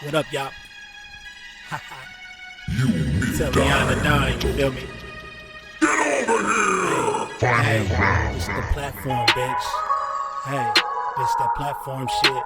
What up, y'all? Tell Rihanna dying, you feel me? Hey, this the platform, bitch. Hey, this that platform shit.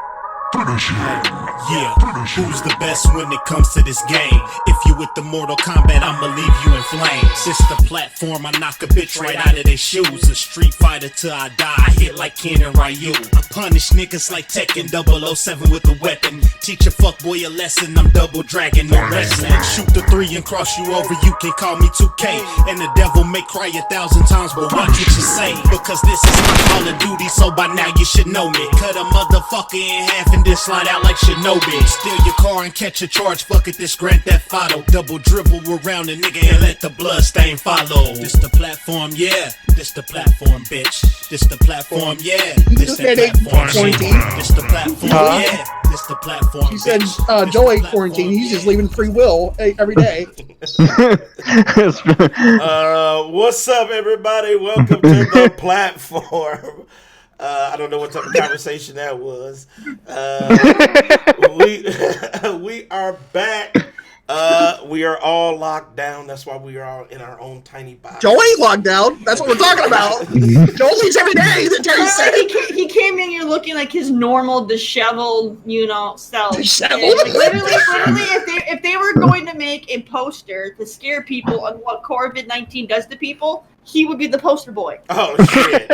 Yeah, who's the best when it comes to this game? If you with the Mortal Kombat, I'ma leave you in flames. This the platform, I knock a bitch right out of their shoes. A street fighter till I die, I hit like Ken and Ryu. I punish niggas like Tekken 007 with a weapon. Teach a fuckboy a lesson, I'm double dragging, no wrestling. Shoot the 3 and cross you over, you can call me 2K. And the devil may cry 1,000 times, but watch what you say. Because this is my Call of Duty, so by now you should know me. Cut a motherfucker in half and then slide out like Shinobi. Steal your car and catch a charge, fuck it, this Grand Theft Auto. Double dribble around a nigga and let the blood stain follow. This the platform, yeah. This the platform, bitch. This the platform, yeah. This the platform, shit. This the platform, yeah. This the platform. She said Joel ain't quarantine. He's just leaving free will every day. What's up, everybody? Welcome to the platform. I don't know what type of conversation that was. We are back. We are all locked down. That's why we are all in our own tiny box. Joel ain't locked down. That's what we're talking about. Joel leaves every day. He came in here looking like his normal disheveled, self. Disheveled? Like, literally, if they were going to make a poster to scare people on what COVID-19 does to people, he would be the poster boy. Oh shit!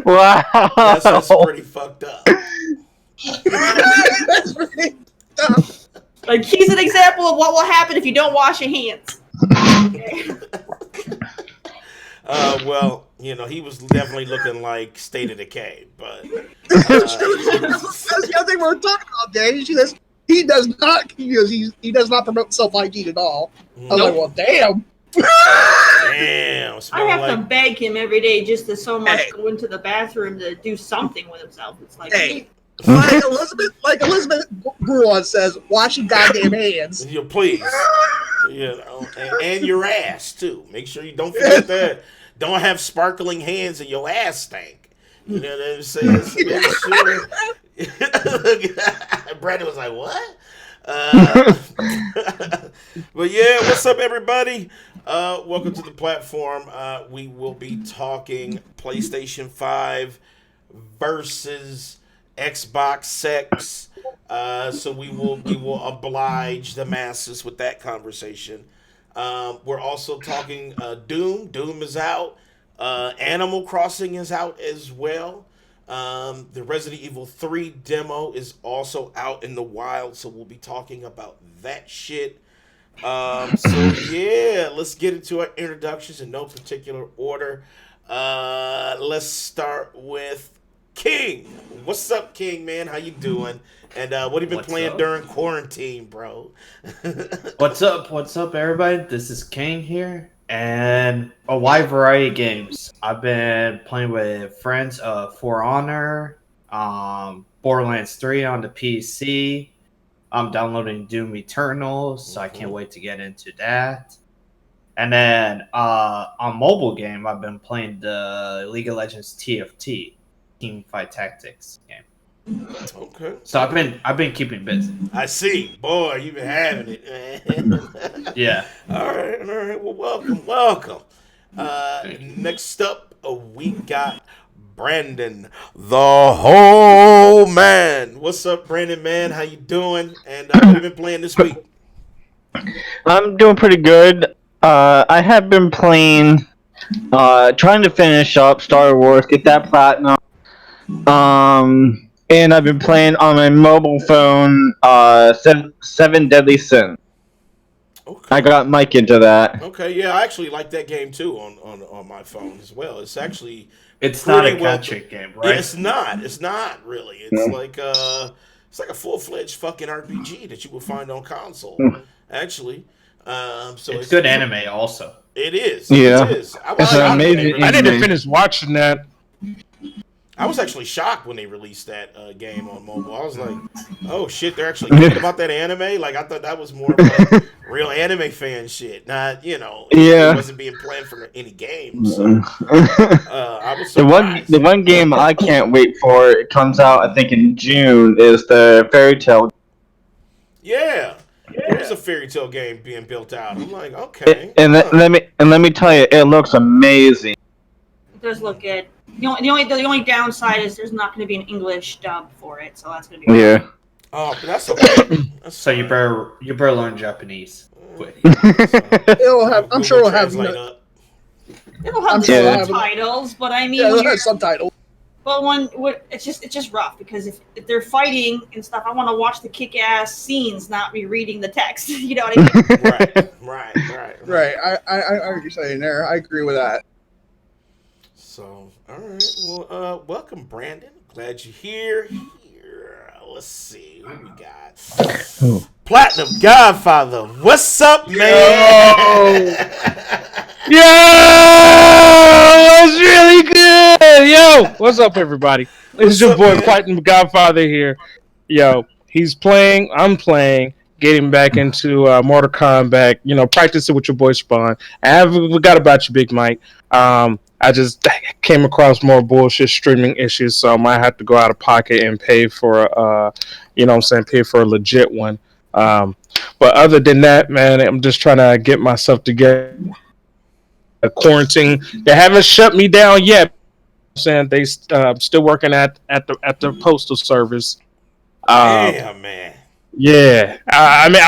Wow, that's pretty fucked up. That's pretty tough. Like, he's an example of what will happen if you don't wash your hands. Well, he was definitely looking like State of Decay, but That's true. That's the other thing we're talking about, Dave. He does not. He does not promote self-hygiene at all. I was like, well, damn. Damn, I have to beg him every day just to so much go into the bathroom to do something with himself. It's like, like Elizabeth Gruon says, wash your goddamn hands. You please, and your ass too. Make sure you don't forget that. Don't have sparkling hands and your ass stink. You know what I'm saying? So make sure. Brandon was like, "What?" But yeah, what's up, everybody? Welcome to the platform. We will be talking PlayStation 5 versus Xbox Sex. So we will oblige the masses with that conversation. We're also talking Doom. Doom is out. Animal Crossing is out as well. The Resident Evil 3 demo is also out in the wild, so we'll be talking about that shit. So yeah, let's get into our introductions in no particular order. Let's start with King. What's up, King, man? How you doing? And what have you been playing during quarantine, bro? What's up, everybody? This is King here. And a wide variety of games. I've been playing with friends For Honor, Borderlands 3 on the PC. I'm downloading Doom Eternal, so I can't wait to get into that. And then on mobile game, I've been playing the League of Legends TFT, Team Fight Tactics game. Okay. So I've been keeping busy. I see. Boy, you've been having it, man. Yeah. All right. Well, welcome. Next up, we got Brandon, the whole man. What's up, Brandon, man? How you doing? And what have you been playing this week? I'm doing pretty good. I have been playing, trying to finish up Star Wars, get that platinum. And I've been playing on my mobile phone, Seven Deadly Sins. Okay. I got Mike into that. Okay, yeah, I actually like that game too on my phone as well. It's actually not a gotcha game, right? Yeah, it's not. It's not really. It's like it's like a full-fledged fucking RPG that you will find on console. Actually, so it's good anime also. It is. Yeah, it is. it's amazing. I need to finish watching that. I was actually shocked when they released that game on mobile. I was like, "Oh shit, they're actually thinking about that anime." Like I thought that was more of like real anime fan shit, not it wasn't being planned for any games. So I was surprised. The one game I can't wait for, it comes out I think in June, is the Fairy Tale. Yeah, there is a Fairy Tale game being built out. I'm like, okay. Let me tell you, it looks amazing. It does look good. The only downside is there's not going to be an English dub for it, so that's going to be Yeah. Oh, but that's okay. So you better learn Japanese. Quick. It'll have. I'm sure it'll have. It'll have subtitles, but I mean, it'll have subtitles. But it's just rough because if they're fighting and stuff, I want to watch the kick-ass scenes, not be reading the text. You know what I mean? Right. I hear what you're saying there. I agree with that. So, all right. Well, welcome, Brandon. Glad you're here. Let's see who we got. Platinum Godfather. What's up, man? Yo, it's really good. Yo, what's up, everybody? It's your boy Platinum Godfather here. Yo, he's playing. I'm playing. Getting back into Mortal Kombat. You know, practicing with your boy Spawn. I haven't forgot about you, Big Mike. I just came across more bullshit streaming issues, so I might have to go out of pocket and pay for pay for a legit one. But other than that, man, I'm just trying to get myself together. Quarantine. They haven't shut me down yet. I'm saying they still working at the postal service. Damn, man. Yeah, I mean,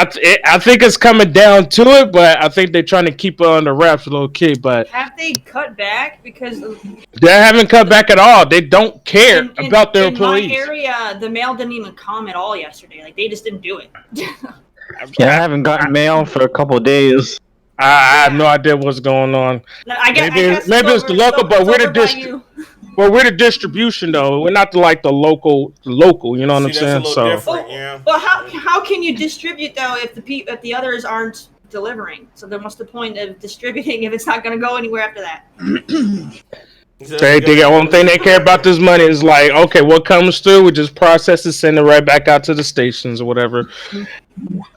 I think it's coming down to it, but I think they're trying to keep it under wraps a little kid. But have they cut back because they haven't cut back at all? They don't care about their employees. In my area, the mail didn't even come at all yesterday. Like they just didn't do it. I haven't gotten mail for a couple of days. I have no idea what's going on. Maybe it's the local, but we're the distribution though. We're not the local. You know what I'm saying? Well, how can you distribute though if the others aren't delivering? So then what's the point of distributing if it's not going to go anywhere after that? They got one thing they care about this money is like, okay, what comes through, we just process it, send it right back out to the stations or whatever.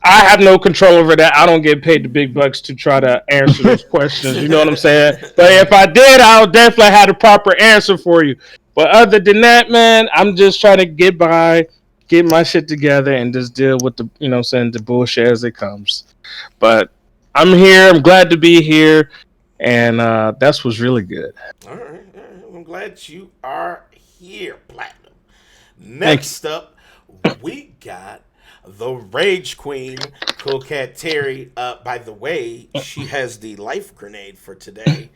I have no control over that. I don't get paid the big bucks to try to answer those questions. You know what I'm saying? But if I did, I would definitely have the proper answer for you. But other than that, man, I'm just trying to get by, get my shit together, and just deal with the, the bullshit as it comes. But I'm here. I'm glad to be here. And that's what's really good. All right. I'm glad you are here, Platinum. Next up, we got the Rage Queen, Cool Cat Terry. By the way, she has the life grenade for today.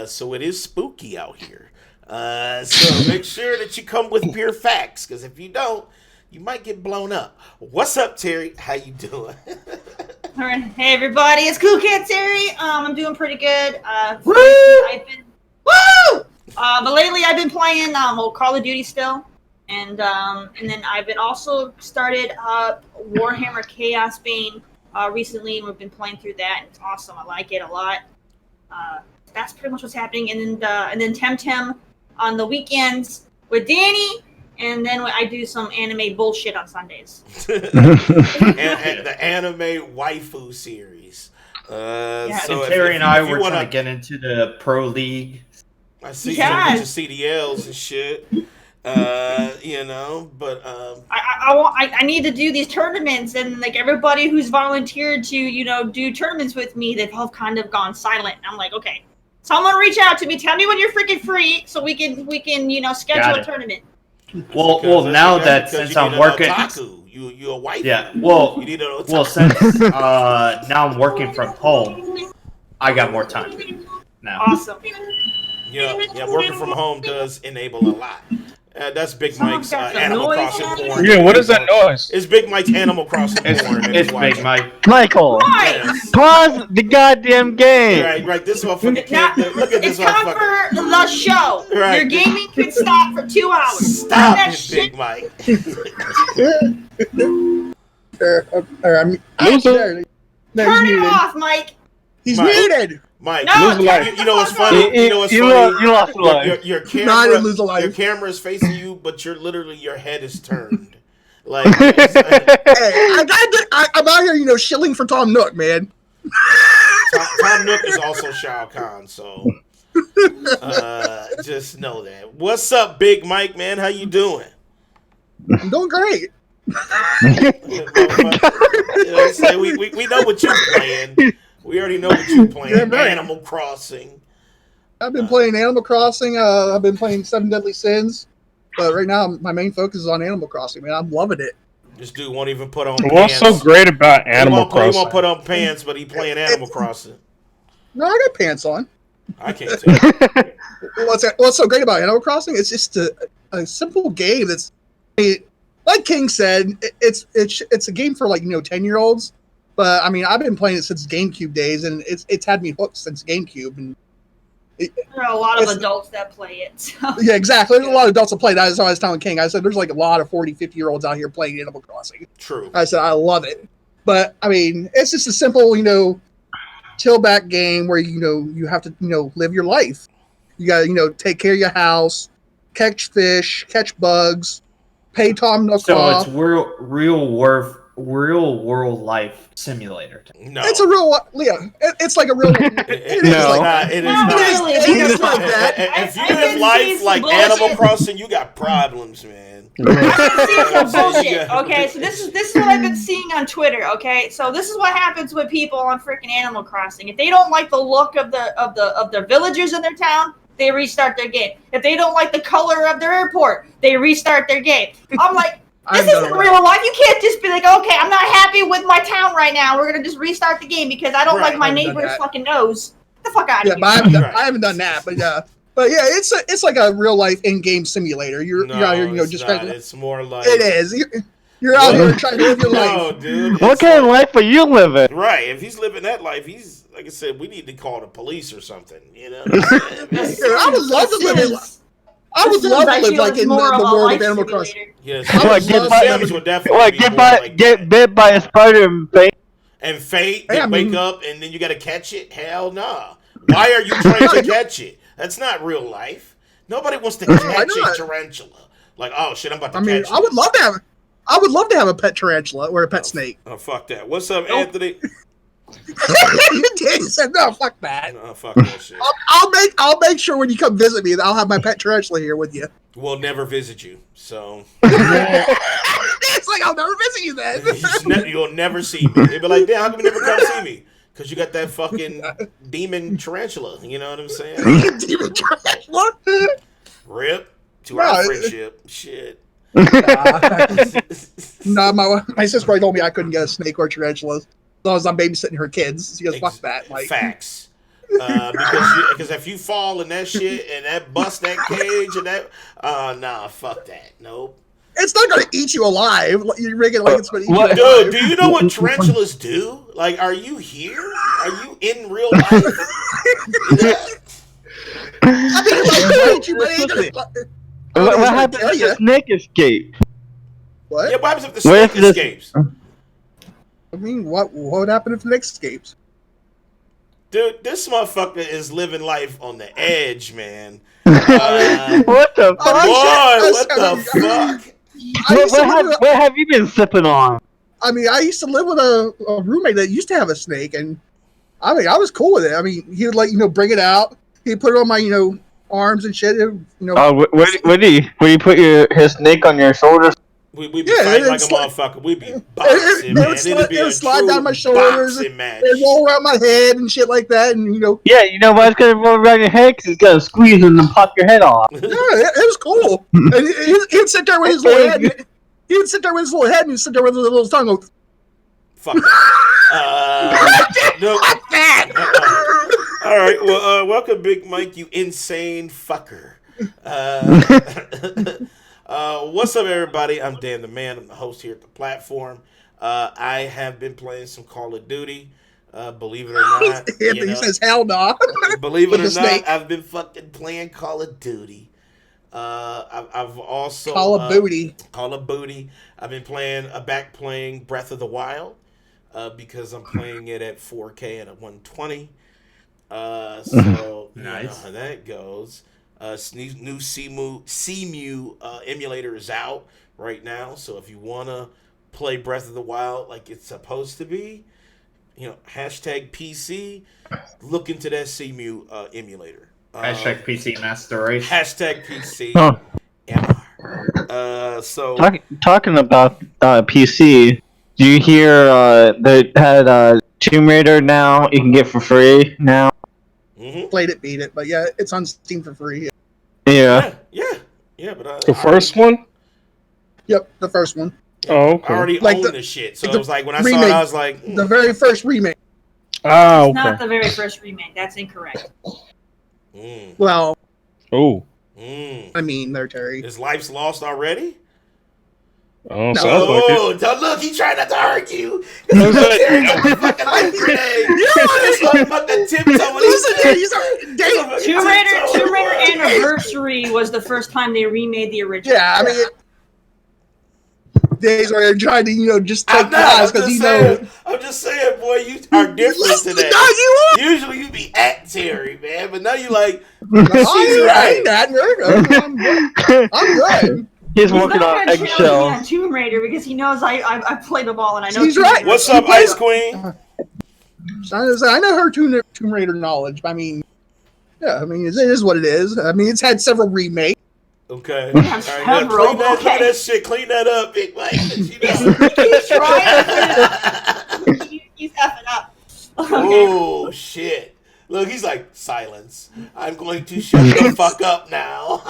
So it is spooky out here. So make sure that you come with pure facts, because if you don't, you might get blown up. What's up, Terry? How you doing? All right. Hey, everybody. It's Cool Cat Terry. I'm doing pretty good. But lately I've been playing Call of Duty still. And then I've been also started Warhammer Chaos Bane recently, and we've been playing through that, and it's awesome. I like it a lot. That's pretty much what's happening. And then Temtem on the weekends with Danny, and then I do some anime bullshit on Sundays. and the anime waifu series. So Terry and I were trying to get into the Pro League. I see you get your CDLs and shit. But I need to do these tournaments, and like everybody who's volunteered to do tournaments with me, they've all kind of gone silent. I'm like, okay, someone reach out to me, tell me when you're freaking free, so we can schedule a tournament. Well, now that since I'm working, you a wife. Yeah. Well, you need an since now I'm working from home, I got more time now. Awesome. Yeah, working from home does enable a lot. That's Big Mike's Animal Crossing porn. Yeah, what is that noise? It's Big Mike's Animal Crossing porn. It's Big Mike. Michael, yes. Pause the goddamn game. Right. This motherfucker can't. Look at this motherfucker. It's time for the show. Right. Your gaming can stop for 2 hours. Stop it, Big Mike. Turn it off, Mike. He's muted. Mike, No, Lose a life. you know what's funny? You know what's You funny? lost a life. Your No, I didn't camera, lose a life. your camera is facing you, but you're literally your head is turned. Like Hey, I'm out here, shilling for Tom Nook, man. Tom Nook is also Shao Kahn, so just know that. What's up, Big Mike, man? How you doing? I'm doing great. You know what I'm saying? We know what you're playing. We already know what you're playing. Yeah, right. Animal Crossing. I've been playing Animal Crossing. I've been playing Seven Deadly Sins. But right now, my main focus is on Animal Crossing, man. I'm loving it. This dude won't even put on What's pants. so great about Animal He Crossing? won't put on pants, but he playing Animal Crossing. No, I got pants on. I can't tell. What's so great about Animal Crossing? It's just a simple game that's, like King said, it's a game for 10-year-olds. But I mean, I've been playing it since GameCube days, and it's had me hooked since GameCube. And There are a lot of adults that play it. So. yeah, exactly. There's a lot of adults that play that. That's what I was telling King. I said there's a lot of 40, 50-year-olds out here playing Animal Crossing. True. I said I love it, but I mean, it's just a simple, chill back game where you have to live your life. You got to take care of your house, catch fish, catch bugs, pay Tom Nook So off. it's real world life simulator. No. It's a real, it's like a real. It No. is not. It is Not not. really. It because is like that. If you I live can see life some like bullshit. Animal Crossing, you got problems, man. I see some bullshit. Yeah. Okay, so this is what I've been seeing on Twitter. Okay, so this is what happens with people on freaking Animal Crossing. If they don't like the look of the villagers in their town, they restart their game. If they don't like the color of their airport, they restart their game. I'm like, this isn't real life. You can't just be like, okay, I'm not happy with my town right now. We're gonna just restart the game because I don't Right, like my I haven't done neighbor's that. fucking nose. Get the fuck out of Yeah, here. but Right. I haven't done that. But yeah, it's like a real life in game simulator. You're out here, it's just not. trying to. It's more like It is. You're out here trying to live your No, life. dude. What it's kind of like- life are you living? Right. If he's living that life, he's like I said. We need to call the police or something. You know. What I'm saying, man? Yeah, I would love to live in. I would love to live like in the world of Animal Crossing. Yes. I would What, love get Sims would definitely What, be get more like that. bit by a spider and faint? And fate, Hey, they I mean- wake up and then you got to catch it? Hell nah. Why are you trying to catch it? That's not real life. Nobody wants to catch a not? tarantula. Like, oh shit, I'm about to I mean, catch I would this. love to have. I would love to have a pet tarantula or a pet snake. Oh, fuck that. What's up, Anthony? He said, "No, fuck that. No, fuck that shit. I'll make sure when you come visit me, that I'll have my pet tarantula here with you." We'll never visit you. So It's like I'll never visit you then. you'll never see me. They'll be like, damn, how come you never come see me? Because you got that fucking demon tarantula. You know what I'm saying? Demon tarantula. Rip to No, our it- friendship. Shit. No, my sister already told me I couldn't get a snake or tarantula as long as I'm babysitting her kids. She goes, "Fuck that!" Like, Facts. Because if you fall in that shit and that bust that cage and that, nah, fuck that. Nope. it's not gonna eat you alive. You make it like it's gonna eat What- you alive. Dude, do you know what tarantulas do? Like, are you here? Are you in real life? Yeah. I think it might eat you, but it ain't gonna. What happens if the snake escape? What? Yeah, what happens if the What snake if this- escapes? I mean, what would happen if the snake escapes? Dude, this motherfucker is living life on the edge, man. What the Boy, fuck? what the fuck? What have you been sipping on? I mean, I used to live with a roommate that used to have a snake, and I mean, I was cool with it. I mean, he would bring it out. He'd put it on my arms and shit. Oh, where do you put his snake on your shoulders? We'd be Yeah, fighting like a it's like- motherfucker. We'd be boxing, man. It'd be it a would slide true down my shoulders, boxing match. It'd roll around my head and shit like that, and Yeah, you know why it's gonna roll around your head? Because it's gonna squeeze and then pop your head off. yeah, it was cool. And he'd sit there with his little head. He would sit there with his little head, and he'd sit there with his little tongue. Go, Fuck that. No. All right. Well, welcome, Big Mike, you insane fucker. What's up, everybody? I'm Dan the Man. I'm the host here at the platform. I have been playing some Call of Duty. Believe it or not. Anthony says, "Hell no." Believe it With or the not, snake. I've been fucking playing Call of Duty. I've also Call of Booty. Call of Booty. I've been playing Breath of the Wild because I'm playing it at 4K and at 120. So you know Nice. how that goes. New CMU emulator is out right now. So if you wanna play Breath of the Wild like it's supposed to be, hashtag PC, look into that CMU emulator. Hashtag PC Master Race. Hashtag PC. Huh. MR. So Talking about PC, do you hear they had Tomb Raider now? You can get for free now. Played it, beat it, but yeah, it's on Steam for free. Yeah. yeah. But The first one? Yep, the first one, Oh, okay. I already Like own the- the shit, so like it was like when I saw remake. it, I was like, the very first remake. Ah, It's not okay. the very first remake. That's incorrect. Well, Oh, I mean, they're Terry. Is life's lost already? oh, No. sounds like it. Oh, don't look, he trying not to argue. I was like- Fucking lip grenade. This motherfucker tiptoeing. Listen, dude, he's a date. Tomb Raider Anniversary was the first time they remade the original. Yeah, I mean, days where you're trying to, just I'm take not. lives because you know. I'm just saying, boy, you are different Listen, today. dog, you are. Usually you be at Terry, man, but now you like, I ain't that nerd. I'm good. He's He's working not on gonna challenge me eggshells. on Tomb Raider because he knows I played them all and I know. He's Tomb right. Raider. what's up, Ice Queen? I know her Tomb Raider knowledge, but I mean, yeah, I mean, it is what it is. I mean, it's had several remakes. Okay. All right, Several, clean that, okay. that shit. Clean that up, Big Mike. He's trying. He's effing up. Okay. Oh shit! Look, he's like silence. I'm going to shut the fuck up now.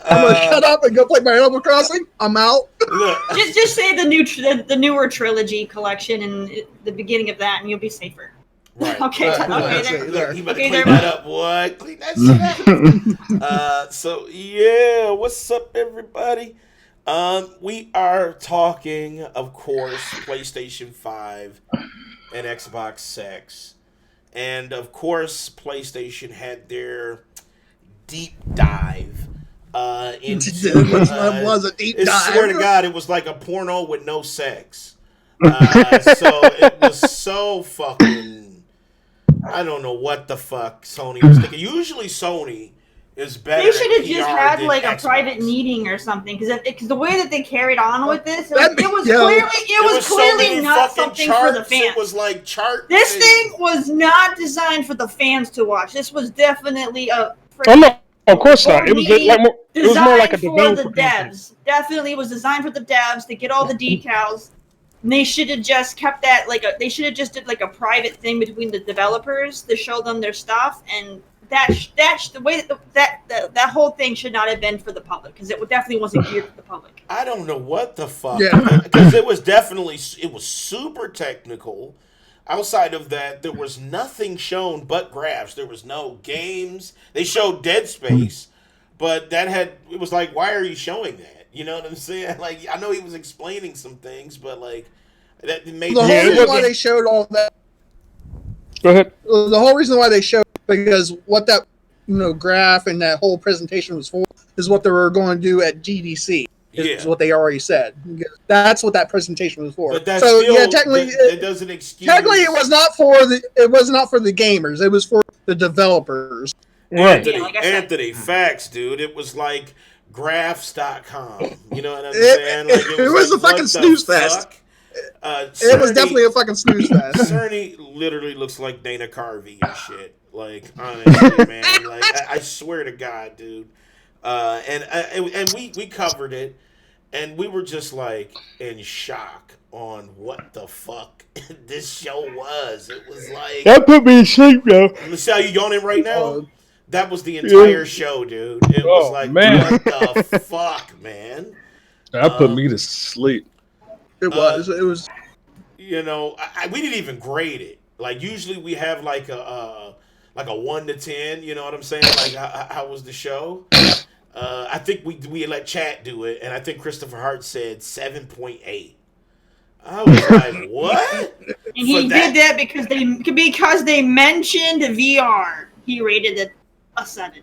I'm gonna shut up and go play my Animal Crossing. I'm out. Look, Just say the newer trilogy collection and the beginning of that, and you'll be safer. right. Okay, Right, okay, that's there. it. Look, you better Okay, clean there. that up, boy. Clean that shit up. So yeah, what's up, everybody? We are talking, of course, PlayStation 5 and Xbox Sex, and of course, PlayStation had their deep dive into. It was a deep I dive. swear to God, it was like a porno with no sex. So it was so fucking. I don't know what the fuck Sony was thinking. Usually Sony is better. They should have at just PR had than like a Xbox. private meeting or something, because the way that they carried on with this, it That- was yeah. clearly so not fucking something charts. for the fans. It was like chart. This and- thing was not designed for the fans to watch. This was definitely a Oh no, of course not. It was Only like more. It was more like a designed for the developer content. devs. Definitely was designed for the devs to get all the decals. And they should have just kept that they should have just did like a private thing between the developers to show them their stuff, and the way that whole thing should not have been for the public, because it definitely wasn't geared for the public. I don't know what the fuck. Yeah. Because it was super technical. Outside of that, there was nothing shown but graphs. There was no games. They showed Dead Space, but it was like, why are you showing that? You know what I'm saying? Like, I know he was explaining some things, but like, that made The whole Yeah, it reason why wasn't- they showed all that. Go ahead. The whole reason why they showed, because what that graph and that whole presentation was for is what they were going to do at GDC. Is Yeah. what they already said. That's what that presentation was for. But that's so still, yeah, technically, it doesn't excuse. technically it was not for the gamers. It was for the developers. Right. Anthony, Yeah, like I said. Anthony, facts, dude. It was like graphs.com. You know what I'm It- saying? Like, it was like, a fucking what the snooze fest. fuck? It was definitely a fucking snooze fest. Cerny literally looks like Dana Carvey and shit. Like, honestly, man. Like, I swear to God, dude. And we covered it, and we were just like in shock on what the fuck this show was. It was like, That put me to sleep, though. Michelle, you yawning right now? Oh. That was the entire show, dude. It was Oh, like, man. what the fuck, man? That put me to sleep. It was. It was. You know, we didn't even grade it. Like, usually we have like a 1 to 10. You know what I'm saying? Like, how was the show? I think we let chat do it, and I think Christopher Hart said 7.8. I was like, what? And he For that- did that because they mentioned VR. He rated it a 7.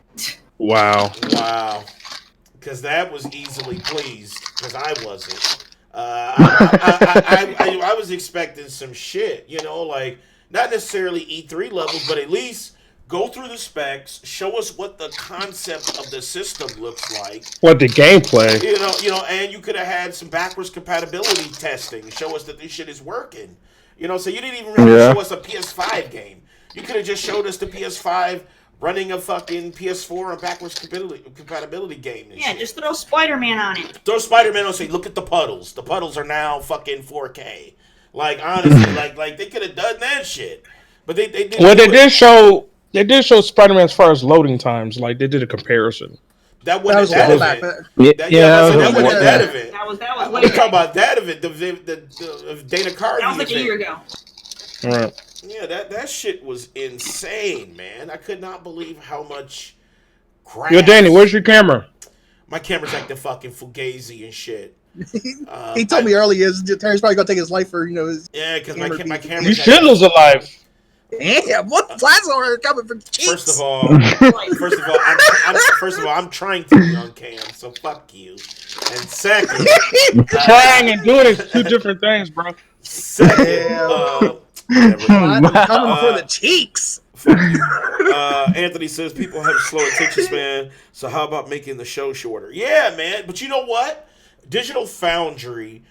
Wow. Wow. Because that was easily pleased, because I wasn't. I was expecting some shit, like not necessarily E3 levels, but at least go through the specs, show us what the concept of the system looks like. What the gameplay? And you could have had some backwards compatibility testing, show us that this shit is working. So you didn't even have to show us a PS5 game. You could have just showed us the PS5 running a fucking PS4 and backwards compatibility game. Yeah, just throw Spider-Man on it. Throw Spider-Man on and say, look at the puddles. The puddles are now fucking 4K. Like, honestly, like they could have done that shit. But they did. Well, they did show Spider-Man as far as loading times. Like, they did a comparison. That wasn't that event. That wasn't that event. That was I'm talking about that event. The Dana Carvey. That was like a year ago. All right. Yeah, that shit was insane, man. I could not believe how much crap. Yo, Danny, where's your camera? My camera's like the fucking Fugazi and shit. He told me earlier Terry's probably gonna take his life for his. Yeah, because my camera. You should lose a life. Damn, what last order coming from cheeks? First of all, I'm trying to be on cam, so fuck you. And second, trying and doing is two different things, bro. Second, I'm coming for the cheeks. Anthony says people have a slow attention span, so how about making the show shorter? Yeah, man, but you know what? Digital Foundry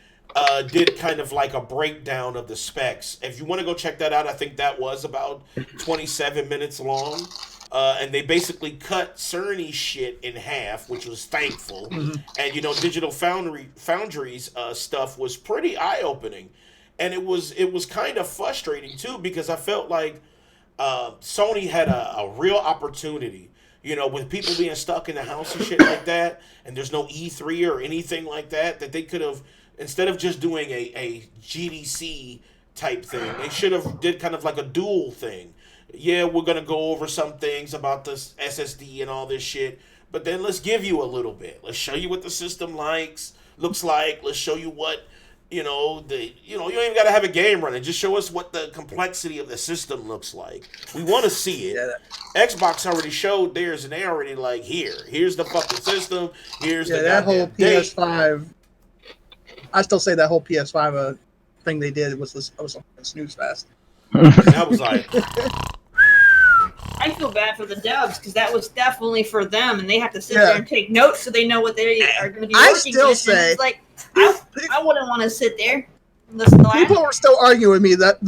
did kind of like a breakdown of the specs. If you want to go check that out, I think that was about 27 minutes long. And they basically cut Cerny's shit in half, which was thankful. Mm-hmm. And, Digital Foundry's stuff was pretty eye-opening. And it was kind of frustrating, too, because I felt like Sony had a real opportunity, with people being stuck in the house and shit like that, and there's no E3 or anything like that they could have, instead of just doing a GDC type thing, they should have did kind of like a dual thing. Yeah, we're going to go over some things about the SSD and all this shit, but then let's give you a little bit. Let's show you what the system looks like. Let's show you what, you don't even got to have a game running. Just show us what the complexity of the system looks like. We want to see it. Yeah. Xbox already showed theirs, and they already like, here's the fucking system. Here's the that whole PS5. date. I still say that whole PS5 thing they did was a snooze fest. That was like. I feel bad for the devs because that was definitely for them, and they have to sit there and take notes so they know what they are going to be working I still with. say, it's like I wouldn't want to sit there. And listen to people were still arguing with me that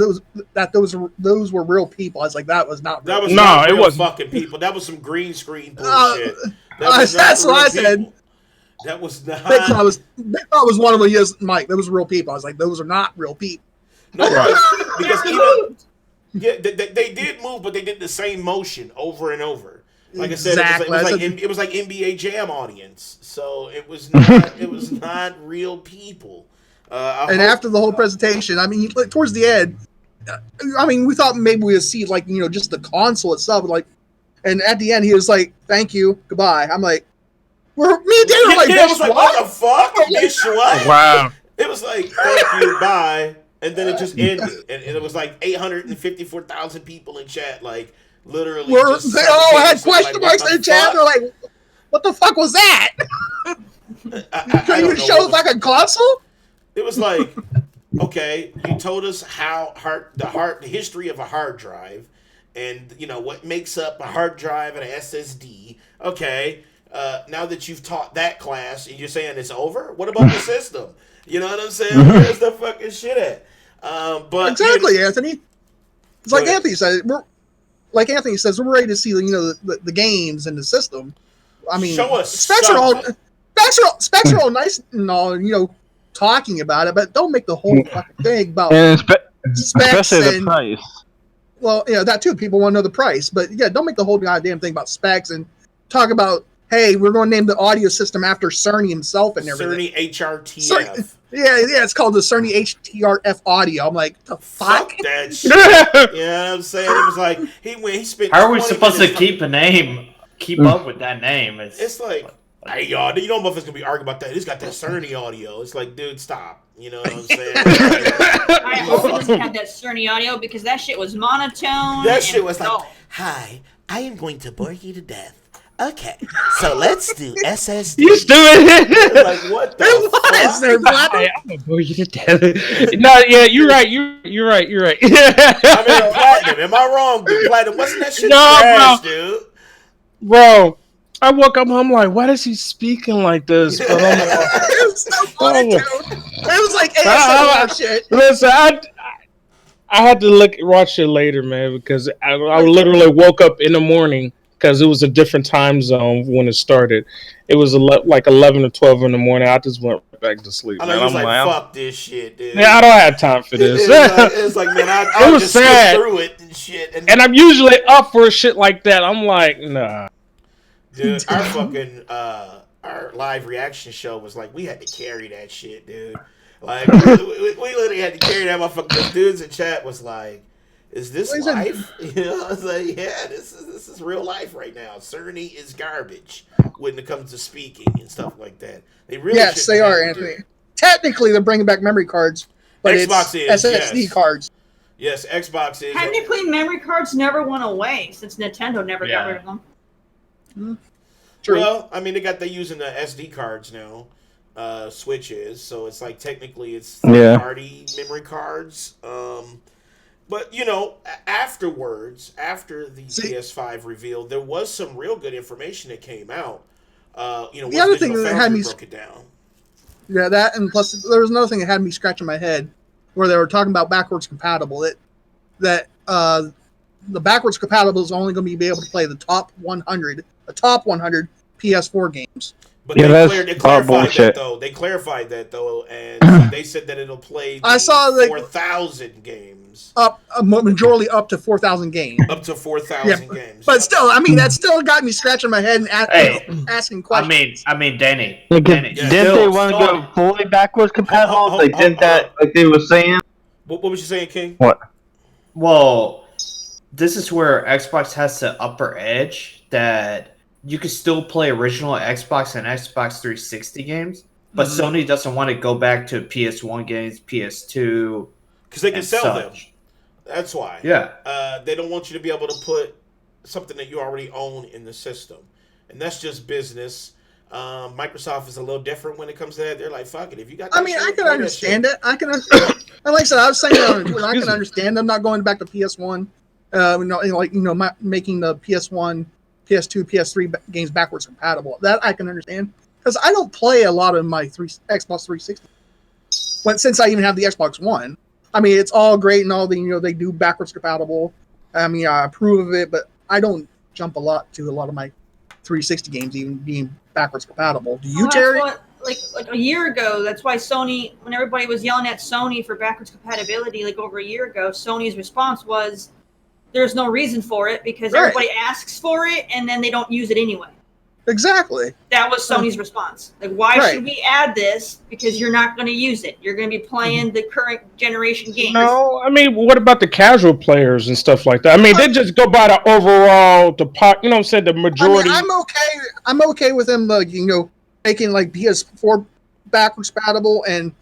those were real people. I was like, that was not. Real. That was not real fucking people. That was some green screen bullshit. That's what I said. That was not. They thought it was one of them. Yes, Mike. Those were real people. I was like, those are not real people. No, right. Because even. Yeah, they did move, but they did the same motion over and over. Like I said, it was like NBA Jam audience. So it was not real people. After the whole presentation, I mean, towards the end, we thought maybe we would see just the console itself, and at the end he was like, "Thank you, goodbye." I'm like, me and Dan were like, what the fuck? What? Wow. It was like, "Thank you, bye." And then it just ended, and it was like 854,000 people in chat, like literally. They all had question marks in chat. They're like, "What the fuck was that?" Can you show like a console? It was like, okay, you told us the history of a hard drive, and what makes up a hard drive and an SSD. Okay, now that you've taught that class, and you're saying it's over, what about the system? You know what I'm saying? Where's the fucking shit at? But exactly, Anthony. It's like Anthony said. Anthony says, we're ready to see the games and the system. I mean, show us specs are all nice and all, talking about it, but don't make the whole fucking thing about specs especially the price. Well, that too. People want to know the price, but don't make the whole goddamn thing about specs and talk about, hey, we're going to name the audio system after Cerny himself and everything. Cerny HRTF. It's called the Cerny HTRF audio. I'm like, the fuck? That shit. You know what I'm saying? It was like, he spent. How are we supposed to keep up with that name? It's like, hey, y'all, motherfuckers going to be arguing about that. He's got that Cerny audio. It's like, dude, stop. You know what I'm saying? I hope he doesn't have that Cerny audio because that shit was monotone. That shit was like, hi, I am going to bore you to death Okay, so let's do SSD. You stupid. Like, what the It was fuck? there, Platinum. I'm gonna bore you to death. No, yeah, you're right. You're right. You're right. I mean, Platinum, am I wrong, dude? Platinum, wasn't that shit No, trash, bro. dude? Bro, I woke up. I'm like, why is he speaking like this? But I'm like, It was so funny, dude. It was like ASMR shit. listen, I had to watch it later, man, because I literally woke up in the morning because it was a different time zone when it started. It was like 11 or 12 in the morning. I just went back to sleep. I know Man. you was I'm like, fuck this shit, dude. yeah, I don't have time for this. It's like, man, I'll was just skip sad. through it and shit. And I'm usually up for shit like that. I'm like, nah. Dude, our fucking our live reaction show was like, we had to carry that shit, dude. Like, we literally had to carry that motherfucker. The dudes in chat was like, is this life? You know, I was like, yeah, this is real life right now. Cerny is garbage when it comes to speaking and stuff like that. They really Yes, they are, Anthony. Technically, they're bringing back memory cards, but Xbox it's is, SSD yes. cards. Yes, Xbox is. Technically, memory cards never went away since Nintendo never got rid of them. True. Well, I mean, they're using the SD cards now. Switch is, so it's like technically it's third-party memory cards. But you know, afterwards, after the PS5 reveal, there was some real good information that came out. You know, the other thing that had me broke it down. Yeah, that, and plus there was another thing that had me scratching my head, where they were talking about backwards compatible. That the backwards compatible is only going to be able to play the top 100 PS4 games. But yeah, they clarified that though. They clarified that though, and they said that it'll play. I saw 4,000 games. Majorly up to 4,000 games. Up to 4,000 games. But still, I mean, that still got me scratching my head and asking questions. I mean, Danny. Didn't Yeah. they want to go fully backwards compatible? Like they were saying. What was you saying, King? What? Well, this is where Xbox has the upper edge that you can still play original Xbox and Xbox 360 games, but Sony doesn't want to go back to PS1 games, PS2, because they can sell them. That's why. Yeah. They don't want you to be able to put something that you already own in the system, and that's just business. Microsoft is a little different when it comes to that. They're like, "Fuck it, if you got." I mean, I can understand it. I can, and like I said, I was saying on Twitter, I can understand them not going back to PS1. Making the PS1, PS2, PS3 games backwards compatible. That I can understand because I don't play a lot of my Xbox 360. But since I even have the Xbox One, I mean, it's all great and all the they do backwards compatible. I mean, I approve of it, but I don't jump a lot of my 360 games even being backwards compatible. Do you, Terry? Like a year ago, that's why Sony, when everybody was yelling at Sony for backwards compatibility, like over a year ago, Sony's response was, "There's no reason for it because everybody asks for it and then they don't use it anyway." Exactly. That was Sony's response. Like, why should we add this? Because you're not going to use it. You're going to be playing the current generation games. No, I mean, what about the casual players and stuff like that? I mean, they just go by the overall, the majority. I mean, I'm okay with them, making like PS4 backwards compatible and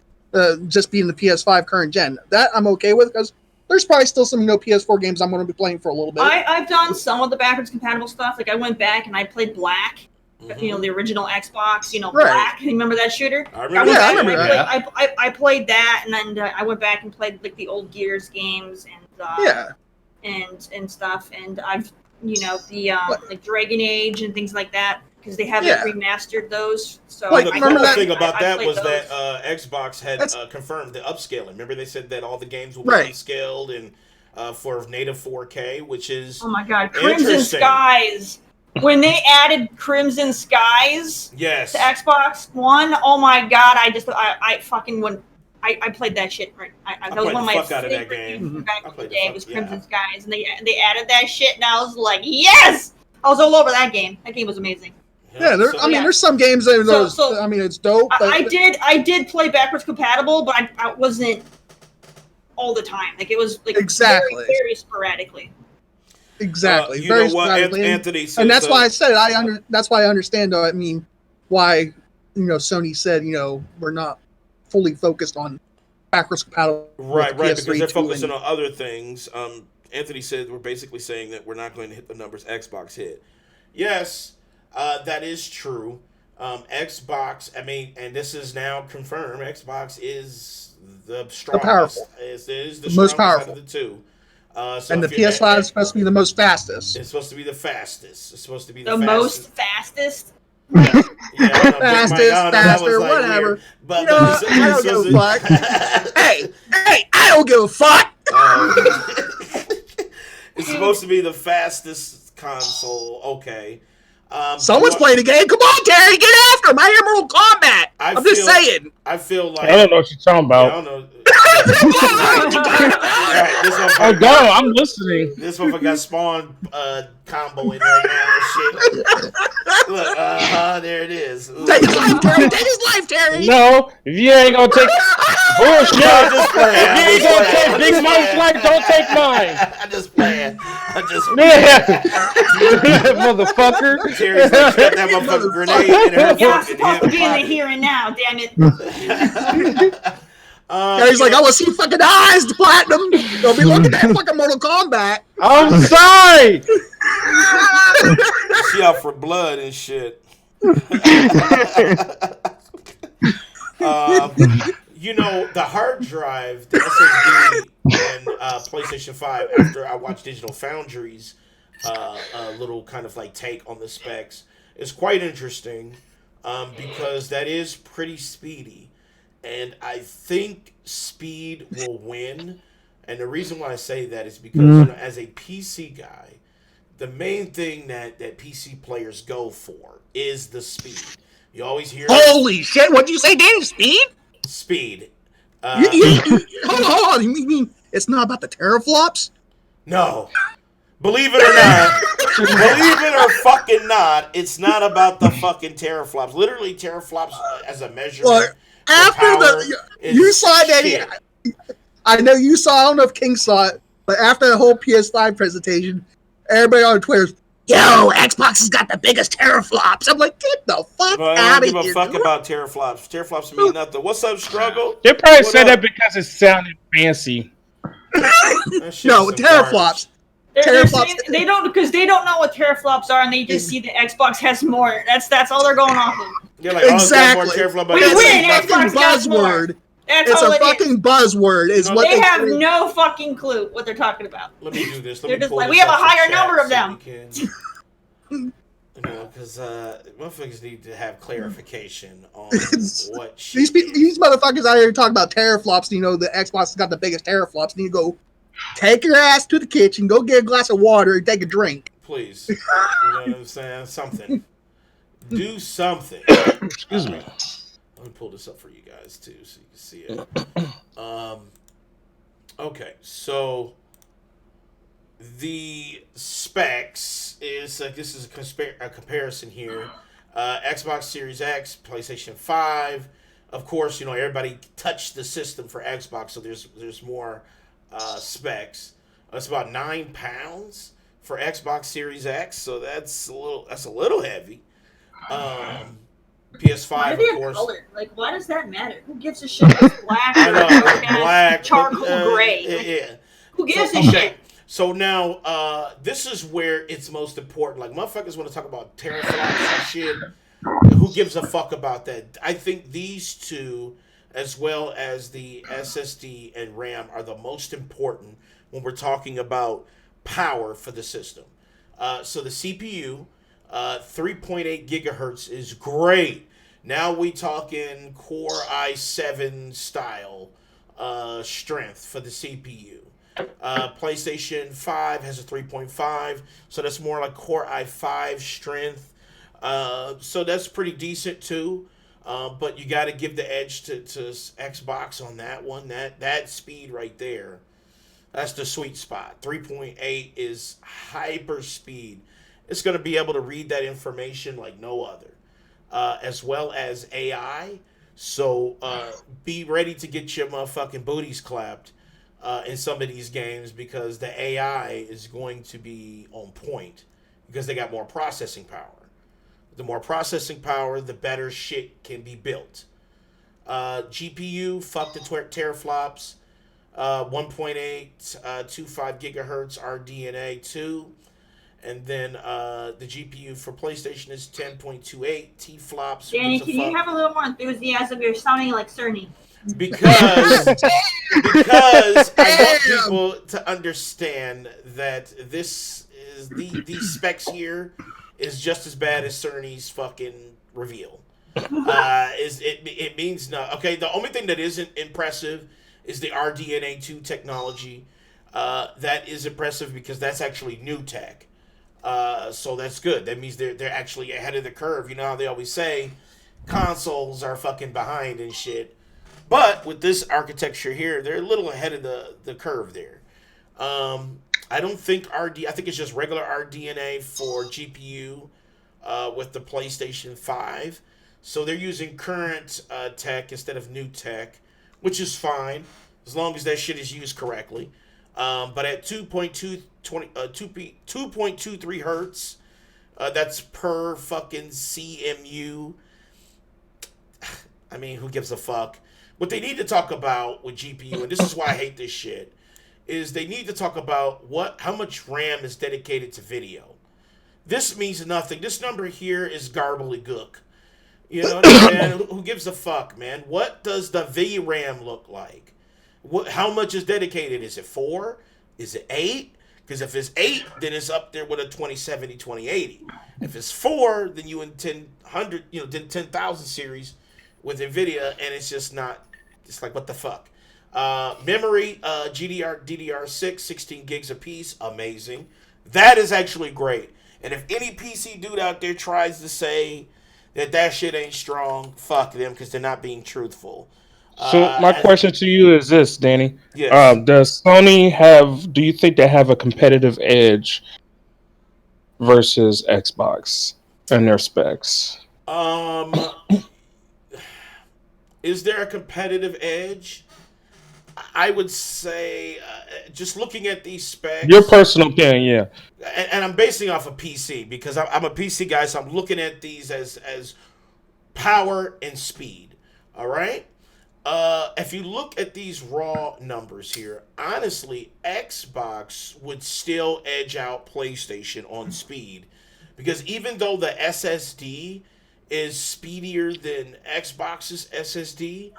just being the PS5 current gen. That I'm okay with because there's probably still some PS4 games I'm going to be playing for a little bit. I've done some of the backwards compatible stuff. Like I went back and I played Black. The original Xbox, Black. You remember that shooter? I remember that. I played that, and then I went back and played like the old Gears games and stuff. And I've like Dragon Age and things like that because they haven't remastered those. So the cool thing about that was that Xbox had confirmed the upscaling. Remember they said that all the games will be upscaled and for native 4K, which is Crimson Skies. When they added Crimson Skies to Xbox One, oh my god! I fucking went. I played that shit. Right, that was one of my favorite games back in the day. It was Crimson Skies, and they added that shit, and I was like, yes! I was all over that game. That game was amazing. Yeah, there's some games that I mean, it's dope. But I did play backwards compatible, but I wasn't all the time. Like it was like very, very sporadically. Exactly. You know what, Anthony says, and that's why I said that's why I understand. I mean, why Sony said we're not fully focused on backwards compatible. Right, because they're focusing on other things. Anthony said we're basically saying that we're not going to hit the numbers Xbox hit. Yes, That is true. Xbox, I mean, and this is now confirmed. Xbox is the strongest. powerful. It is the The most strongest out powerful. of the two. So And the if you- PS5 is supposed to be the most fastest. It's supposed to be the fastest. It's supposed to be The the most fastest. fastest. Yeah, I don't know, Fastest, Mike, I don't know, that was, faster, like, whatever. weird. But You know what? I don't give a fuck. Hey, I don't give a fuck. It's supposed to be the fastest console. Okay. Someone's playing a game. Come on, Terry, get after him. I hear Mortal Kombat. I'm just saying. I feel like I don't know what you're talking I about. don't know. Alright, this Oh, motherfucker. go! I'm listening. This motherfucker got spawn comboing right now and shit. Look, there it is. Take his life, Terry. Take his life, Terry. No, if you ain't gonna take bullshit, No, I'm just playing. if you ain't gonna take Big Mike's life, don't take mine. I'm just playing. Yeah, motherfucker. Terry's like, got that motherfucking grenade in her You're not fucking supposed to hip be in the pocket. here and now, damn it. Terry's like, I want to see fucking eyes, the platinum. Don't be looking at fucking Mortal Kombat. I'm sorry. She out for blood and shit. You know, the hard drive, the SSD, and PlayStation 5, after I watched Digital Foundry's little kind of like take on the specs, is quite interesting because that is pretty speedy. And I think speed will win. And the reason why I say that is because, you know, as a PC guy, the main thing that PC players go for is the speed. You always hear Holy shit! What'd you say, Danny? Speed? speed. Hold on. You mean it's not about the teraflops? No. Believe it or not, believe it or fucking not, it's not about the fucking teraflops. Literally, teraflops as a measurement. Look, after you saw that, I know you saw. I don't know if King saw it, but after the whole PS5 presentation, everybody on Twitter's, yo, Xbox has got the biggest teraflops. I'm like, get the fuck But out I of don't give here. a fuck about teraflops. Teraflops mean nothing. What's up, Struggle? They probably What said up? that because it sounded fancy. That shit No, is some teraflops. They're Teraflops. saying, they don't because they don't know what teraflops are, and they just see that Xbox has more. That's all they're going off of. You're like, oh, it's got more Exactly. teraflop, but We that's win. like- Fucking Xbox got more. buzzword. That's It's all a it is. fucking buzzword. Is You know, what They have say. no fucking clue what they're talking about. Let me do this. Let They're me just pull like, this we have a up for higher chat number of so them. we can- You know, because motherfuckers need to have clarification on what shit These motherfuckers out here talking about teraflops. You know, the Xbox has got the biggest teraflops. You need to go take your ass to the kitchen, go get a glass of water, and take a drink. Please. You know what I'm saying? Something. Do something. Excuse me. Let me pull this up for you guys, too, so you can see it. Okay, so the specs is this is a comparison here. Xbox Series X, PlayStation 5. Of course, you know everybody touched the system for Xbox, so there's more specs. It's about 9 pounds for Xbox Series X, so that's a little heavy. PS5, Why are of they course. colored? Like, why does that matter? Who gives a shit? It's black, I know, or black, charcoal but, gray. Yeah. Who gives So, a shit? So now, this is where it's most important. Like, motherfuckers want to talk about teraflops and shit. Who gives a fuck about that? I think these two, as well as the SSD and RAM, are the most important when we're talking about power for the system. So the CPU, 3.8 gigahertz is great. Now we talking Core i7 style strength for the CPU. PlayStation 5 has a 3.5, so that's more like Core i5 strength. So that's pretty decent too. But you got to give the edge to Xbox on that one. That speed right there, that's the sweet spot. 3.8 is hyper speed. It's going to be able to read that information like no other, as well as AI. So be ready to get your motherfucking booties clapped in some of these games because the AI is going to be on point because they got more processing power. The more processing power, the better shit can be built. GPU, fuck the teraflops. 1.825 gigahertz RDNA 2. And then the GPU for PlayStation is 10.28 T-flops. Danny, can you have a little more enthusiasm? You're sounding like Cerny. Because I want people to understand that this is these specs here is just as bad as Cerny's fucking reveal. It means no. Okay, the only thing that isn't impressive is the RDNA2 technology. That is impressive because that's actually new tech. So that's good. That means they're actually ahead of the curve. You know how they always say consoles are fucking behind and shit. But with this architecture here, they're a little ahead of the curve there. I don't think I think it's just regular RDNA for GPU with the PlayStation 5. So they're using current tech instead of new tech, which is fine as long as that shit is used correctly. But at 2.23 hertz, that's per fucking CMU. I mean, who gives a fuck? What they need to talk about with GPU, and this is why I hate this shit, is they need to talk about how much RAM is dedicated to video. This means nothing. This number here is gobbledygook. You know what I'm saying? Who gives a fuck, man? What does the VRAM look like? How much is dedicated? Is it 4? Is it 8? Because if it's 8, then it's up there with a 2070, 2080. If it's 4, then you in 10,000 series with NVIDIA, and it's just not. It's like, what the fuck? Memory, DDR6, 16 gigs a piece, amazing. That is actually great. And if any PC dude out there tries to say that shit ain't strong, fuck them, because they're not being truthful. So my question to you is this, Danny. Yes. Does Sony do you think they have a competitive edge versus Xbox and their specs? Is there a competitive edge? I would say, just looking at these specs. Your personal opinion, yeah. And I'm basing off of PC because I'm a PC guy, so I'm looking at these as power and speed. All right? If you look at these raw numbers here, honestly, Xbox would still edge out PlayStation on speed. Because even though the SSD is speedier than Xbox's SSD,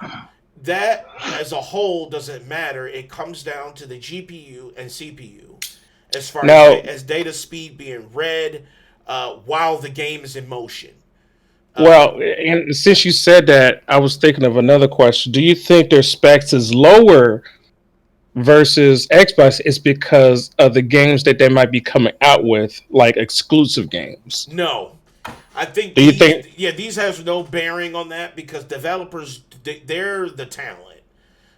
that as a whole doesn't matter. It comes down to the GPU and CPU as far as data speed being read while the game is in motion. Well, and since you said that, I was thinking of another question. Do you think their specs is lower versus Xbox is because of the games that they might be coming out with, like exclusive games? No. I think these have no bearing on that because developers, they're the talent.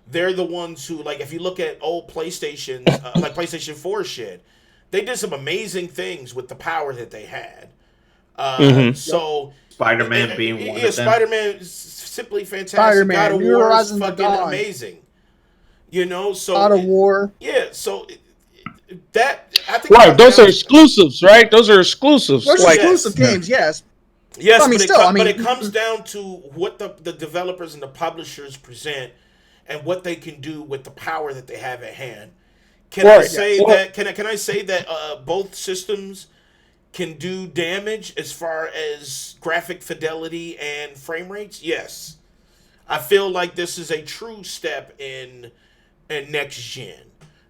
They're the ones who, like, if you look at old PlayStations, like PlayStation 4 shit, they did some amazing things with the power that they had. So Spider-Man being one of them. Spider-Man is simply fantastic. Spider-Man, God of New War is Horizon fucking Dawn. amazing. You know, so God of War. Yeah, so that I think right. Those are exclusives, right? Those are exclusives. Those are exclusive games, yes. Yes, I mean, but it comes down to what the developers and the publishers present and what they can do with the power that they have at hand. Can I say that both systems can do damage as far as graphic fidelity and frame rates? Yes. I feel like this is a true step in next gen.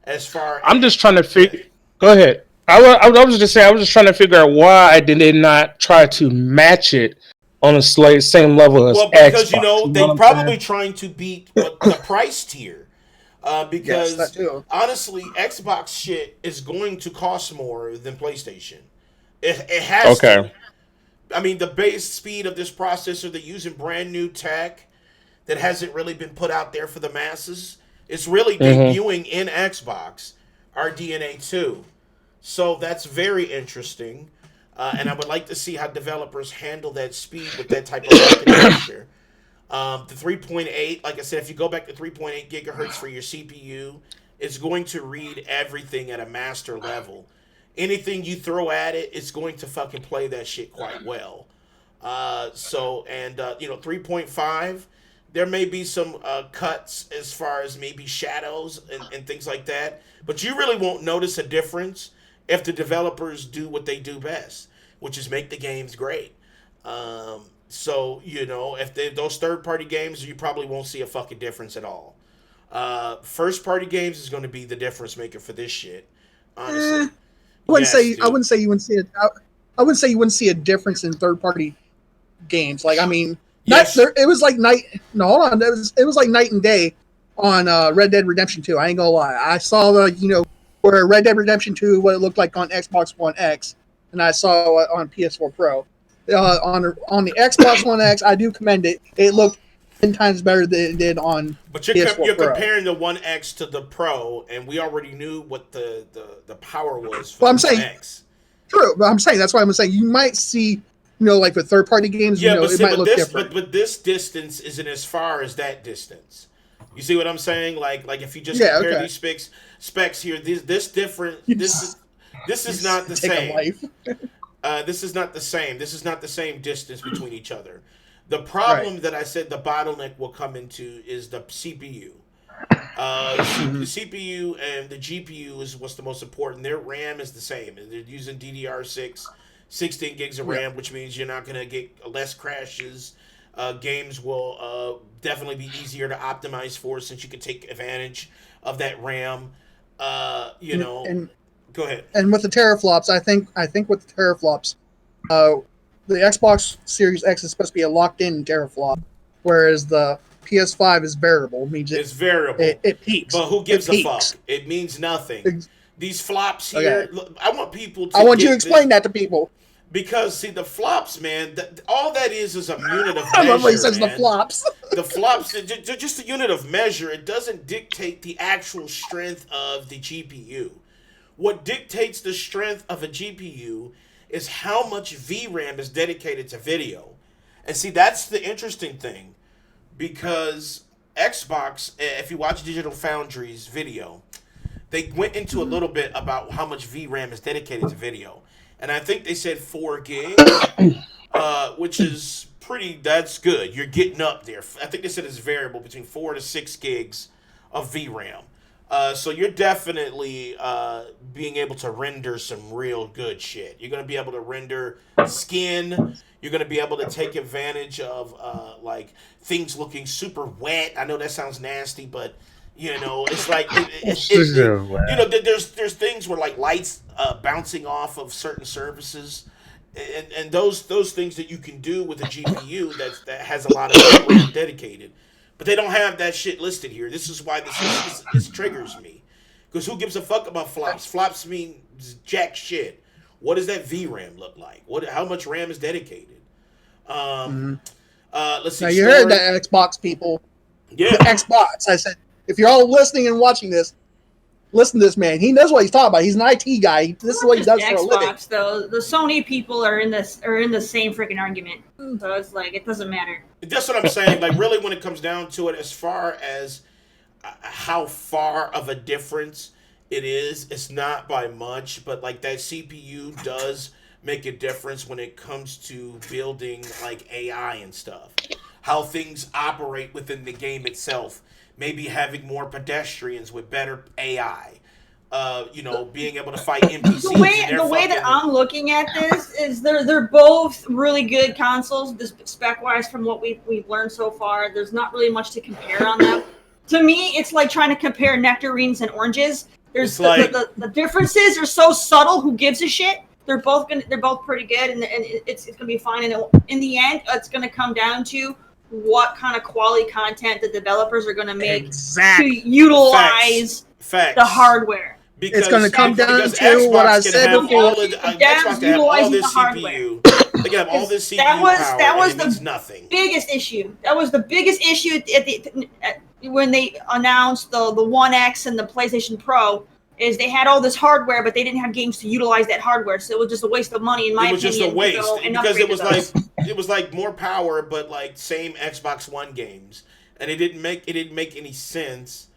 As far I'm just trying to figure. Go ahead. I was just saying. I was just trying to figure out why did they not try to match it on the same level as Xbox? Well, because they're probably trying to beat the price tier. Because yes, that too. Honestly, Xbox shit is going to cost more than PlayStation. It has to. I mean, the base speed of this processor, they're using brand new tech that hasn't really been put out there for the masses. It's really debuting in Xbox, RDNA 2. So that's very interesting. And I would like to see how developers handle that speed with that type of architecture. The 3.8, like I said, if you go back to 3.8 gigahertz for your CPU, it's going to read everything at a master level. Anything you throw at it, it's going to fucking play that shit quite well. 3.5, there may be some cuts as far as maybe shadows and things like that, but you really won't notice a difference if the developers do what they do best, which is make the games great. So if those third-party games, you probably won't see a fucking difference at all. First-party games is going to be the difference maker for this shit. Honestly, I wouldn't say you wouldn't see it. I wouldn't say you wouldn't see a difference in third-party games. Like, I mean, Yes. it was like night. No, hold on. It was like night and day on Red Dead Redemption 2. I ain't gonna lie. I saw where Red Dead Redemption 2 what it looked like on Xbox One X, and I saw it on PS4 Pro. On the Xbox One X, I do commend it. It looked 10 times better than it did on. But you're Pro. Comparing the One X to the Pro, and we already knew what the power was for Well, I'm the saying, One X. True, but I'm saying that's why I'm saying you might see, like with third-party games, it might look different. But this distance isn't as far as that distance. You see what I'm saying? Like if you just compare these specs here, this different. This is not the same. This is not the same. This is not the same distance between each other. The problem that I said the bottleneck will come into is the CPU. The CPU and the GPU is what's the most important. Their RAM is the same. They're using DDR6, 16 gigs of RAM, which means you're not going to get less crashes. Games will definitely be easier to optimize for since you can take advantage of that RAM. Go ahead. And with the teraflops, I think with the teraflops, the Xbox Series X is supposed to be a locked-in teraflop, whereas the PS5 is variable. It means it's variable. It peaks. But who gives a fuck? It means nothing. These flops here, I want people to. I want you to explain that to people. Because, see, the flops, man, all that is a unit of measure. I love when he says man. the flops. The flops, they're just a unit of measure. It doesn't dictate the actual strength of the GPU. What dictates the strength of a GPU is how much VRAM is dedicated to video. And see, that's the interesting thing. Because Xbox, if you watch Digital Foundry's video, they went into a little bit about how much VRAM is dedicated to video. And I think they said 4 gigs, which is that's good. You're getting up there. I think they said it's variable between 4 to 6 gigs of VRAM. So you're definitely being able to render some real good shit. You're going to be able to render skin. You're going to be able to take advantage of things looking super wet. I know that sounds nasty, but it's like there's things where like lights bouncing off of certain surfaces, and those things that you can do with a GPU that has a lot of RAM dedicated. But they don't have that shit listed here. This is why this triggers me. Because who gives a fuck about flops? Flops mean jack shit. What does that VRAM look like? How much RAM is dedicated? Let's see. Now, you heard that, Xbox people. Yeah. Xbox. I said, if you're all listening and watching this, listen to this man. He knows what he's talking about. He's an IT guy. This is what he does for a living. Xbox, though, the Sony people are in the same freaking argument. So it's like it doesn't matter. That's what I'm saying. Like, really, when it comes down to it, as far as how far of a difference it is, it's not by much. But like that CPU does make a difference when it comes to building like AI and stuff. How things operate within the game itself. Maybe having more pedestrians with better AI. Being able to fight NPCs. The way that I'm looking at this is they're both really good consoles, spec wise, from what we've learned so far. There's not really much to compare on them. To me, it's like trying to compare nectarines and oranges. There's the differences are so subtle. Who gives a shit? They're both pretty good, and it's gonna be fine. And in the end, it's gonna come down to what kind of quality content the developers are going to make to utilize the hardware. Because it's going to come down to what I said before. Xbox can have all this CPU. They can have all this CPU power. That was the nothing. Biggest issue. That was the biggest issue when they announced the One X and the PlayStation Pro. Is they had all this hardware, but they didn't have games to utilize that hardware, so it was just a waste of money, in my opinion. It was just a waste because it was like more power, but like same Xbox One games, and it didn't make any sense.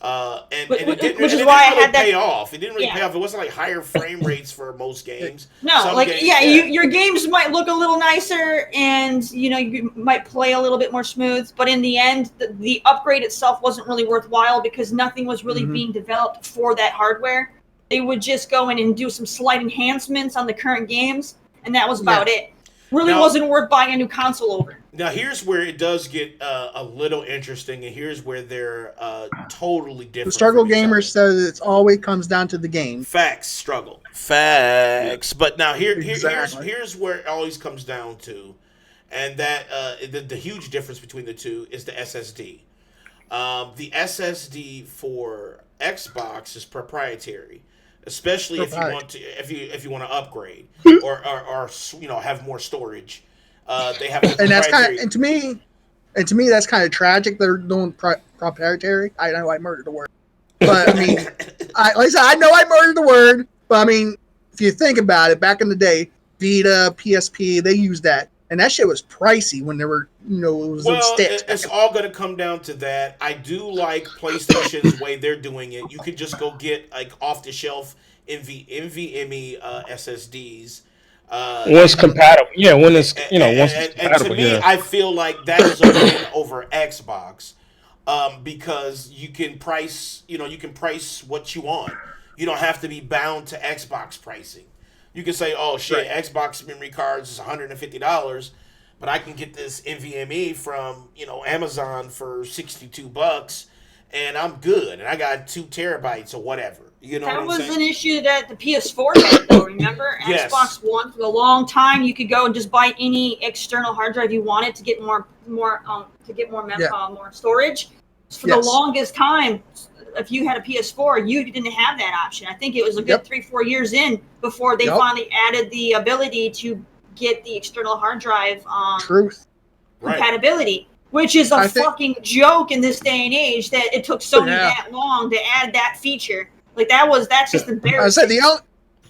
It didn't really pay off. It didn't really pay off. It wasn't like higher frame rates for most games. No, your games might look a little nicer, and you might play a little bit more smooth. But in the end, the upgrade itself wasn't really worthwhile because nothing was really being developed for that hardware. they would just go in and do some slight enhancements on the current games, and that was about it. Really wasn't worth buying a new console over. Now, here's where it does get a little interesting, and here's where they're totally different. The struggle gamer says it always comes down to the game. Facts, struggle. Facts. But now here's where it always comes down to, and that the huge difference between the two is the SSD. The SSD for Xbox is proprietary, especially if you want to upgrade or have more storage. They have and that's kind of, and to me that's kind of tragic. They're doing proprietary. I know I murdered the word, but I mean, I know I murdered the word, but I mean, if you think about it, back in the day, Vita, PSP, they used that, and that shit was pricey when they were, it was in sticks. It's all going to come down to that. I do like PlayStation's way they're doing it. You could just go get like off the shelf NVMe SSDs. Once compatible, when it's once it's compatible. And to me, I feel like that is a win over Xbox, because you can price what you want. You don't have to be bound to Xbox pricing. You can say, "Oh shit, right. Xbox memory cards is $150, but I can get this NVMe from Amazon for $62, and I'm good, and I got 2 terabytes or whatever." That was an issue that the PS4 had, though. Remember, Yes. Xbox One for a long time, you could go and just buy any external hard drive you wanted to get more storage. For the longest time, if you had a PS4, you didn't have that option. I think it was a good 3-4 years in before they finally added the ability to get the external hard drive compatibility. Which is a fucking joke in this day and age that it took Sony that long to add that feature. Like that's just embarrassing. I said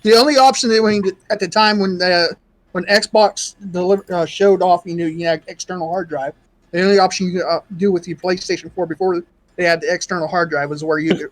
the only option that at the time when Xbox showed off, you had external hard drive. The only option you could do with your PlayStation 4 before they had the external hard drive was where you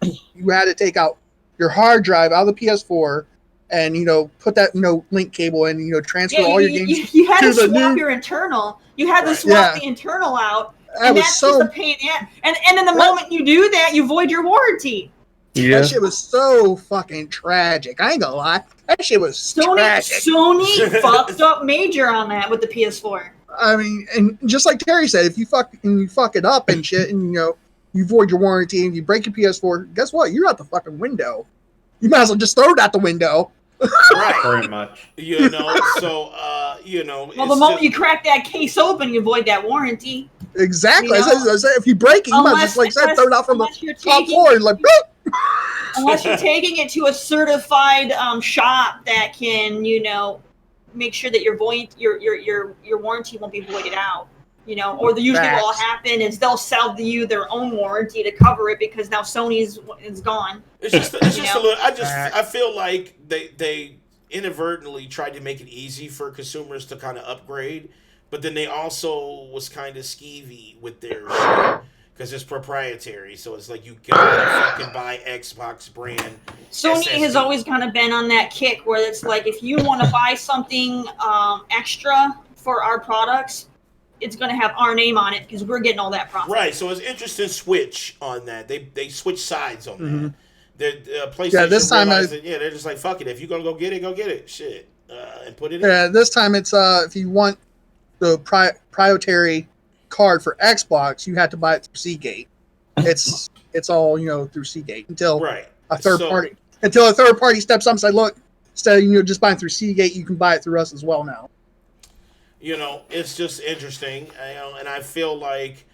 had to take out your hard drive out of the PS4 and put that link cable in, transfer all your games. You had to swap your internal. You had to swap the internal out, and that's just a pain. And in the moment you do that, you void your warranty. Yeah. That shit was so fucking tragic. I ain't gonna lie. That shit was tragic. Sony fucked up major on that with the PS4. I mean, and just like Terry said, if you fuck it up and shit, and you void your warranty and you break your PS4, guess what? You're out the fucking window. You might as well just throw it out the window. Right. Pretty much. So well, the moment you crack that case open, you void that warranty. Exactly. I said, if you break it, you might just throw it out from the top floor and boop. Unless you're taking it to a certified shop that can, make sure that your warranty won't be voided out. Or usually what will happen is they'll sell you their own warranty to cover it because now Sony's is gone. It's just a little. I feel like they inadvertently tried to make it easy for consumers to kind of upgrade, but then they also was kind of skeevy with their shit because it's proprietary. So it's like you gotta fucking buy Xbox brand. Sony SSD. has always kind of been on that kick where it's like if you want to buy something extra for our products, it's going to have our name on it because we're getting all that profit. Right. So it's interesting switch on that. They switch sides on that. PlayStation this time they're just like, fuck it. If you're going to go get it. Shit. And put it in. Yeah, this time it's if you want the proprietary card for Xbox, you have to buy it through Seagate. It's all, through Seagate until a third party steps up and says, look, instead of just buying through Seagate, you can buy it through us as well now. It's just interesting, and I feel like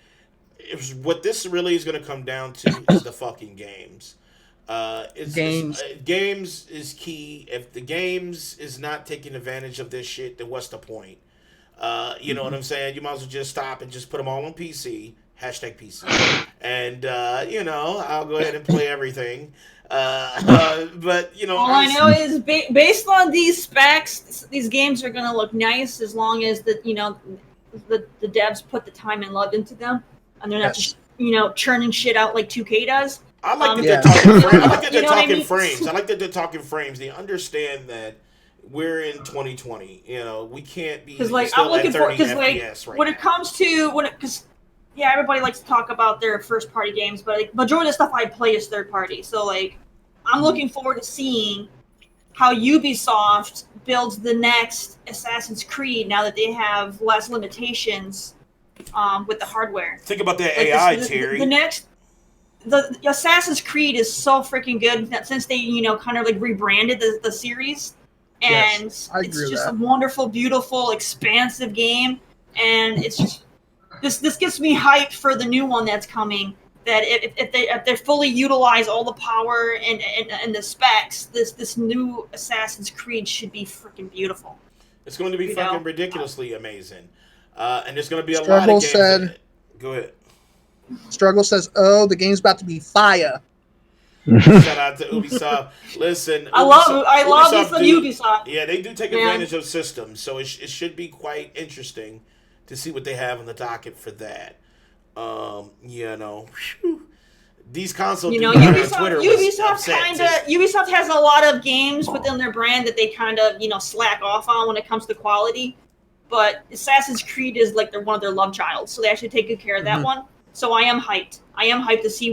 what this really is going to come down to is the fucking games. Games is key. If the games is not taking advantage of this shit, then what's the point? You know what I'm saying? You might as well just stop and just put them all on PC. #PC. And, I'll go ahead and play everything. But all I know is based on these specs, these games are going to look nice as long as the devs put the time and love into them, and they're not just churning shit out like 2K does. I like that they're talking frames. I like that they're talking frames. I like that they're talking frames. They understand that we're in 2020. We can't be still I'm looking at 30 FPS when it comes to everybody likes to talk about their first party games, but majority of the stuff I play is third party. So I'm looking forward to seeing how Ubisoft builds the next Assassin's Creed now that they have less limitations with the hardware. Think about that Like AI, the Terry. the Assassin's Creed is so freaking good that since they kind of like rebranded the series, and Yes, I agree it's with just that. a wonderful, beautiful, expansive game, and it's just this gets me hyped for the new one that's coming. That if they fully utilize all the power and the specs, this new Assassin's Creed should be freaking beautiful. It's going to be You fucking know? ridiculously amazing. And there's going to be a lot Struggle of games said- in it. Go ahead. Struggle says, "Oh, the game's about to be fire." Shout out to Ubisoft. Listen, I love this from do- Ubisoft. Yeah, they do take Man. advantage of systems, so it should be quite interesting to see what they have on the docket for that. Whew. These console dudes on Twitter was upset, too. Ubisoft has a lot of games within their brand that they kind of slack off on when it comes to quality, but Assassin's Creed is like one of their love child, so they actually take good care of that one. So I am hyped. I am hyped to see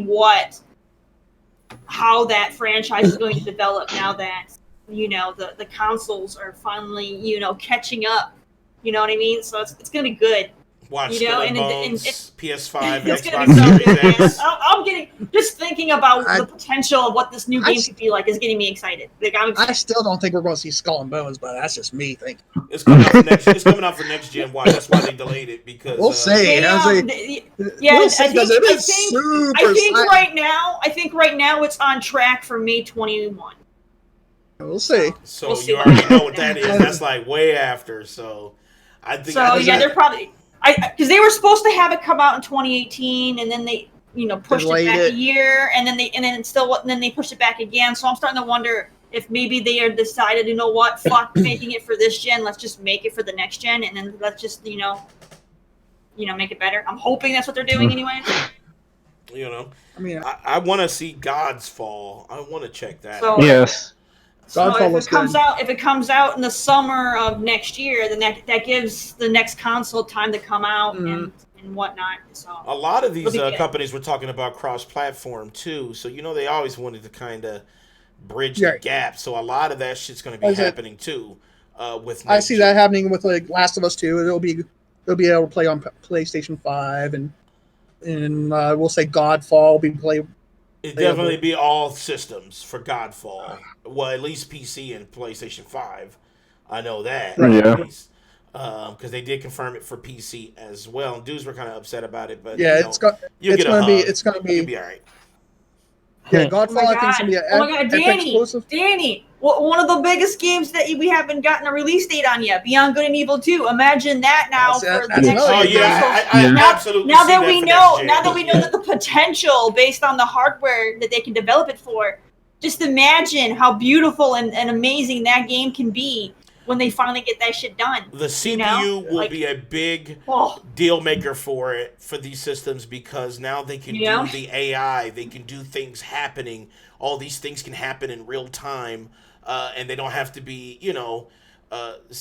how that franchise is going to develop now that the consoles are finally catching up. You know what I mean? So it's gonna be good. Watch You know, Skull and and Bones, it's PS5, It's gonna Xbox be so Series good, man. X. I'm getting just thinking about I- the potential of what this new I- game could be like is getting me excited. Like I'm I excited. still don't think we're going to see Skull and Bones, but that's just me thinking. It's coming out for next. It's coming out for next gen. Why? That's why they delayed it because We'll see. They, I'll say- yeah, we'll see, 'cause it is super I think silent. right now it's on track for May 21. We'll see. So We'll see you what already happens. know what that is. That's like way after. So I think. So yeah, they're probably because they were supposed to have it come out in 2018, and then they pushed Delayed it back it. a year, and then they pushed it back again. So I'm starting to wonder if maybe they are decided, fuck making it for this gen, let's just make it for the next gen, and then let's just make it better. I'm hoping that's what they're doing anyways. I mean, I want to see God's Fall. I want to check that. So Yes. So Godfall if looks it comes out in the summer of next year, then that gives the next console time to come out and whatnot. So A lot of these It'll be good. companies were talking about cross-platform too, so they always wanted to kind of bridge Yeah. the gap. So a lot of that shit's going to be Like I said, happening too. With I see that happening with like Last of Us 2. It'll be able to play on PlayStation 5, and we'll say Godfall will be played. It definitely be all systems for Godfall. Well, at least PC and PlayStation 5. I know that. Yeah. Because they did confirm it for PC as well. And dudes were kind of upset about it, but Yeah, it's going to It's gonna be You'll be all right. yeah. Oh Godfall my I think is gonna be an God, Epic Danny, exclusive. Danny, one of the biggest games that we haven't gotten a release date on yet, Beyond Good and Evil 2. Imagine that now That's- for that's the next another Oh good yeah, game. I Yeah. absolutely. now see that we for know, next gen. now that we know that the potential based on the hardware that they can develop it for, just imagine how beautiful and amazing that game can be when they finally get that shit done. The CPU will Like- be a big Oh, deal maker for these systems because now they can Yeah. do the AI, they can do things happening. All these things can happen in real time, and they don't have to be,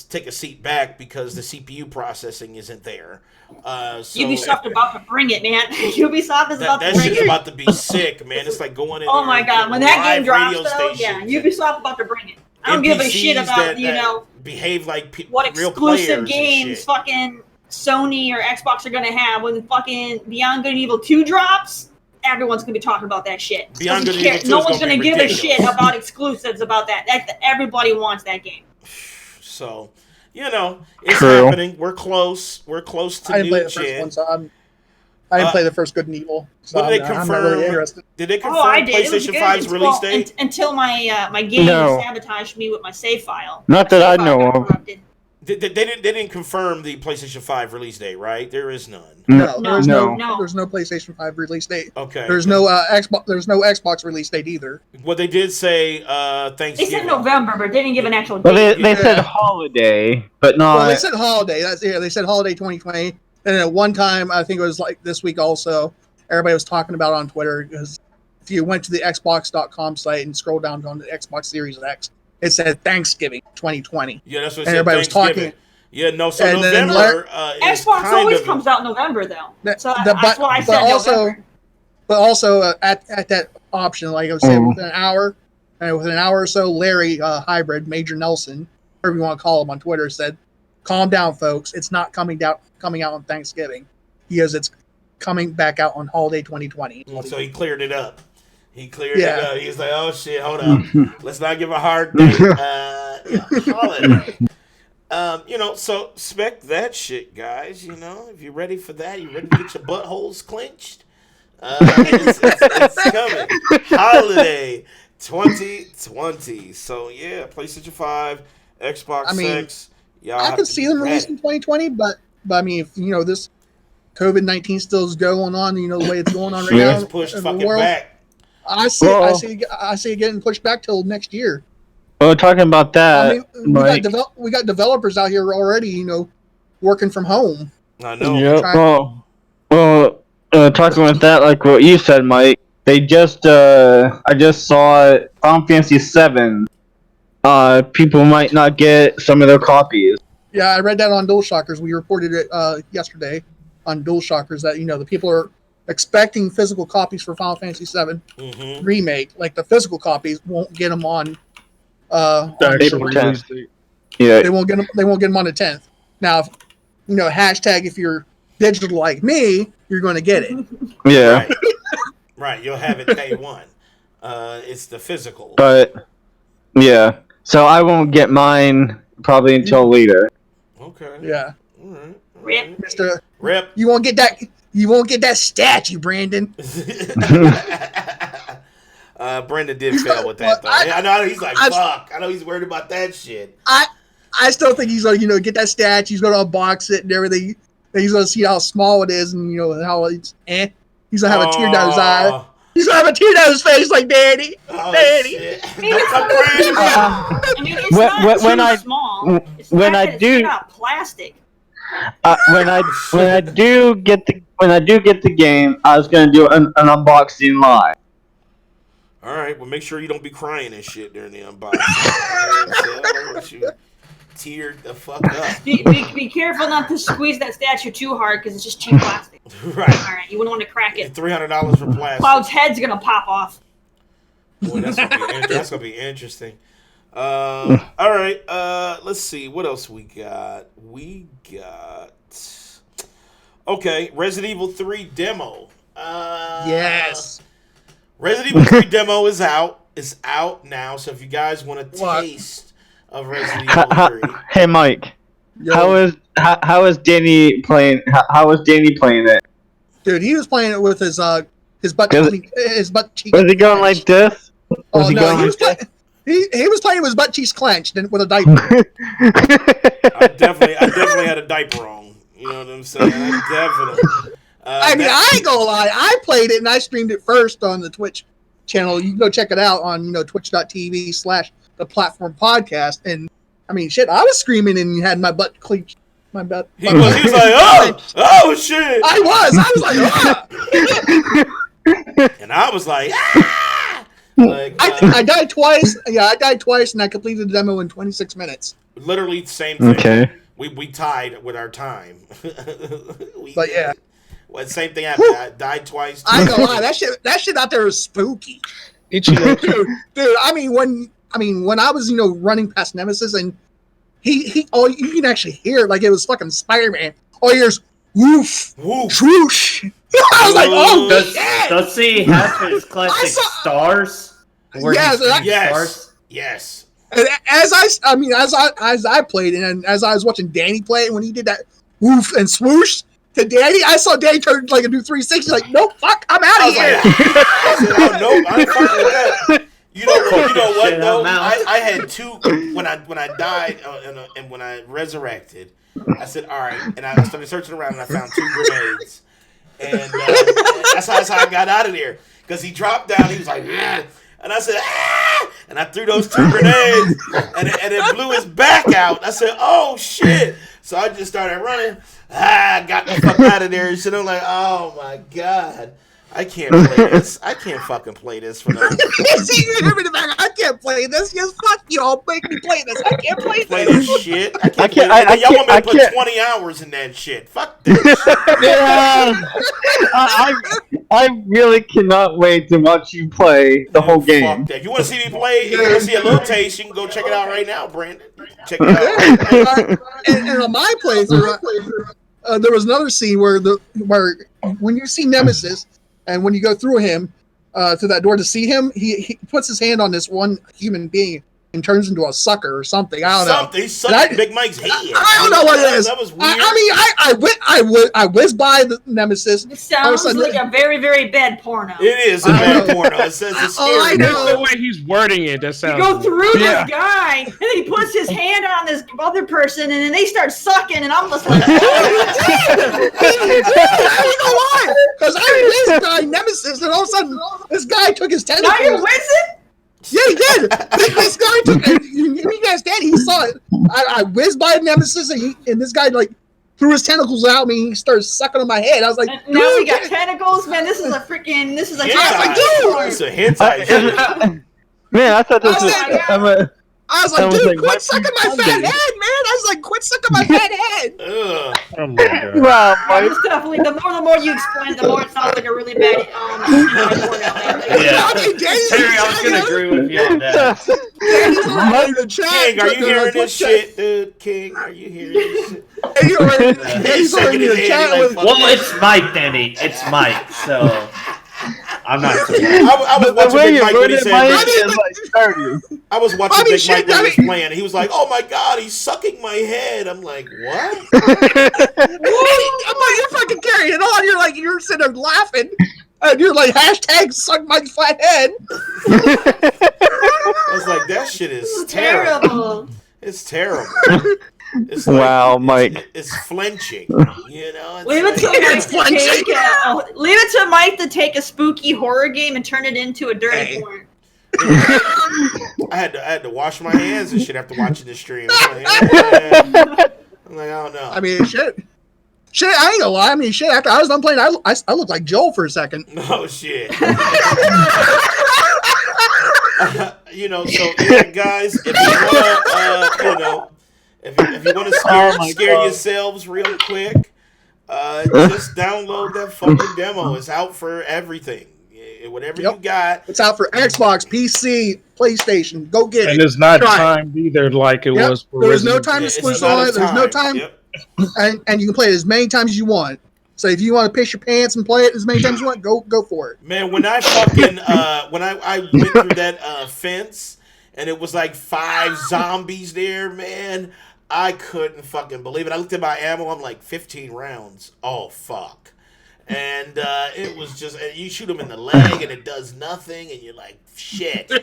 take a seat back because the CPU processing isn't there. So Ubisoft about to bring it, man. Ubisoft is about that to bring shit's it. about to be sick, man. It's like going in. Oh there my and God, when that game live drops, radio though, yeah, stations Ubisoft about to bring it. I don't and give a shit NPCs about that behave like what real exclusive players and games shit. fucking Sony or Xbox are gonna have when fucking Beyond Good and Evil 2 drops. Everyone's gonna be talking about that shit. Beyond Doesn't Good and care. Evil 2 No is one's gonna gonna be give a ridiculous. shit about exclusives about that. Everybody wants that game. So, it's True. happening. We're close. We're close to I didn't new play the first gen. one, so I didn't play the first Good and Evil. So What did they I'm not confirm? really interested. Did they confirm I did. It was PlayStation good 5's release date? until my my game No. sabotaged me with my save file. Not My that I save file know got of. corrupted. They didn't confirm the PlayStation 5 release date, right? There is none. No, No, there's no. there's no PlayStation 5 release date. Okay. There's no Xbox. There's no Xbox release date either. Well, they did say They Thanksgiving. said November, but they didn't give an actual Well, date. they said Yeah. holiday, but not. Well, they said holiday. They said holiday 2020. And at one time, I think it was like this week also, everybody was talking about it on Twitter because if you went to the Xbox.com site and scrolled down on the Xbox Series X, it said Thanksgiving 2020. Yeah, that's what it And said. everybody was Thanksgiving. talking. Yeah, no. So And then November is Xbox kind always of comes out in November, though. That- So the- that's why I but said also- November. But also at that option, like I was saying, Mhm. within an hour, And within an hour or so, Larry Hybrid, Major Nelson, whatever you want to call him on Twitter, said, "Calm down, folks. It's not coming out on Thanksgiving. It's coming back out on holiday 2020." So he cleared it up. He cleared it up. He's like, "Oh shit, hold up. Let's not give a hard date. Holiday." So expect that shit, guys. If you're ready for that, you ready to get your buttholes clenched? It's coming. Holiday 2020. So yeah, PlayStation 5, Xbox X. I can see them releasing 2020, but I mean, if this COVID-19 still is going on, the way it's going on right now, It's pushed fucking back. I see it getting pushed back till next year. Well, talking about that, we got developers out here already, working from home. I know. Yeah. Talking about that, like what you said, Mike. They just, I just saw Final Fantasy VII. People might not get some of their copies. Yeah, I read that on DualShockers. We reported it yesterday on DualShockers that the people are expecting physical copies for Final Fantasy VII Remake. Like the physical copies won't get them on. April 10th. Yeah, they won't get them on the 10th. Now, hashtag if you're digital like me, you're going to get it. Yeah. Right. You'll have it day one. It's the physical. But yeah, so I won't get mine probably until later. Okay. Yeah. All right. Rip. Mr. Rip. You won't get that. You won't get that statue, Brandon. Brandon did fail with that, though. I know he's like, fuck. I know he's worried about that shit. I still think he's going to, get that statue. He's going to unbox it and everything. And he's going to see how small it is and, how it's, He's going to have a tear down his eye. He's going to have a tear down his face like, Daddy. Daddy. It's not small. When I do plastic. When I do get the game, I was going to do an unboxing live. All right, well, make sure you don't be crying and shit during the unboxing. You teared the fuck up. Be careful not to squeeze that statue too hard because it's just cheap plastic. Right. All right, you wouldn't want to crack it. $300 for plastic. Cloud's head's gonna pop off. Boy, that's gonna be interesting. All right, let's see what else we got. Okay, Resident Evil 3 demo. Yes. Resident Evil 3 demo is out. It's out now. So if you guys want a taste of Resident Evil 3, hey Mike, Yo. how is Danny playing? How is Danny playing it? Dude, he was playing it with his butt cheek. Was he going like this? He was playing with his butt cheeks clenched and with a diaper. I definitely had a diaper on. You know what I'm saying? I ain't gonna lie. I played it and I streamed it first on the Twitch channel. You can go check it out on twitch.tv/the platform podcast. And I mean, shit, I was screaming and had my butt clenched. My butt. He was like, oh shit. I was like, and I was like, ah! I died twice. Yeah, I died twice, and I completed the demo in 26 minutes. Literally the same thing. Okay. We tied with our time. But yeah. Well, same thing happened. I died twice. I ain't gonna lie, that shit out there is spooky. Dude, I mean when I was running past Nemesis and he you can actually hear it like it was fucking Spider-Man. All you hear is woof, swoosh. I was like, oh shit! Does he have his classic stars? Yes. And as I played it and as I was watching Danny play it when he did that woof and swoosh to Danny, I saw Danny turn like a do 360 like, nope, fuck, I'm out of here. I said, oh no, I'm fucking with that. You know what though? I had two when I died and when I resurrected. I said, all right, and I started searching around and I found 2 grenades, and that's how I got out of there. Because he dropped down, he was like, ah! And I said, ah! And I threw those 2 grenades, and it blew his back out. I said, oh shit! So I just started running. Got the fuck out of there. And shit. I'm like, oh my god. I can't play this. I can't fucking play this for no. See, you hear me in the back. I can't play this. Yes, fuck y'all. Make me play this. I can't play this this. shit. I can't play it. Y'all want me to put 20 hours in that shit. Fuck this. Yeah, I really cannot wait to watch you play the whole game. Fuck that. If you want to see me play, if you want to see a little taste, you can go check it out right now, Brandon. Check it out. And on my playthrough, there was another scene where when you see Nemesis, and when you go through him to that door to see him, he puts his hand on this one human being and turns into a sucker or something. I don't know. He's sucking Big Mike's head. I don't know what it is. That was weird. I whizzed by the Nemesis. It sounds like a very, very bad porno. It is a bad porno. It says it's scary. I know. That's the way he's wording it. That sounds. You go through this guy, and then he puts his hand on this other person, and then they start sucking, and I'm just like, I don't know why. Because I whizzed by Nemesis, and all of a sudden, this guy took his tentacles. now you're whizzing? Yeah, he did. This guy took it. You guys did. He saw it. I whizzed by Nemesis, and this guy like threw his tentacles out me. He started sucking on my head. I was like, and now we got tentacles, man. This is a hentai. It's a hentai shit. Man, I thought this was. I was like, dude, quit sucking my fat head, man. I was like, quit sucking my fat head. Ugh. Oh my God. Wow, It's definitely the more you explain, the more it sounds like a really bad. Yeah. Okay, Danny's Terry, I was gonna agree with you on that. in the chat. King, are you hearing this shit, dude? King, are you hearing this shit? He's already in the chat with. Well, it's Mike, Danny. It's Mike, so I'm not. I was watching Big Mike when he said I was watching Big Mike when he was playing, and he was like, "Oh my God, he's sucking my head." I'm like, "What?" I'm like, you're fucking carrying it on. You're sitting there laughing. And you're like, hashtag suck my fat head. I was like, that shit is terrible. It's terrible. It's like, wow, Mike. It's flenching. You know? Leave it to Mike to take a spooky horror game and turn it into a dirty porn. I had to wash my hands and shit after watching the stream. I'm like, I don't know. I mean, shit, I ain't gonna lie. I mean, shit, after I was done playing, I looked like Joel for a second. Oh, shit. So, yeah, guys, if you want to, if you want to scare yourselves real quick, just download that fucking demo. It's out for everything. Whatever you got. It's out for Xbox, PC, PlayStation. Go get it. And it's not timed either like it was for There's no time exclusive on it. There's no time. Yep. And you can play it as many times as you want. So if you want to piss your pants and play it as many times as you want, go for it. Man, when I fucking when I went through that fence and it was like 5 zombies there, man, I couldn't fucking believe it. I looked at my ammo, I'm like 15 rounds. Oh fuck. And it was just, you shoot them in the leg and it does nothing, and you're like, shit. So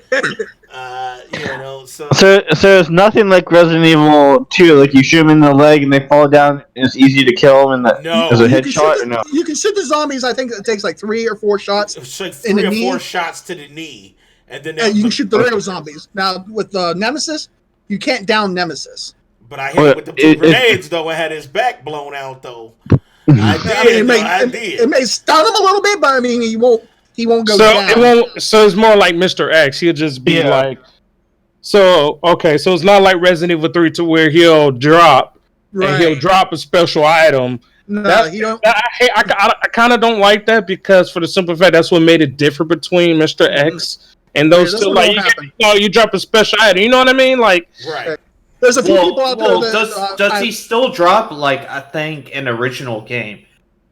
it's nothing like Resident Evil 2, like you shoot them in the leg and they fall down, and it's easy to kill them as a headshot, or no? You can shoot the zombies, I think it takes like 3 or 4 shots. It's like 3 or 4 shots to the knee. And then you can shoot the real zombies. Now, with Nemesis, you can't down Nemesis. But I hit it with the 2 grenades, though. I had his back blown out, though. It may stun him a little bit, but I mean, he won't go down. So it's more like Mr. X. He'll just be like. So it's not like Resident Evil 3 to where he'll drop and he'll drop a special item. No, he don't. I kind of don't like that, because for the simple fact that's what made it different between Mr. X and those two. Like you drop a special item. You know what I mean? Like right. There's a few people out there that... Does he still drop, like, I think, in the original game?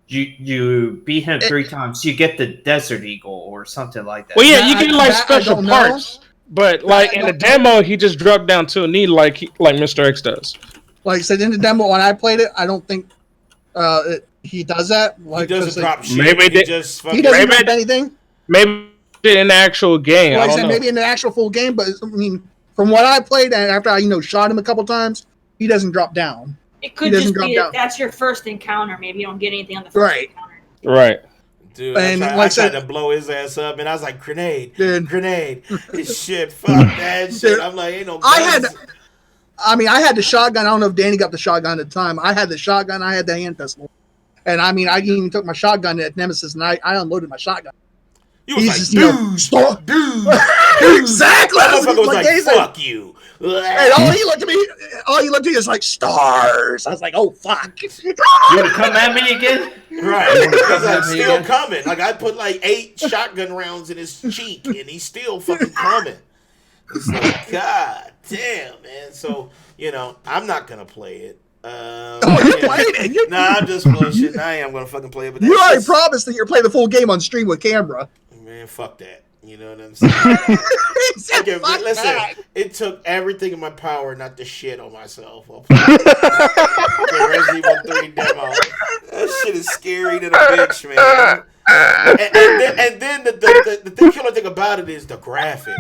You beat him 3 times, you get the Desert Eagle or something like that. Well, yeah, you get, like, special parts. But, like, in the demo, he just dropped down to a knee like Mr. X does. Like I said, in the demo, when I played it, I don't think he does that. Like, he doesn't drop shit. Maybe he doesn't drop anything. Maybe in the actual game. Like I said, maybe in the actual full game, but, I mean... From what I played, and after I shot him a couple times, he doesn't drop down. It could just be that's your first encounter. Maybe you don't get anything on the first encounter. Right. Dude, I tried to blow his ass up, and I was like, grenade. Shit, fuck that shit. I'm like, ain't no guns. I had the shotgun. I don't know if Danny got the shotgun at the time. I had the shotgun. I had the hand pistol. And I mean, I even took my shotgun at Nemesis, and I unloaded my shotgun. You was He's like, just, dude, dude. Exactly. That motherfucker was like, Jason. fuck you. And all he looked at me is like stars. I was like, oh fuck. You want to come at me again? Right. He's like still coming. Like I put like 8 shotgun rounds in his cheek, and he's still fucking coming. It's like, God damn, man. So, I'm not gonna play it. You're playing it. Nah, I'm just bullshitting. I am gonna fucking play it. But You already promised that you're playing the full game on stream with camera. Man, fuck that. You know what I'm saying? Okay, listen, it took everything in my power not to shit on myself. The Resident Evil 3 demo. That shit is scary to the bitch, man. And then the killer thing about it is the graphics.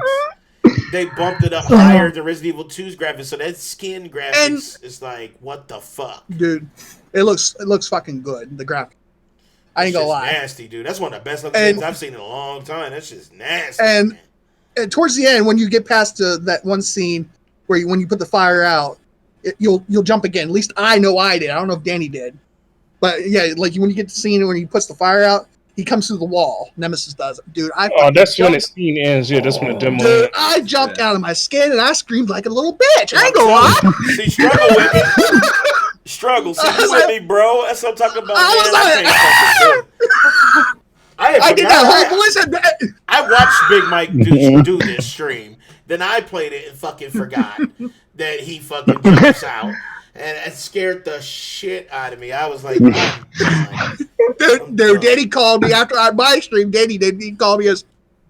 They bumped it up higher than Resident Evil 2's graphics, so that skin graphics is like, what the fuck? Dude, it looks fucking good, the graphics. I ain't gonna lie. Nasty, dude. That's one of the best looking things I've seen in a long time. That's just nasty. And towards the end, when you get past that one scene where when you put the fire out, you'll jump again. At least I know I did. I don't know if Danny did, but yeah, like when you get to the scene when he puts the fire out, he comes through the wall. Nemesis does it, dude. That's when the scene ends. Yeah, that's when the demo. Dude, I jumped out of my skin and I screamed like a little bitch. I ain't gonna lie. See, struggle with me. Struggle. See, you with me, bro. That's what I'm talking about. I did that whole voice. I watched Big Mike do this stream. Then I played it and fucking forgot that he fucking jumps out. And it scared the shit out of me. I was like, dude, Danny called me after my stream. Danny did. He called me as,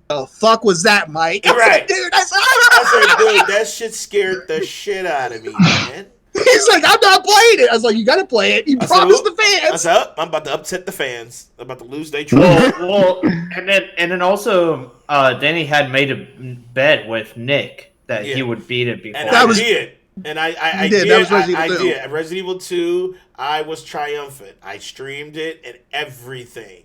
the fuck was that, Mike? Right. Dude, I said, dude, that shit scared the shit out of me, man. He's like, I'm not playing it. I was like, you gotta play it. You promised the fans. I said, I'm about to upset the fans. I'm about to lose their trust. Well, and then also, Danny had made a bet with Nick that he would beat it before. And I did. And I did. That was Resident Evil 2. I did. At Resident Evil 2, I was triumphant. I streamed it and everything.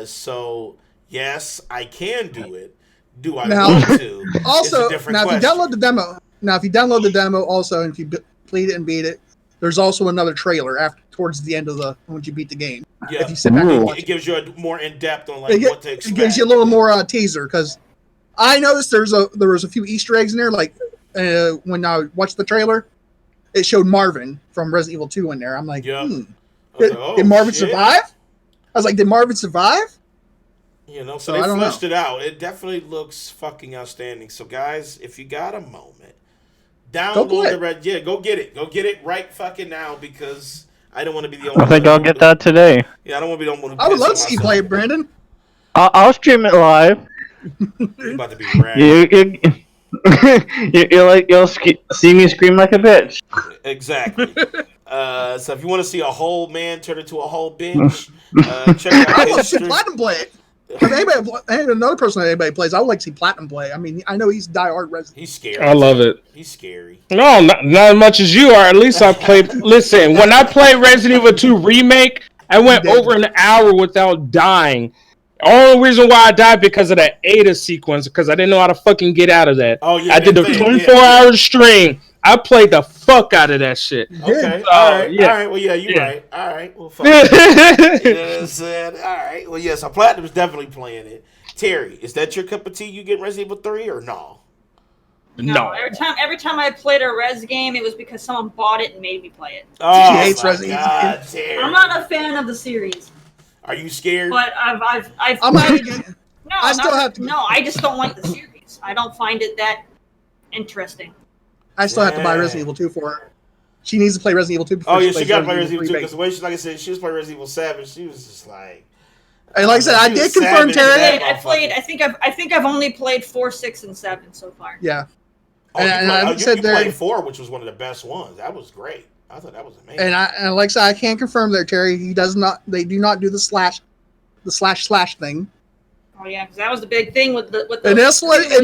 So, yes, I can do it. Do I want to? Also, if you download the demo, also, and if you played it and beat it, there's also another trailer towards the end of once you beat the game. Yeah. If you sit back and watch it gives you a more in-depth on what to expect. It gives you a little more teaser, because I noticed there was a few Easter eggs in there, like when I watched the trailer, it showed Marvin from Resident Evil 2 in there. I'm like, did Marvin survive? I was like, did Marvin survive? So they fleshed it out. It definitely looks fucking outstanding. So guys, if you got a moment, download the red. Yeah, go get it. Go get it right fucking now, because I don't want to be the only. I think I'll get that today. Yeah, I don't want to be the only one. I would love to see you play it, Brandon. I'll stream it live. You're about to be rad. You'll see me scream like a bitch. Exactly. So if you want to see a whole man turn into a whole bitch, check out I want to see Platinum play it. Another person that anybody plays, I would like to see Platinum play. I mean, I know he's diehard Resident. He's scary. I love it. He's scary. No, not as much as you are. At least I played. Listen, when I played Resident Evil 2 Remake, I went over an hour without dying. Only reason why I died because of that Ada sequence, because I didn't know how to fucking get out of that. Oh yeah, I did the 24-hour stream. I played the fuck out of that shit. Okay, all right. Well, yeah, you're right. All right, well, fuck. You know what I'm saying? All right. Well, yes, Platinum's definitely playing it. Terry, is that your cup of tea? You get Resident Evil 3 or no? No. Every time I played a Res game, it was because someone bought it and made me play it. Oh, she hates Resident Evil. I'm not a fan of the series. Are you scared? But I'm out again. No, I still have to. No, I just don't like the series. I don't find it that interesting. I still have to buy Resident Evil 2 for her. She needs to play Resident Evil 2 before she got to play Resident Evil 2, because the way like I said, she was playing Resident Evil 7. She was just like. And like I said, I did confirm, Terry. I think I've only played 4, 6, and 7 so far. Yeah. You played 4, which was one of the best ones. That was great. I thought that was amazing. And like I said, I can confirm there, Terry. They do not do the slash thing. Oh yeah, because that was the big thing with the. And this one, yeah,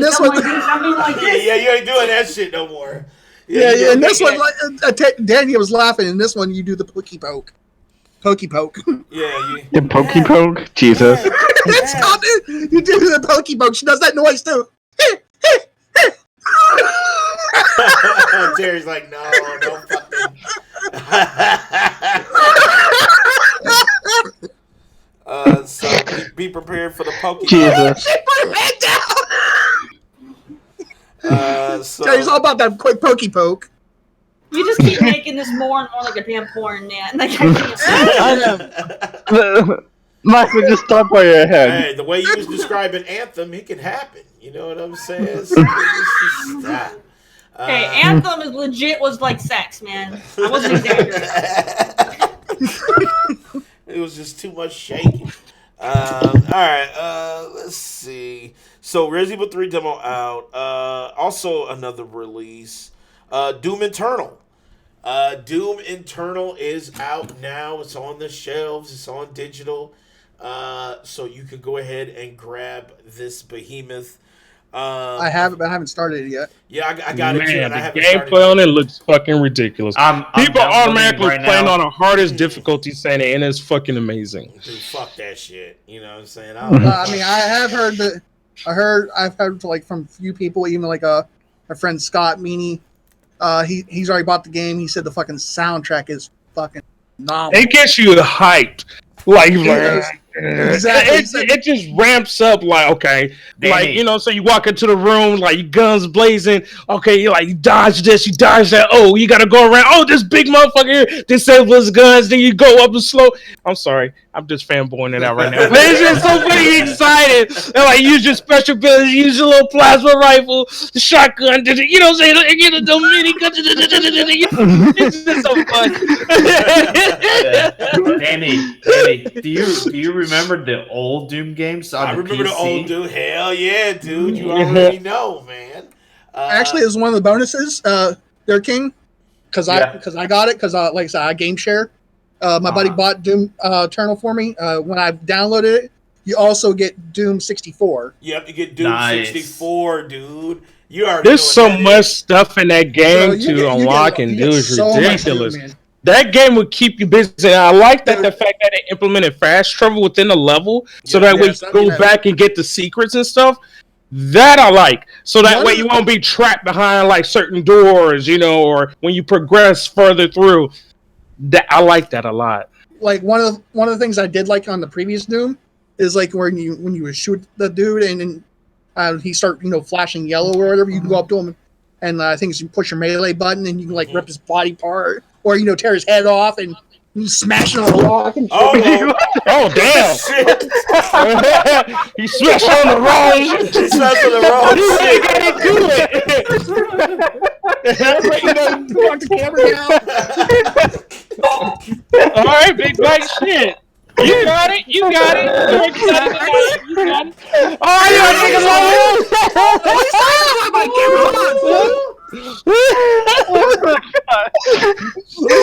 you ain't doing that shit no more. Yeah. And this one, Danny was laughing. And this one, you do the pokey poke. Pokey poke. Yeah, the pokey poke. Jesus. It's called it. You do the pokey poke. She does that noise too. Terry's like, no, don't fucking. be prepared for the Pokemon. Jesus. Put him head down. So He's all about that quick pokey poke. You just keep making this more and more like a damn porn, man. Like, I can't. Michael, just stop by your head. hey, the way you was describing Anthem, it can happen. You know what I'm saying? So just stop. Hey, Anthem is legit was like sex, man. I wasn't exaggerating. It was just too much shaking. All right, let's see. So Resident Evil 3 demo out. Also another release. Doom Eternal. Doom Eternal is out now. It's on the shelves. It's on digital. So you can go ahead and grab this behemoth. I haven't started it yet. Yeah, I got it too, and I the haven't started gameplay on it looks fucking ridiculous. I'm People downloading automatically right playing now. on the hardest difficulty saying it, and it's fucking amazing. Dude, fuck that shit. You know what I'm saying? I mean, I have heard that. I've heard like from a few people, even like my friend Scott Meany. He's already bought the game. He said the fucking soundtrack is fucking phenomenal. It gets you hyped. Like, Exactly. it just ramps up. Like, okay, Danny. like, you know, so you walk into the room, like, your guns blazing. Okay, you like, you dodge this, you dodge that. Oh, you gotta go around. Oh, this big motherfucker here disables guns. Then you go up and slow. I'm sorry, I'm just fanboying it out right now. But it's just so fucking excited. And like, use your special ability, use your little plasma rifle, the shotgun. You know what I'm saying? Get the mini gun. It's just so fun. Danny, do you remember the old Doom games on I the remember PC? the old dude. Hell yeah, dude. You already know, man. Actually, it was one of the bonuses. There, King, because I got it because like I said, I game share. My buddy bought Doom Eternal for me. When I downloaded it, you also get Doom 64. Yep, you get Doom Nice. 64, dude. You already There's know so what that much is. stuff in that game Bro, to unlock and do. It's so much ridiculous. Doom, man. That game would keep you busy. And I like that the fact that it implemented fast travel within the level, so Yeah, that way yes, you I go mean that. back and get the secrets and stuff. That I like, so that One way of you the- won't be trapped behind like certain doors, you know, or when you progress further through. That I like that a lot. Like one of the things I did like on the previous Doom is like when you would shoot the dude and then he start flashing yellow or whatever, you can go up to him and I think you push your melee button and you can like rip his body apart or tear his head off and you smash it on the rock and Oh, Oh damn! shit. He switched on the wrong. He smashed on the wrong You shit. gotta do it. knock the camera down. All right, big black shit. You got it. You got it. You got it. Oh,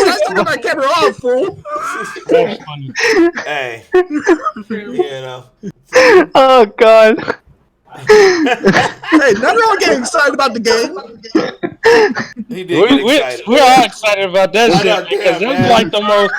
I still got my camera off, fool. That's funny. Hey, you know. Oh god. Hey, nothing wrong getting excited about the game. He did get excited. We're all excited about that Why shit not? because Yeah, that's man. like the most.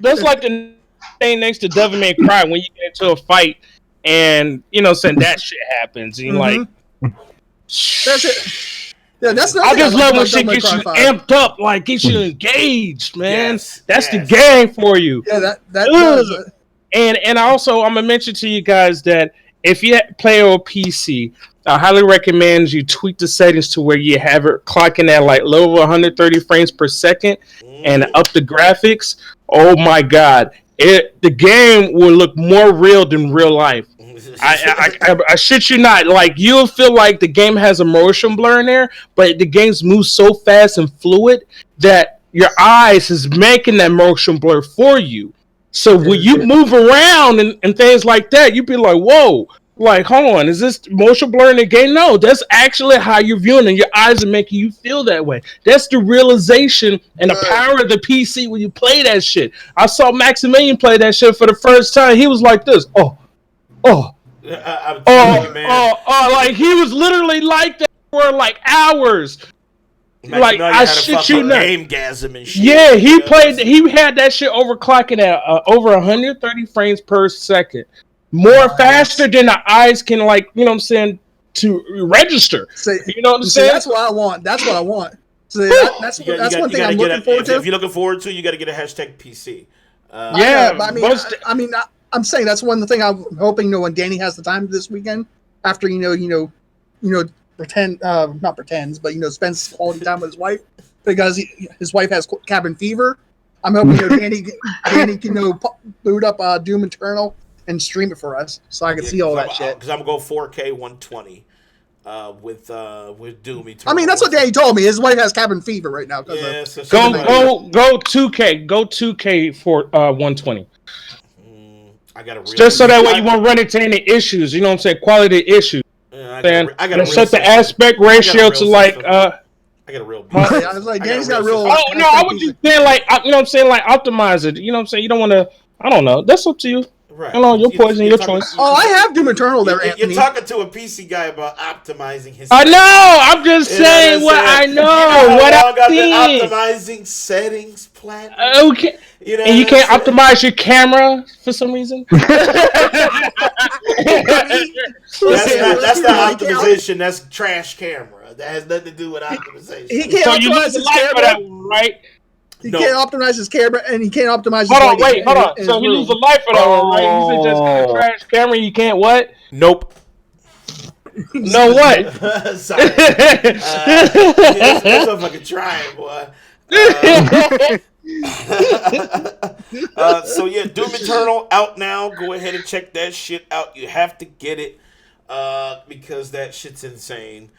That's like the thing next to Devil May Cry when you get into a fight and saying that shit happens and you're like. That's it. Yeah, that's not. I just love when shit gets you amped up, like gets you engaged, man. Yes, That's the yes. game for you. Yeah, that Ugh. does. And also, I'm gonna mention to you guys that if you play on PC, I highly recommend you tweak the settings to where you have it clocking at like low 130 frames per second and up the graphics. Oh my god, the game will look more real than real life. I shit you not. Like you'll feel like the game has a motion blur in there, but the game's move so fast and fluid that your eyes is making that motion blur for you. So when you move around and things like that, you'd be like, whoa, like, hold on, is this motion blur in the game? No, that's actually how you're viewing it. Your eyes are making you feel that way. That's the realization and the power of the PC when you play that shit. I saw Maximilian play that shit for the first time. He was like this, I'm telling you, man. like he was literally like that for like hours. Like Maximilian I had a shit you fucking not. game-gasm and shit. Yeah, he You know? played. He had that shit overclocking at over 130 frames per second, more faster than the eyes can like. You know what I'm saying? To register. See, You know what I'm see, saying? that's what I want. That's what I want. So that's You one thing gotta I'm get looking forward If to. you're looking forward to, you got to get a hashtag PC. Yeah, but I mean, most- I I'm saying that's one thing I'm hoping when Danny has the time this weekend after pretend not pretends but spends quality time with his wife because his wife has cabin fever. I'm hoping Danny can boot up Doom Eternal and stream it for us so I can see all that shit. Because I'm gonna go 4K 120 with Doom Eternal. I mean, that's what Danny told me. His wife has cabin fever right now. Go 2K. Go 2K for 120. I got just so that way you won't run into any issues. You know what I'm saying? Quality issues. I got set the aspect ratio to like. I got a real. I was like, Danny's got a real. Oh no, I was just saying like, you know what I'm saying, like optimize it. You know what I'm saying? You don't want to. I don't know. That's up to you. Right. Hello, your poison, your choice. Oh, I have Doom Eternal there, Anthony. You're talking to a PC guy about optimizing his. I know. I'm just saying what I know. What I've seen. Optimizing settings plan. Okay. And you can't optimize your camera for some reason. That's not optimization. That's trash camera. That has nothing to do with optimization. He can't optimize his camera, for that one, right? He can't optimize his camera, and he can't optimize. Hold on. So he loses a life for that one, right? You said just a trash camera. You can't what? Nope. No what? Sorry. That's a fucking trying, boy. So yeah, Doom Eternal out now. Go ahead and check that shit out. You have to get it because that shit's insane.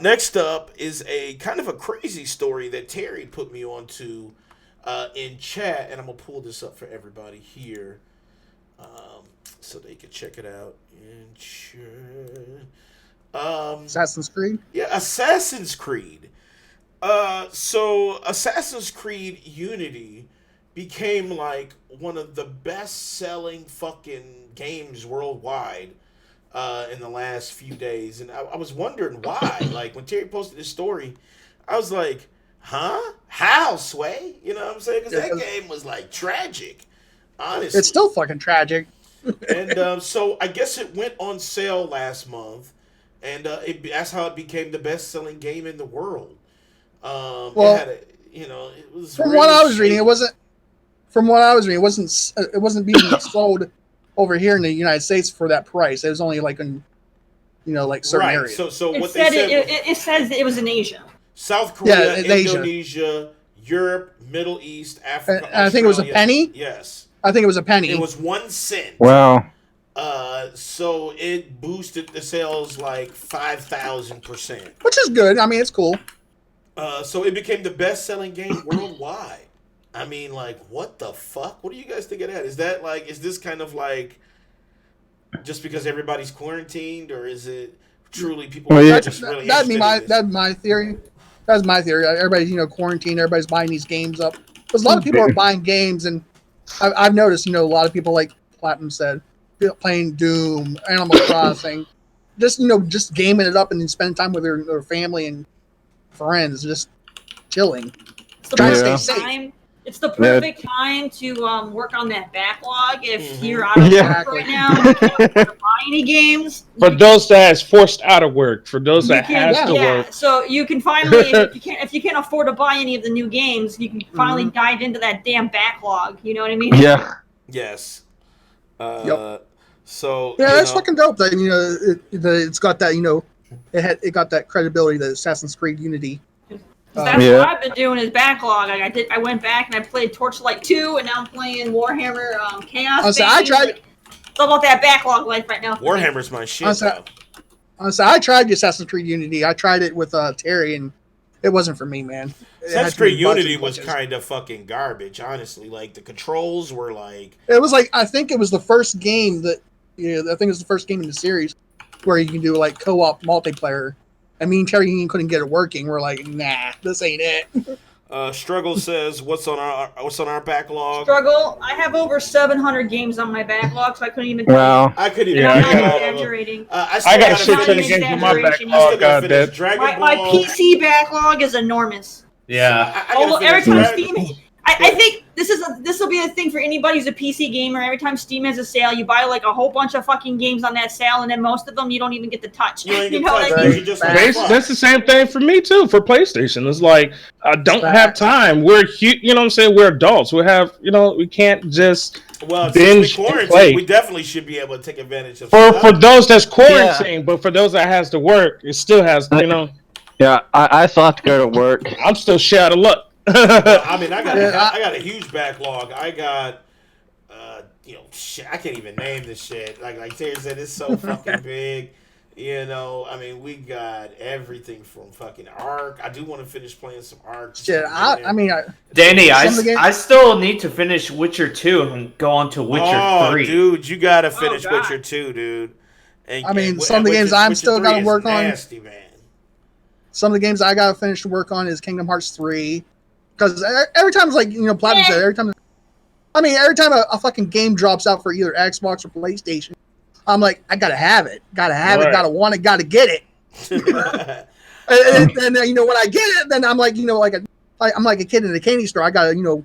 Next up is a kind of a crazy story that Terry put me onto in chat, and I'm gonna pull this up for everybody here so they can check it out in chat. Assassin's Creed. Yeah, Assassin's Creed. So Assassin's Creed Unity became like one of the best-selling fucking games worldwide in the last few days, and I was wondering why. Like when Terry posted this story, I was like, "Huh? How, Sway?" You know what I'm saying? Because that game was like tragic. Honestly, it's still fucking tragic. And so I guess it went on sale last month, and that's how it became the best-selling game in the world. Well, it was from what I was reading, it wasn't. From what I was reading, it wasn't being sold over here in the United States for that price. It was only like in, like certain areas. So it what said they said it says it was in Asia, South Korea, Indonesia, Asia. Europe, Middle East, Africa. And I think it was a penny. Yes, I think it was a penny. It was 1 cent. Wow. So it boosted the sales like 5,000%, which is good. I mean, it's cool. So it became the best-selling game worldwide. I mean, like, what the fuck? What do you guys think of that? Is this kind of like just because everybody's quarantined, or is it truly people are just really that's my theory. That's my theory. Everybody's quarantined. Everybody's buying these games up because a lot of people are buying games, and I've noticed a lot of people, like Platinum said, playing Doom, Animal Crossing, just gaming it up and then spending time with their family and friends, just chilling. Trying to stay safe. It's the perfect time to work on that backlog if you're out of work right now and you can't buy any games. For those that is forced out of work, for those that has to work. So you can finally, if you can't afford to buy any of the new games, you can finally dive into that damn backlog. You know what I mean? Yeah. Yes. Yep. So it's fucking dope that it's got that it got that credibility that Assassin's Creed Unity. That's what I've been doing is backlog. I went back and I played Torchlight 2, and now I'm playing Warhammer Chaos. I tried. It's all about that backlog life right now. Warhammer's my shit. I tried the Assassin's Creed Unity. I tried it with Terry, and it wasn't for me, man. Assassin's Creed Unity was kind of fucking garbage, honestly. Like the controls were like. It was like I think it was the first game that I think it was the first game in the series where you can do like co-op multiplayer. I mean, Terry couldn't get it working. We're like, nah, this ain't it. Struggle says, "What's on our backlog?" Struggle. I have over 700 games on my backlog, so I couldn't even. Wow. I couldn't even. I'm not exaggerating. I got shit ton of games in my backlog. My PC backlog is enormous. Yeah. Every time Steam. I think this will be a thing for anybody who's a PC gamer. Every time Steam has a sale, you buy like a whole bunch of fucking games on that sale, and then most of them you don't even get to touch. You know what I mean? That's the same thing for me too. For PlayStation, it's like I don't have time. We're you know what I'm saying. We're adults. We have we can't just Well, binge since we and quarantine, play. we definitely should be able to take advantage of For those that's quarantined, Yeah. but for those that has to work, it still has, you know. Yeah, I still have to go to work. I'm still shit out of luck. Well, I mean, I got Yeah, I got a huge backlog. I got, shit. I can't even name this shit. Like Terry said, it's so fucking big. You know, I mean, we got everything from fucking Ark. I do want to finish playing some Ark. Shit, I mean, Danny, Some of the games- I still need to finish Witcher 2 and go on to Witcher 3. Dude, you gotta finish God. Witcher 2, dude. And, I mean, and some of the games I'm still 3 gotta is work on. nasty, man. some of the games I got to finish to work on is Kingdom Hearts 3. Because every time it's like, Platinum said, every time a fucking game drops out for either Xbox or PlayStation, I'm like, I gotta have it. Gotta have it, gotta want it, gotta get it. and then, when I get it, then I'm like, I'm like a kid in a candy store. I gotta,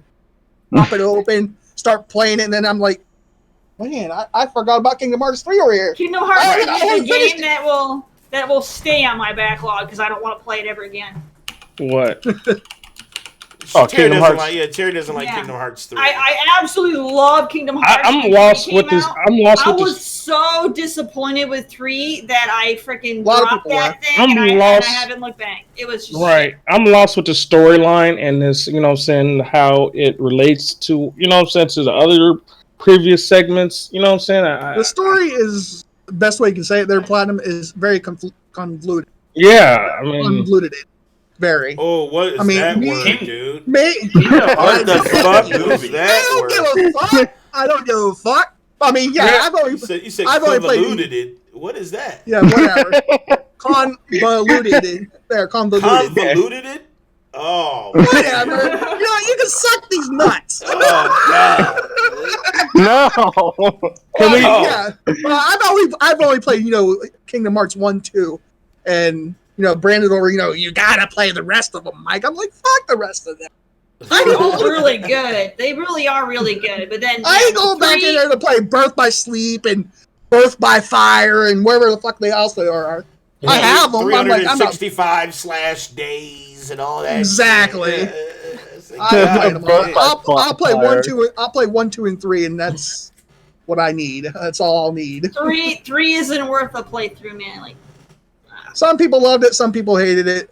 pop it open, start playing it, and then I'm like, man, I forgot about Kingdom Hearts 3 over here. Kingdom Hearts I is a haven't finished game that will stay on my backlog because I don't want to play it ever again. What? Terry Kingdom doesn't Hearts. Terry doesn't like Yeah. Kingdom Hearts 3. I absolutely love Kingdom Hearts. I'm When lost it with came this. out, I'm lost I with was this. so disappointed with 3 that I freaking lot of dropped people that were. thing I'm and lost. I haven't looked back. It was just Right. I'm lost with the storyline and this, saying how it relates to, to the other previous segments. You know what I'm saying? The story is the best way you can say it there, Platinum, is very convoluted. Yeah. I mean, Convoluted. Very. Oh, what is that word, dude? What the fuck is that word? I don't give a fuck. I mean, yeah, You said I've only played- convoluted it. What is that? Yeah, whatever. Convoluted. There, convoluted. Convoluted it? Oh, Whatever. You can suck these nuts. God. No. Yeah. I've only played, Kingdom Hearts 1, 2, and Brandon over, you gotta play the rest of them, Mike. I'm like, fuck the rest of them. They're all really good. They really are really good. But then I ain't going back in there to play Birth by Sleep and Birth by Fire and wherever the fuck they also are. I have them. I'm like, I'm not 365/days and all that. exactly. Shit. I'll play 1, 2. I'll play 1, 2, and 3, and that's what I need. That's all I'll need. 3 isn't worth a playthrough, man. Like, Some people loved it. Some people hated it.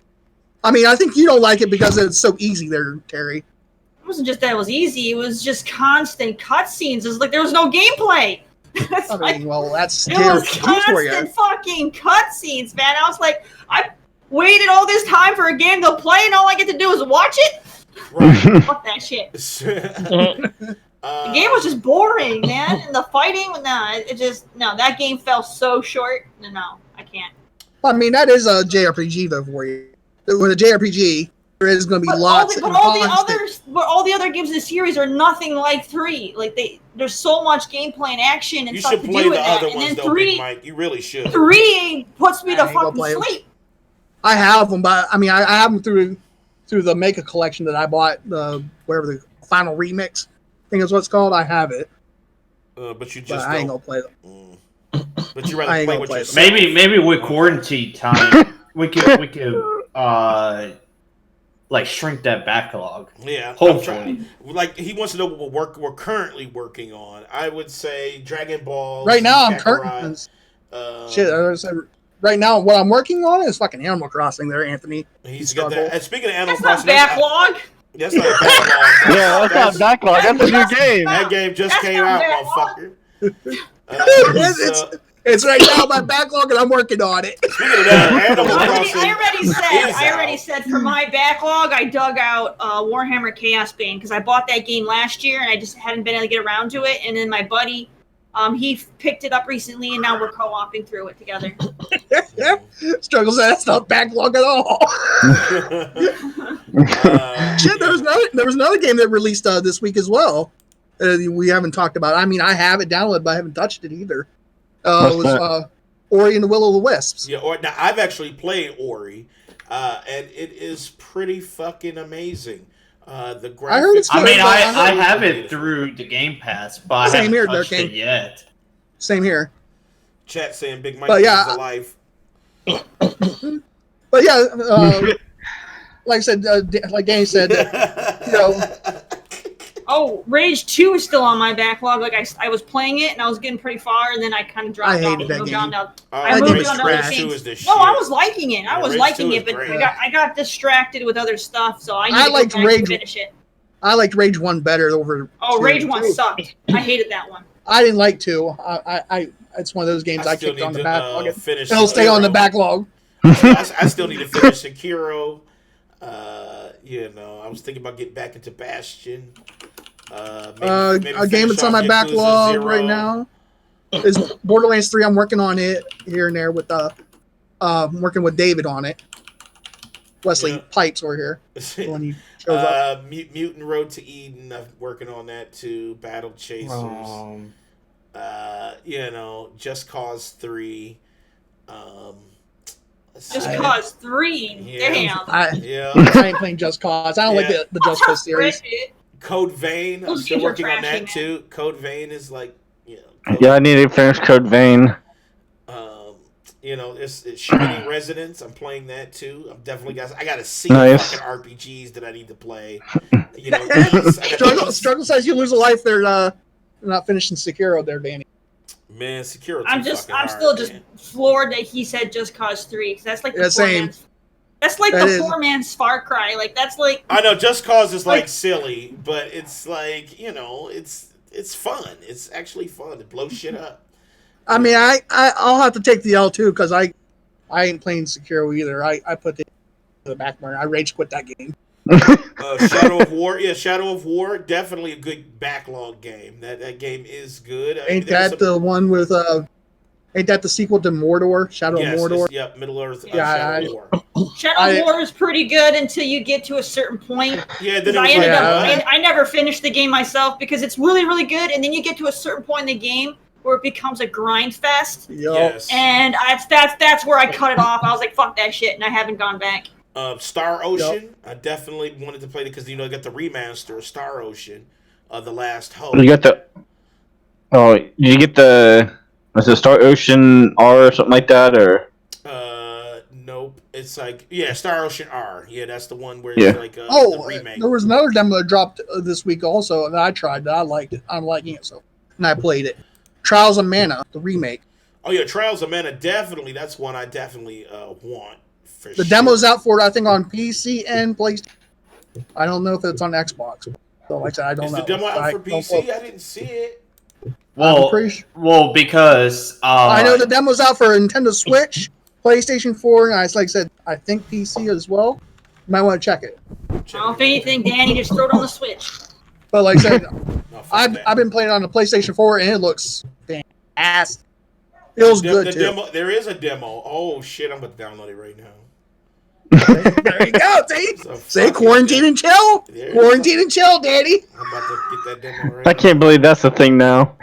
I mean, I think you don't like it because it's so easy there, Terry. it wasn't just that it was easy. It was just constant cutscenes. It's like there was no gameplay. It's I like, mean, well, that's it was JRPGs for you. constant fucking cutscenes, man. I was like, I waited all this time for a game to play, and all I get to do is watch it. Right. Fuck that shit. The The game was just boring, man. And the fighting, that game fell so short. No, I can't. I mean, that is a JRPG though for you. With a JRPG, there is going to be lots. But all the other games in the series are nothing like 3. Like there's so much gameplay and action and You stuff should to play do the with that. other And ones, then though, Big 3, Mike. You really should. 3 puts me I to ain't gonna fucking play 'em. sleep. I have them, but I mean, I have them through the Mega Collection that I bought. The final remix, I think is what it's called. I have it, But you but just I ain't don't. gonna play them. But you I rather ain't play gonna with play yourself. Maybe with quarantine time, we could like shrink that backlog. Yeah, I'm Hopefully. trying. Like he wants to know what we're currently working on. I would say Dragon Ball. Right now, I'm Kakarot, right now, what I'm working on is fucking Animal Crossing. There, Anthony. He's got that. And speaking of Animal That's not Crossing, backlog. that's not a backlog. Yeah, that's not backlog. That's a new game. That game just That's came not out, backlog. motherfucker. It's right now on my backlog, and I'm working on it. Speaking of that, Animal Crossing. I already said for my backlog, I dug out Warhammer Chaos Bane because I bought that game last year and I just hadn't been able to get around to it. And then my buddy, he picked it up recently, and now we're co-oping through it together. Struggles. That's not backlog at all. Shit, there was another game that released this week as well. We haven't talked about. I mean, I have it downloaded, but I haven't touched it either. It was Ori and the Will of the Wisps. Yeah, now I've actually played Ori, and it is pretty fucking amazing. The graphics. I heard it's I good, mean, but I heard- have it through the Game Pass, but I Same haven't here, touched Dirk it yet. Same here. Chat saying Big Mike But yeah, is alive. But yeah, like I said, like Danny said, Oh, Oh, Rage 2 is still on my backlog. Like I was playing it and I was getting pretty far, and then I kind of dropped I off. hated that moved game. on to- I moved think on to Rage other 2 things. is the shit. No, I was liking it. I Yeah, was Rage liking 2 it, is but great. I got distracted with other stuff, so I need I to go liked back Rage- and finish it. I liked Rage 1 better over. Oh, 2. Rage 1 sucked. I hated that one. I didn't like 2. It's one of those games I still kicked on need the to backlog. finish. It'll stay on the Sekiro. backlog. I still need to finish Sekiro. I was thinking about getting back into Bastion. Maybe A game finish that's on off my Yakuza backlog 0. right now is Borderlands 3. I'm working on it here and there with working with David on it. Wesley Yeah. Pipes over here when he shows up. Mutant Road to Eden. I'm working on that too. Battle Chasers. Just Cause 3. Just Cause 3. Yeah. Damn. I ain't playing Just Cause. I don't like the Just Cause series. Code Vein. I'm Those still games are working on trashy, that too. Code Vein is like, Yeah, I need to finish Code Vein. It's Shining Resonance. I'm playing that too. I'm definitely I got a sea Nice. of fucking RPGs that I need to play. These, Struggle says you lose a life. They're not finishing Sekiro there, Danny. man, Sekiro. I'm still just floored that he said Just Cause 3. 'Cause that's like the same. That's like That the is. poor man's Far Cry. Like that's like I know Just Cause is like Like- silly, but it's like it's fun. It's actually fun. It blows shit up. I mean, I'll have to take the L too because I ain't playing Sekiro either. I put it in the back burner. I rage quit that game. Shadow of War, Shadow of War, definitely a good backlog game. That game is good. Ain't that the one with Ain't that the sequel to Mordor? Shadow of Mordor. Yep, Middle Earth. Yeah, Shadow of War. Shadow of War is pretty good until you get to a certain point. Yeah, then I it was ended like, up. I never finished the game myself because it's really, really good, and then you get to a certain point in the game where it becomes a grind fest, yes. and that's where I cut it off. I was like, "Fuck that shit," and I haven't gone back. Star Ocean, I definitely wanted to play it because I got the remaster of Star Ocean, The Last Hope. You got the. Oh, did you get the? Was it Star Ocean R or something like that, or? Nope. It's like Star Ocean R. Yeah, that's the one where Yeah. it's like the remake. There was another demo that dropped this week also that I tried that I liked it. I'm liking it and I played it. Trials of Mana, the remake. Oh yeah, Trials of Mana, definitely. That's one I definitely want. The demo's out for it, I think, on PC and PlayStation. I don't know if it's on Xbox. So like I said, I don't Is know. the demo out for don't PC? know. I didn't see it. Well, because I know the demo's out for Nintendo Switch, PlayStation 4, and like I said, I think PC as well. You might want to check it. If anything, Danny, just throw it on the Switch. But like I said, No, fuck I've that. been playing on the PlayStation 4 and it looks fantastic. Feels good the too. demo. There is a demo. Oh shit! I'm about to download it right now. There you go. See, So say fucking quarantine and chill. There you Quarantine and chill, Daddy. I'm about to get that demo right I can't believe that's the thing now.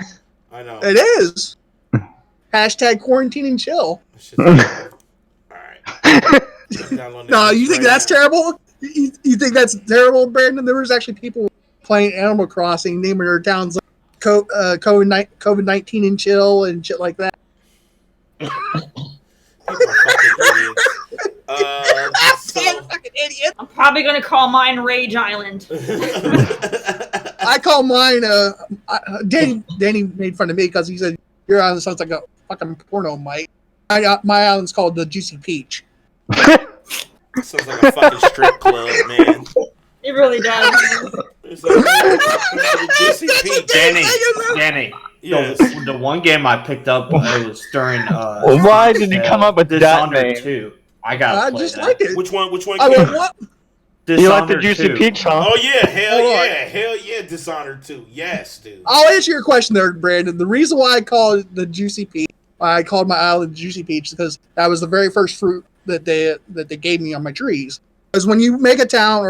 I know. It is. Hashtag quarantine and chill. It's just- all right. No, you think that's terrible? You think that's terrible, Brandon? There was actually people playing Animal Crossing, naming their towns like COVID-19 and chill and shit like that. People are fucking idiots. Fucking idiot. I'm probably gonna call mine Rage Island. I call mine. Danny made fun of me because he said your island sounds like a fucking porno, Mike. My island's called the Juicy Peach. Sounds like a fucking strip club, man. It really does. It's like a Juicy Peach. Danny. Yes. The one game I picked up it was during. Why did you come up with that Dishonored name? 2. I gotta I play just that. like it. Which one? I came mean, out? what? You like the Dishonored Juicy 2. Peach, huh? Oh yeah, Hold on. hell yeah, Dishonored 2. Yes, dude. I'll answer your question there, Brandon. The reason why I called it the Juicy Peach, I called my island Juicy Peach, is because that was the very first fruit that they gave me on my trees. Because when you make a town,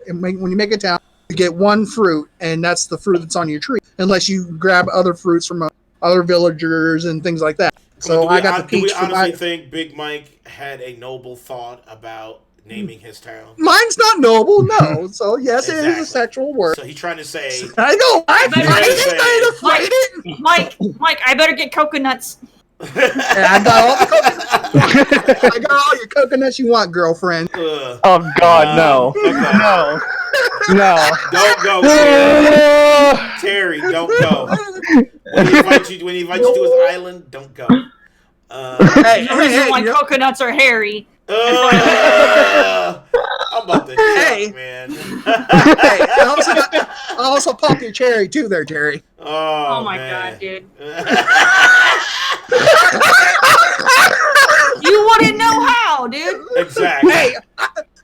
when you make a town, you get one fruit, and that's the fruit that's on your tree, unless you grab other fruits from other villagers and things like that. So I got the peach. Do we honestly think Big Mike had a noble thought about naming his town? Mine's not noble, no. So yes, it is Exactly. a sexual word. So he's trying to say. I know. I You're ain't saying- trying to fight it. Mike, I better get coconuts. And I got all your coconuts you want, girlfriend. Oh God, no, Okay. no. No. Don't go, Terry. Terry, don't go. When he invites you to his island, don't go. The reason why coconuts are hairy. I'm about to Hey. chuck, man. Hey, I also pop your cherry too, there, Terry. Oh my man. god, dude. You wouldn't know how, dude. Exactly. Hey,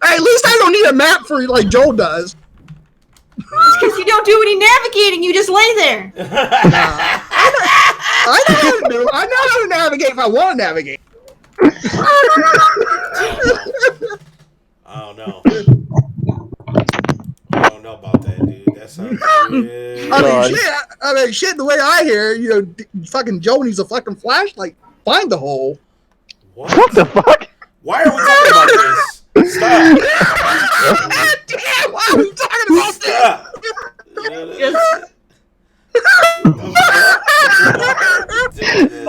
at least I don't need a map for like Joel does. It's because you don't do any navigating. You just lay there. I know how to do. I know how to navigate if I want to navigate. I don't know. I don't know about that, dude. That sounds weird. I mean, shit. The way I hear, fucking Joe needs a fucking flashlight. Find the hole. What the fuck? Why are we talking about this? Stop. Damn, why are we talking about Stop.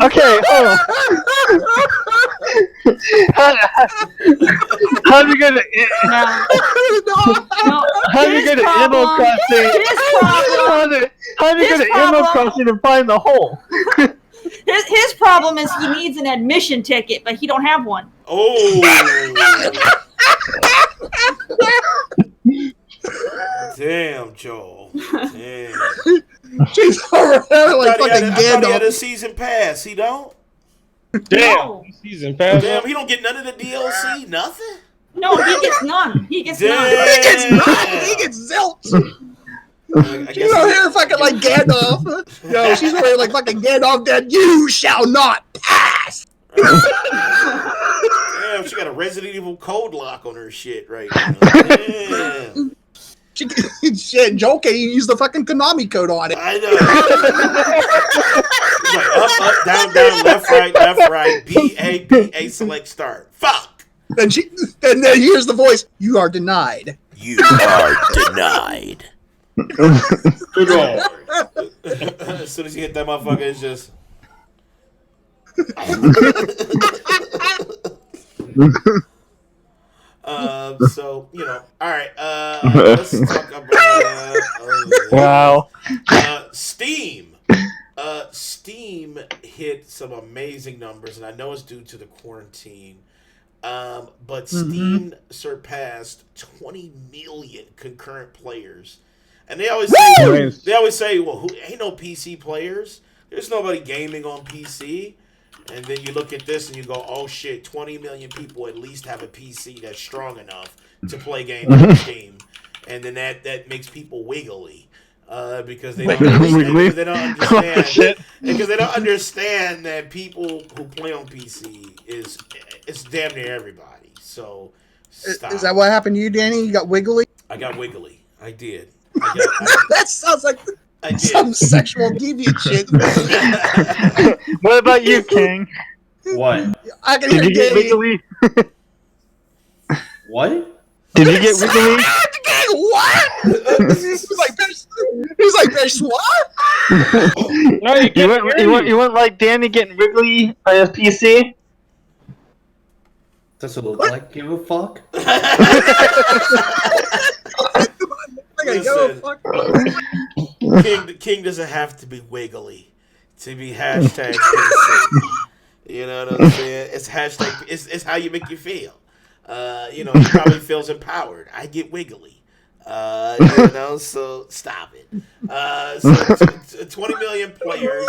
Okay, hold on. How do you get it? No. How do you get an Animal Crossing? How do you get an Animal Crossing and find the hole? His problem is he needs an admission ticket, but he don't have one. Oh. Damn, Joel. Damn. She's over there like fucking I thought he had Gandalf. a season pass. He don't? Damn. No. Season pass. Damn, he don't get none of the DLC? Nothing? No, he gets none. He gets none. He gets nothing. He gets zilch. She's over here fucking like Gandalf. No, she's over here like fucking Gandalf that you shall not pass. Damn, she got a Resident Evil code lock on her shit right now. Damn. Shit, Joel can't even use the fucking Konami code on it. I know. It's like up, down, left, right, B, A, select, start. Fuck. And then here's the voice. You are denied. You are denied. Good roll. As soon as you hit that motherfucker, it's just. So all right. Let's talk about Wow. Steam. Steam hit some amazing numbers, and I know it's due to the quarantine. But Steam surpassed 20 million concurrent players, and they always say, well, who ain't no PC players? There's nobody gaming on PC. And then you look at this and you go, oh shit, 20 million people at least have a PC that's strong enough to play games on Steam. And then that makes people wiggly. Because they don't understand that people who play on PC it's damn near everybody. So stop. Is that what happened to you, Danny? You got wiggly? I got wiggly. I did. That sounds like some sexual deviant shit. What about you, King? What? I can Did hear you get Danny. wiggly? What? Did you get wiggly? What? He's like, bitch, what? No, You went like Danny getting wiggly on his PC? Does it look like give a fuck? King doesn't have to be wiggly to be hashtag PC. You know what I'm saying? It's hashtag. It's how you make you feel. He probably feels empowered. I get wiggly. So stop it. 20 million players.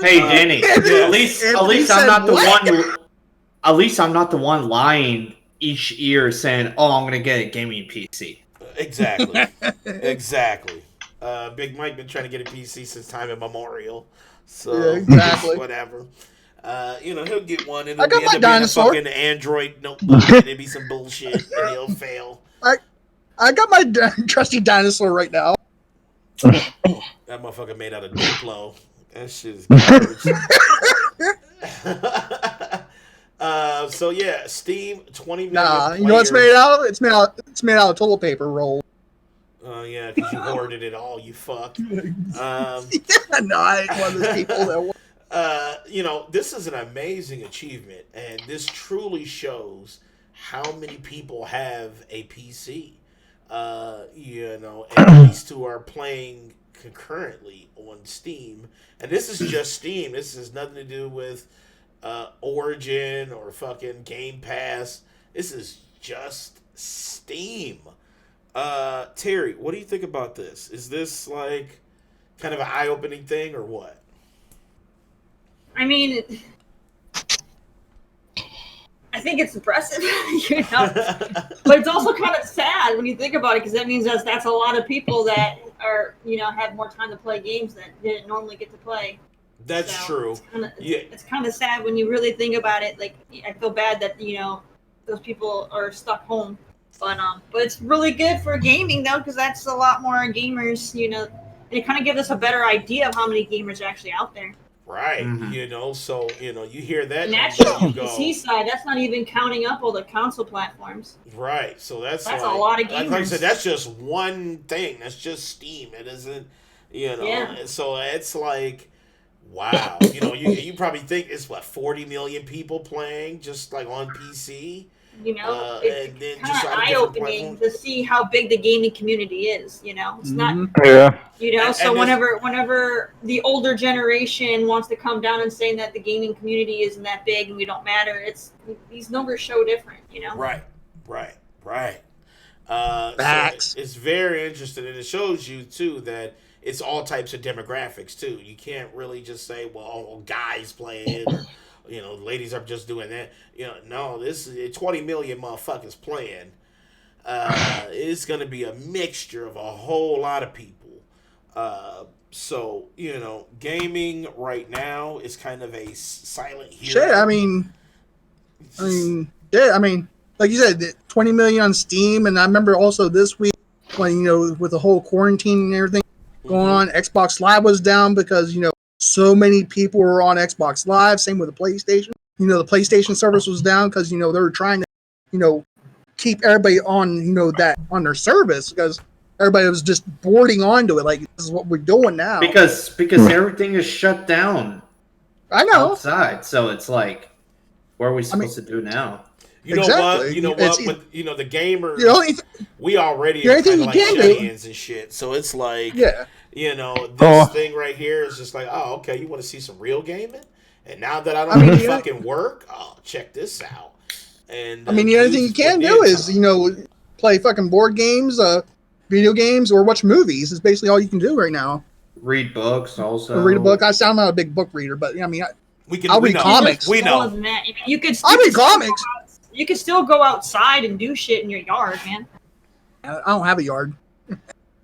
Hey, Danny. At least I'm not the one. At least I'm not the one lying each year saying, "Oh, I'm gonna get a gaming PC." Exactly. Big Mike been trying to get a PC since time immemorial. So Yeah, exactly. whatever. He'll get one and I it'll got my end up being a dinosaur. fucking Android notebook and it'll be some bullshit and he'll fail. I got my trusty dinosaur right now. That motherfucker made out of Duplo. That shit is garbage. So yeah, Steam 20 million. Nah, you know what it's made out of? It's made out of toilet paper roll. Oh yeah, because you hoarded it all, you fuck. No, I ain't one of those people that. This is an amazing achievement, and this truly shows how many people have a PC. and these two are playing concurrently on Steam. And this is just Steam. This has nothing to do with Origin or fucking Game Pass. This is just Steam. Terry, what do you think about this? Is this like kind of an eye-opening thing or what? I mean, I think it's impressive, you know, but it's also kind of sad when you think about it, because that means that's a lot of people that are, you know, have more time to play games that didn't normally get to play. That's true. It's kind of sad when you really think about it. Like, I feel bad that, you know, those people are stuck home, but it's really good for gaming though, because that's a lot more gamers, you know, and it kind of gives us a better idea of how many gamers are actually out there. Right, you know, so, you know, you hear that. And that's just the PC side. That's not even counting up all the console platforms. Right, so that's like, a lot of gamers. Like I said, that's just one thing. That's just Steam. It isn't, you know. Yeah. So it's like, wow. You know, you probably think it's, 40 million people playing just, like, on PC? You know, and then it's just kind of eye-opening to see how big the gaming community is. You know, it's not. Yeah. You know, so and whenever the older generation wants to come down and saying that the gaming community isn't that big and we don't matter, these numbers show different. You know. Right. Facts. So it's very interesting, and it shows you too that it's all types of demographics too. You can't really just say, well, guys play it, or, you know, ladies are just doing that. You know, no, this is 20 million motherfuckers playing. It's going to be a mixture of a whole lot of people. So, you know, gaming right now is kind of a silent hero. Shit, I mean, like you said, 20 million on Steam, and I remember also this week when, you know, with the whole quarantine and everything going on, Xbox Live was down because, you know, so many people were on Xbox Live. Same with the PlayStation. You know, the PlayStation service was down because, you know, they were trying to, you know, keep everybody on, you know, that on their service, because everybody was just boarding onto it. Like, this is what we're doing now. Because everything is shut down. I know. Outside, so it's like, what are we supposed to do now? You know what? You know what? With, you know, the gamers, we already are kind of like shut-ins and shit. So it's like, you know, this thing right here is just like, oh, okay, you want to see some real gaming? And now that I don't have to fucking work, oh, check this out. And I mean, the only thing you can do is, you know, play fucking board games, video games, or watch movies. Is basically all you can do right now. Read books also. Or read a book. I'm not a big book reader, but I mean, I'll read comics. We know. I'll read comics. You can still go outside and do shit in your yard, man. I don't have a yard.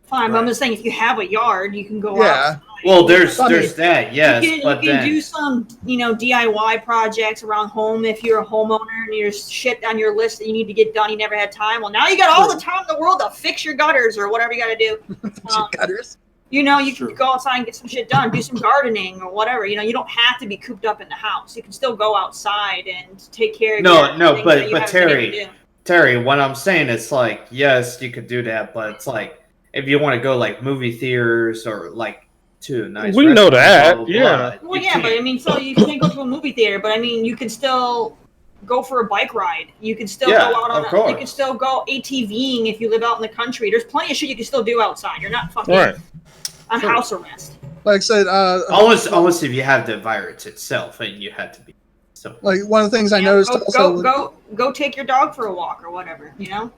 Fine, but I'm just saying, if you have a yard, you can go out. Well, there's that, yes. You can do some, you know, DIY projects around home if you're a homeowner and there's shit on your list that you need to get done. You never had time. Well, now you got all the time in the world to fix your gutters or whatever you got to do. Gutters. You know, you can go outside and get some shit done, do some gardening or whatever. You know, you don't have to be cooped up in the house. You can still go outside and take care of but Terry, what I'm saying is, like, yes, you could do that, but it's like, if you want to go like movie theaters or like to a nice, we know that, blah, blah, blah, Well, yeah, but I mean, so you can't go to a movie theater, but I mean, you can still go for a bike ride. You can still go out on. You can still go ATVing if you live out in the country. There's plenty of shit you can still do outside. You're not fucking on house arrest. Like I said, almost if you have the virus itself and you had to be. So, like, one of the things I noticed go take your dog for a walk or whatever. You know.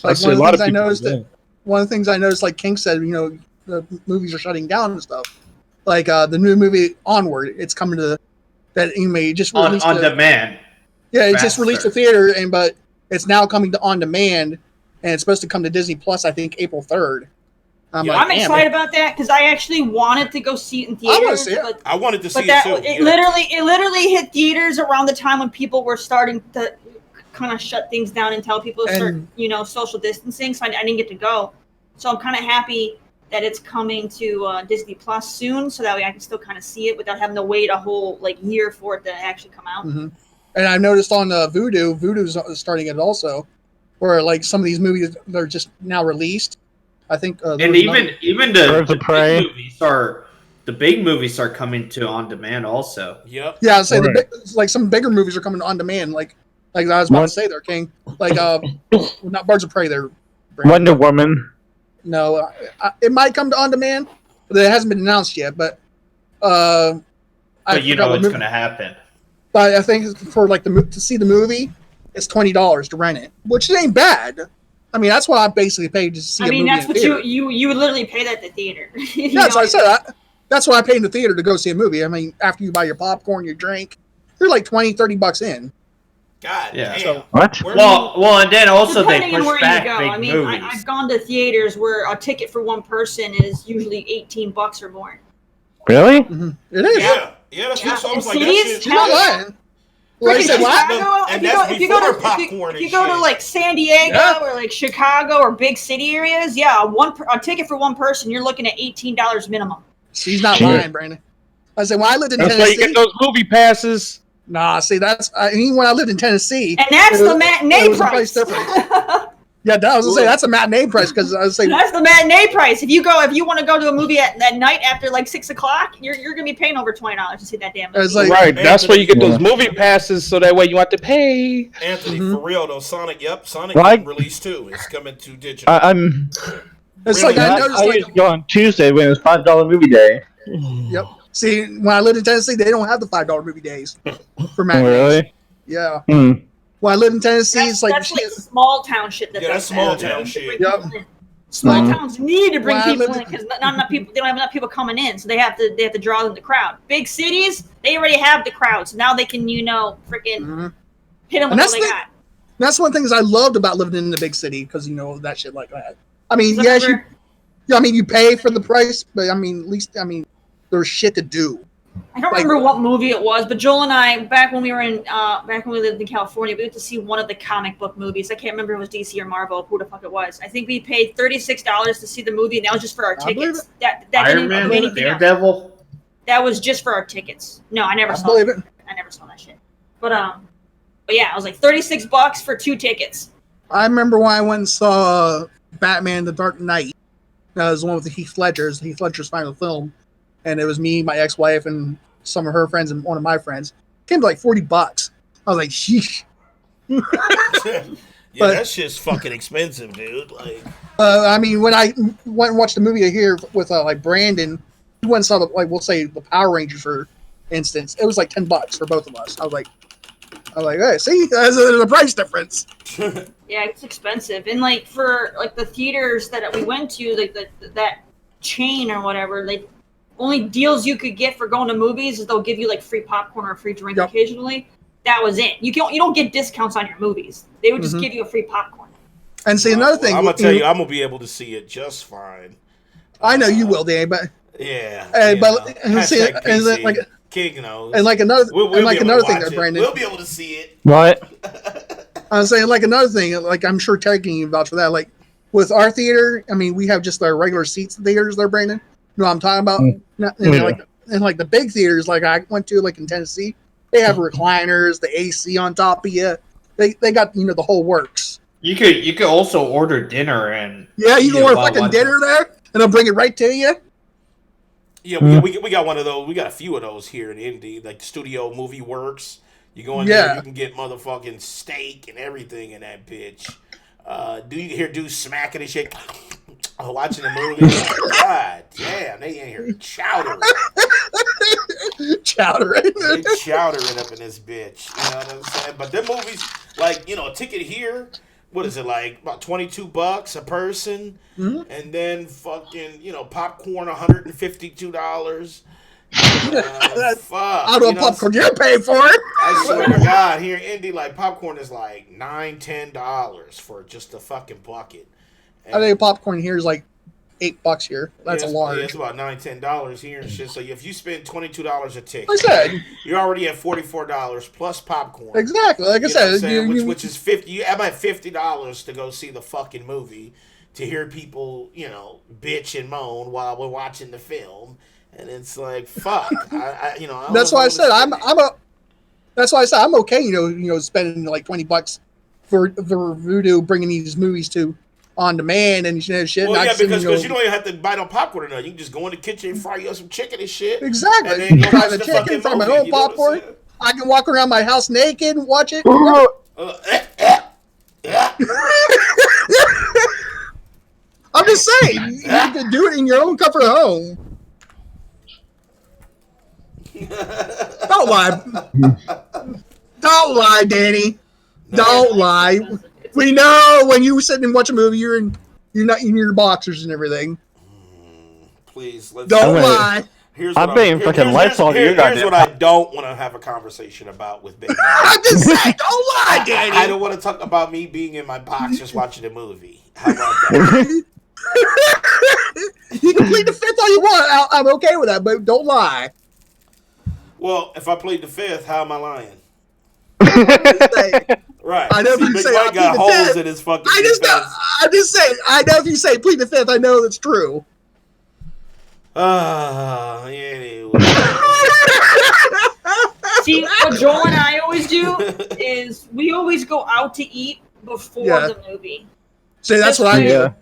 Like, one of the things I noticed, like King said, you know, the movies are shutting down and stuff. Like the new movie Onward, it's coming to that just released on demand. Yeah, it just released to theater, but it's now coming to on demand, and it's supposed to come to Disney Plus, I think, April 3rd. I'm excited about that because I actually wanted to go see it in theaters. I want to see it. I wanted to see it too. It literally hit theaters around the time when people were starting to kind of shut things down and tell people to start, you know, social distancing. So I didn't get to go. So I'm kind of happy that it's coming to Disney Plus soon, so that way I can still kind of see it without having to wait a whole year for it to actually come out. Mm-hmm. And I noticed on Vudu's starting it also, where like some of these movies they're just now released. I think, and even the big movies are coming to on demand also. Yep. Yeah, I'd say like some bigger movies are coming on demand. Like I was about to say, there, King. Like not Birds of Prey. They're Wonder Woman. No, it might come to on demand, but it hasn't been announced yet. But But you know it's going to happen. But I think for like to see the movie, it's $20 to rent it, which ain't bad. I mean, that's what I basically paid to see. I mean, a movie that's what you would literally pay that at the theater. Yeah, that's what I said. That's what I paid in the theater to go see a movie. I mean, after you buy your popcorn, your drink, you're like $20-$30 in. God Yeah. damn. So, What? Well, and then also they depending on push where back you go. big I mean, movies. I've gone to theaters where a ticket for one person is usually $18 or more. Really? It is. Yeah, that's what I was In like. That cities, shit. You're not lying. Like I Freaking said, Chicago, And if that's you go before to popcorn if you and go to shit. like San Diego Yeah. or like Chicago or big city areas, yeah, a ticket for one person, you're looking at $18 minimum. He's not Shit. lying, Brandon. I said when I lived in That's why you Tennessee. get those movie passes. Nah, see, I mean, when I lived in Tennessee, And that's it the was- matinee it was a price. price difference. Yeah, I was gonna say that's a matinee price because I was saying That's the matinee price. If you want to go to a movie at night after like 6 o'clock, you're gonna be paying over $20 to see that damn movie. it's like Right. That's why you get those Yeah. movie passes, so that way you want to pay. Anthony, Mhm. for real though, Sonic Right. released too. It's coming to digital. I'm. it's Really? like I I noticed used to like go on Tuesday when it was $5 movie day. yep. See, when I lived in Tennessee, they don't have the $5 movie days for Oh, matinees. really? Yeah. Hmm. When I lived in Tennessee, That's it's like like small town shit. Yeah, that's does small that. town They need to shit. bring Yep. people in. Small Mhm. towns need to bring Well, I people lived in because not enough people. They don't have enough people coming in, so they have to draw in the crowd. Big cities, they already have the crowd, so now they can freaking Mhm. hit them And with that's what they the- got. That's one of the things I loved about living in the big city because that shit like that. I mean, So yes, remember- you pay for the price, but I mean, at least there's shit to do. I don't Like- remember what movie it was, but Joel and I, back when we lived in California, we went to see one of the comic book movies. I can't remember if it was DC or Marvel, who the fuck it was. I think we paid $36 to see the movie, and that was just for our I believe tickets. That Iron didn't Man, include anything else. Daredevil. That was just for our tickets. No, I never I saw believe it. it. I never saw that shit. But yeah, it was like $36 for 2 tickets. I remember when I went and saw Batman: The Dark Knight. That was the one with Heath Ledger's final film, and it was me, my ex-wife, and some of her friends and one of my friends. It came to like $40. I was like, sheesh. Yeah, But- that shit's fucking expensive, dude. Like, I mean, when I went and watched the movie here with like Brandon, we went and saw we'll say the Power Rangers for instance. It was like $10 for both of us. I was like, hey, see, there's a price difference. Yeah, it's expensive. And like for like the theaters that we went to, like that chain or whatever, like only deals you could get for going to movies is they'll give you like free popcorn or a free drink Yep. occasionally. That was it. You don't get discounts on your movies. They would just Mhm. give you a free popcorn. And see, another thing, I'm gonna tell you, I'm gonna be able to see it just fine. I know you will, Dan, but Yeah. Hey, you but- know. and see, Hashtag and then, PC. like- King knows. and like another, we'll and like be able another to thing, watch it. Brandon. We'll be able to see it. What? I was saying like another thing, like I'm sure Ted can vouch for that. Like with our theater, I mean, we have just our regular seats theaters there, Brandon. You know what I'm talking about? Yeah. And the big theaters, like I went to, like in Tennessee, they have recliners, the AC on top of you. They got the whole works. You could also order dinner and Yeah, you eat can it order while fucking watching. dinner there, and they'll bring it right to you. Yeah, we got one of those. We got a few of those here in Indy, like Studio Movie Works. You go in there, Yeah. you can get motherfucking steak and everything in that bitch. Do you hear dudes smacking and shit? Watching the movie. God damn, they in here chowdering. Chowder. They chowdering up in this bitch. You know what I'm saying? But them movies, like, a ticket here, what is it, like about $22 a person? Mhm. And then fucking, popcorn $152. Fuck. Out of popcorn, you're paying for it. I swear to God, here in Indy, like popcorn is like $9-10 for just a fucking bucket. I think popcorn here is like $8 here. That's Yeah, a large. it's about $9-10 here and shit. So if you spend $22 a ticket, Like I said, you're already at $44 plus popcorn. exactly. Like I You know what I'm said, saying? Which is $50. I'm at $50 to go see the fucking movie, to hear people, bitch and moan while we're watching the film, and it's like, fuck. I don't that's know why I what said to I'm say. That's why I said I'm okay. Spending like $20 for Voodoo bringing these movies to on demand and shit. Well, not yeah, sitting, because you don't even have to buy no popcorn or nothing. You can just go in the kitchen and fry you up some chicken and shit. exactly. And then go Fry watch the the chicken, fucking fry my movie, own you know what I'm popcorn. saying? I can walk around my house naked and watch it. I'm just saying, you can do it in your own comfort of home. Don't lie. Don't lie, Danny. Don't lie. We know when you sit and watch a movie, you're not in your boxers and everything. Please, let's Don't lie. Here's I'm being fucking lights on you, Here's what I don't want to have a conversation about with Big Mac. I'm just saying, don't lie, Danny. I don't want to talk about me being in my boxers watching a movie. How about that? You can plead the fifth all you want. I'm okay with that, but don't lie. Well, if I plead the fifth, how am I lying? Right. I know if you Big say Mike I got plead the holes fifth, in his fucking I'm just saying. I know if you say plead the fifth, I know that's true. Anyway. See, what Joel and I always do is we always go out to eat before the movie. See, that's what I do.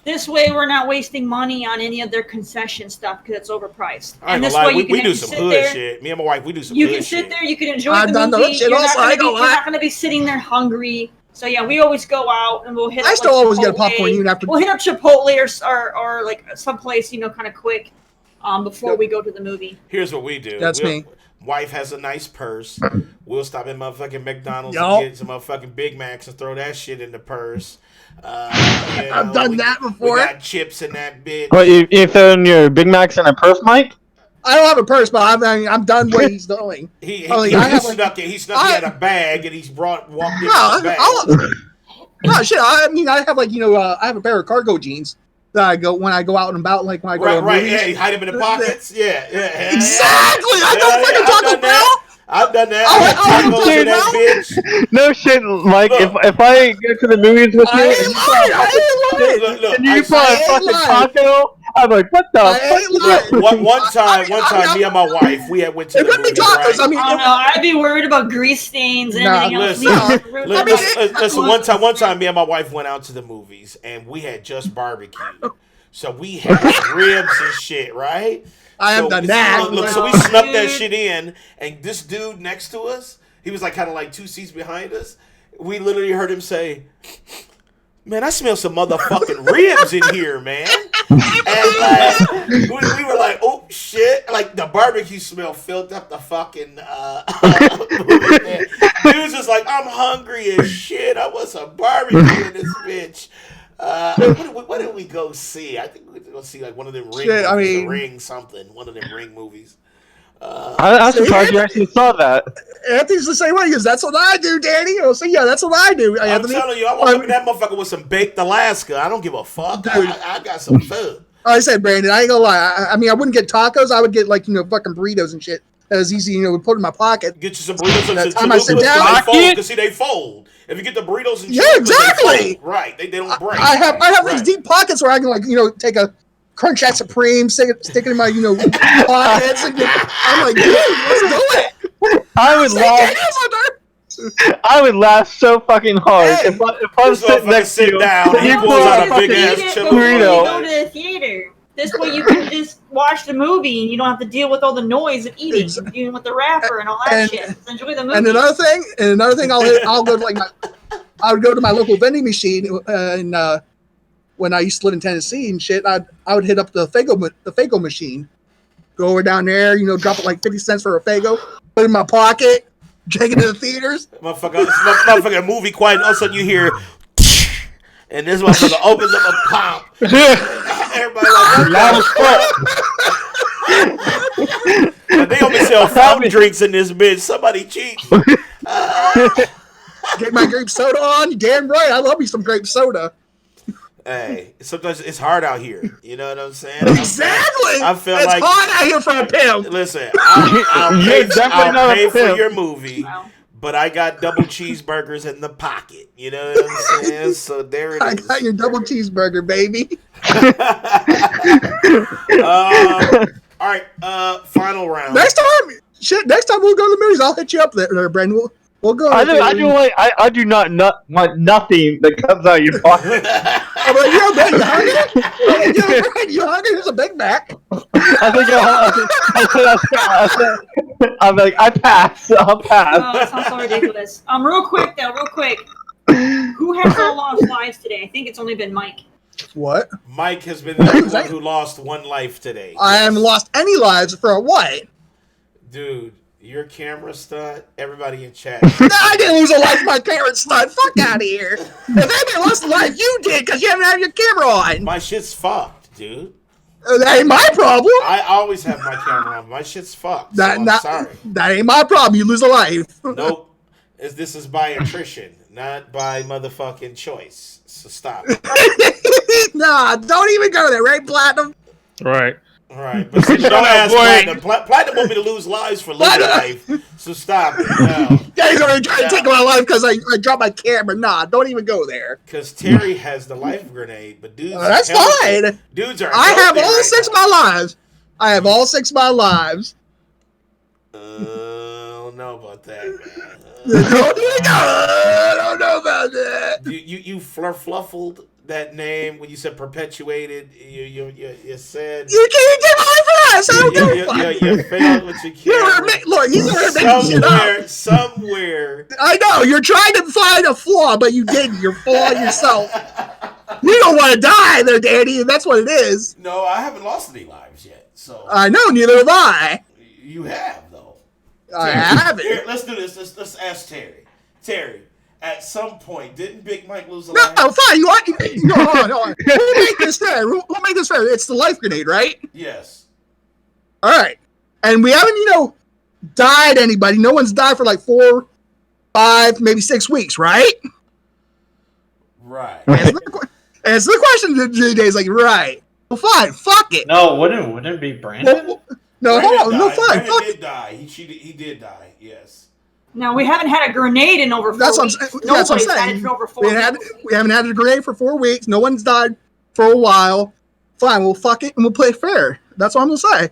This way, we're not wasting money on any of their concession stuff because it's overpriced. I ain't And gonna this lie, way, you we can do some sit hood there. shit. Me and my wife, we do some You hood can shit. sit there. You can enjoy I've the done the movie. hood shit You're also, not I ain't gonna gonna be, you're lie. not gonna be sitting there hungry. So yeah, we always go out and we'll hit. I still always get a popcorn even after. We'll hit up Chipotle or like someplace kind of quick, before we go to the movie. Here's what we do. That's me. Wife has a nice purse. We'll stop at motherfucking McDonald's Yup. and get some motherfucking Big Macs and throw that shit in the purse. I've done that before. We got chips in that bitch. What, you throwing your Big Macs in a purse, Mike? I don't have a purse, but I'm done what he's doing. He snuck it. He had a bag and he's walked in with the bag. No shit. I mean, I have I have a pair of cargo jeans that when I go out and about, like when I go to movies. Yeah, you hide them in the pockets. Yeah. Exactly. I don't fucking Taco Bell. I've done that. Oh, in that bitch. No shit, Mike. Look. If I go to the movies with I you ain't lying. Look, and you put I a ain't fucking lying. taco, I'm like, what the I ain't fuck? lying. One time, me and my wife, we went to It the could be movie. tacos. Right? I mean, I don't know. I'd be worried about grease stains and Nah, everything else. Listen, one time, me and my wife went out to the movies, and we had just barbecued. So we had ribs and shit, right? I have done that. Look, so we snuck that shit in, and this dude next to us, he was like kind of like 2 seats behind us. We literally heard him say, "Man, I smell some motherfucking ribs in here, man." And we were like, "Oh shit!" Like the barbecue smell filled up the fucking movie, man. Dude's just like, "I'm hungry as shit. I want some barbecue in this bitch." What did we go see? I think we were going to see like one of them Ring movies, I mean, Ring something, one of them Ring movies. I'm surprised you actually saw that. Anthony's the same way because that's what I do, Danny. So yeah, that's what I do. I'm Anthony. telling you, I walk up in that motherfucker with some baked Alaska. I don't give a fuck. I got some food. I said, Brandon, I ain't gonna lie. I mean, I wouldn't get tacos. I would get fucking burritos and shit. That was easy, to put in my pocket. Get you some burritos and Time I sit down, because they fold. If you get the burritos and Yeah, chalupas, exactly. they fold. Right, they don't break. I have Right. these deep pockets where I can take a Crunch at Supreme, stick it in my pockets. And I'm like, dude, let's do it. I would laugh so fucking hard Hey. if I'm sitting next to you. down. and He you pulls pull out out a big ass Eat it chili before you burrito. go to the theater. This way you can just watch the movie and you don't have to deal with all the noise of eating, and dealing with the wrapper and all that And- shit. Just enjoy the movie. And another thing, I'll go to I would go to my local vending machine, and when I used to live in Tennessee and shit, I would hit up the Fago machine, go over down there, drop it like 50 cents for a Fago, put it in my pocket, take it to the theaters. Motherfucker, movie quiet. All of a sudden you hear, and this motherfucker opens up a pop. Everybody like, Loud as fuck. they only sell fountain drinks in this bitch. Somebody cheat. Get my grape soda on. You damn right. I love me some grape soda. Hey, sometimes it's hard out here. You know what I'm saying? Exactly. I feel it's like hard out here for a pimp. Listen, I'll You're definitely not a pay for pimp. your movie, but I got double cheeseburgers in the pocket. You know what I'm saying? So there it I is. got your double cheeseburger, baby. All right, final round. Next time we'll go to the movies. I'll hit you up there, Brandon. We'll go. I do not want nothing that comes out of your pocket. I'm like, yo, man, you hungry? You hungry? There's a Big Mac. I'm like, I pass. I'll pass. Oh, that sounds so ridiculous. Real quick. Who has all lost lives today? I think it's only been Mike. What? Mike has been the only one who lost one life today. I haven't lost any lives for what? Dude, your camera stunt, everybody in chat. I didn't lose a life my parents stunt. Fuck out of here. If anybody lost a life, you did because you haven't had your camera on. My shit's fucked, dude. That ain't my problem. I always have my camera on. My shit's fucked. So I'm sorry. That ain't my problem. You lose a life. Nope. This is by attrition, not by motherfucking choice. So stop. Nah, don't even go there, right, Platinum? Right. All right, but don't ask Platinum. Platinum want me to lose lives for losing life, so stop it. No. Yeah, he's already trying to take my life because I dropped my camera. Nah, don't even go there. Because Terry has the life grenade, but dudes, that's fine. Dudes are. I have all 6 of my lives. I have all 6 of my lives. I don't know about that, man. I don't know about that. You fluffled that name when you said perpetuated. You said you can't get my life for us. I don't give a fuck. You failed with your camera. Look, he's making shit up. Somewhere. I know you're trying to find a flaw, but you didn't. You're flawing yourself. You don't want to die, there, Danny, and that's what it is. No, I haven't lost any lives yet. So I know, neither have I. You have though. I haven't. Here, let's do this. Let's ask Terry. Terry, at some point, didn't Big Mike lose a life? No, fine. You want? No, hold on. We'll make this fair. We'll make this fair. It's the life grenade, right? Yes. All right. And we haven't, died anybody. No one's died for like 4, 5, maybe 6 weeks, right? Right. Answer the question today is like, right. Well, fine. Fuck it. No, wouldn't it be Brandon? No, Brandon hold on. No, died. fine. Brandon Fuck did it. die. He did die. Yes. No, we haven't had a grenade in over 4 That's weeks. what I'm Nobody's saying. had it for over 4 weeks. We haven't had a grenade for 4 weeks. No one's died for a while. Fine, we'll fuck it and we'll play fair. That's what I'm gonna say.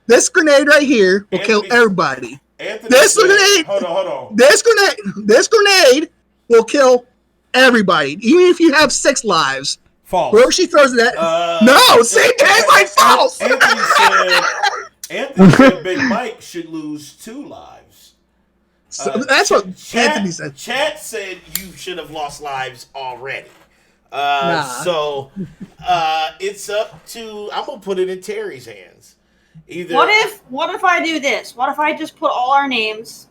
This grenade right here will kill everybody. This grenade. Hold on. This grenade will kill everybody, even if you have 6 lives. False. Wherever she throws it at. No, see, that's like false. Anthony said Big Mike should lose 2 lives. So that's what Anthony said. Chat said you should have lost lives already. Nah. So it's up to. I'm gonna put it in Terry's hands. Either. What if I do this? What if I just put all our names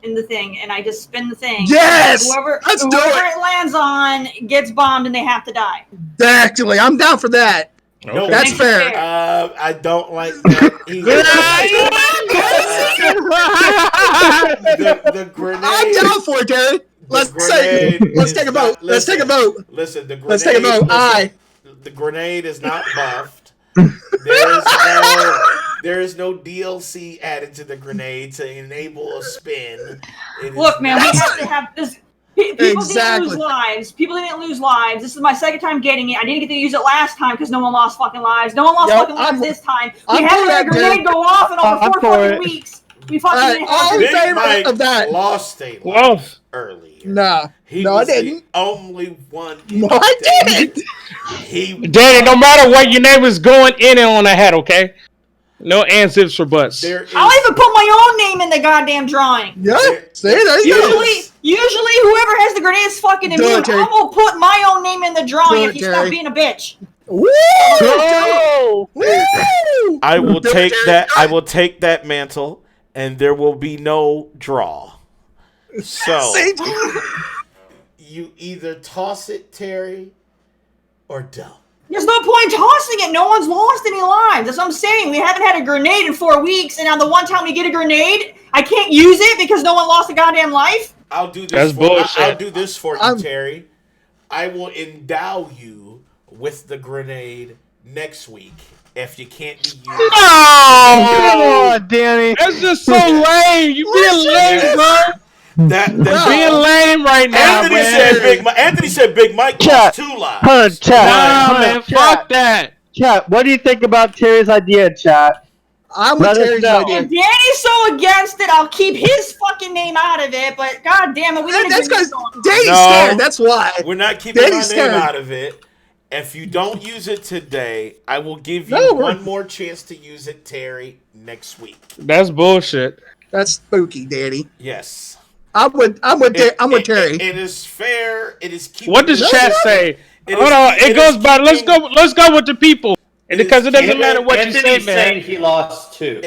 in the thing and I just spin the thing? Yes! Whoever Let's do it lands on gets bombed and they have to die. Actually, I'm down for that. No, that's fair. I don't like that either. the grenade. I'm down for it, Terry. Let's take a vote. Let's take a vote. Listen, the grenade. Let's take a vote. Aye. The grenade is not buffed. There is no DLC added to the grenade to enable a spin. Look, man, we have to have this. People Exactly. didn't lose lives. People didn't lose lives. This is my second time getting it. I didn't get to use it last time because no one lost fucking lives. No one lost fucking lives this time. We haven't had a grenade go off in over 4 fucking weeks. We fucking didn't have Big favor Mike of that. lost a life earlier. Nah. He No, I was didn't. the only one. No, I didn't. Danny, no matter what, your name is going in and on ahead, okay? No ands, ifs, or buts. I'll even put my own name in the goddamn drawing. Yeah, see, there you go. Usually, whoever has the grenade is fucking Do immune. it, Terry. I'm gonna put my own name in the drawing Do if it, you stop Terry. being a bitch. Woo! Woo! I will Do it, take Terry. that. I will take that mantle, and there will be no draw. So See? you either toss it, Terry, or don't. There's no point tossing it. No one's lost any lives. That's what I'm saying. We haven't had a grenade in 4 weeks, and on the one time we get a grenade, I can't use it because no one lost a goddamn life. I'll do this. That's bullshit. I'll do this for you, Terry. I will endow you with the grenade next week if you can't be used. Come on, Danny. That's just so lame. You being lame, bro. That's Being lame right now, Anthony said Big Mike lost 2 lives. Hold on, chat. Nah, man, fuck that. Chat, what do you think about Terry's idea, chat? I'm with Let us Terry's know. idea. If Danny's so against it, I'll keep his fucking name out of it. But god damn it, we need That's to get because this going. Danny's No. scared. That's why. We're not keeping Danny's my name scared. out of it. If you don't use it today, I will give you No, we're- one more chance to use it, Terry, next week. That's bullshit. That's spooky, Danny. Yes. I'm with Terry. It is fair. It is keeping. What does chat say? Hold on, it goes by. Let's go with the people, because it doesn't matter what you say, Anthony's man. saying he lost two.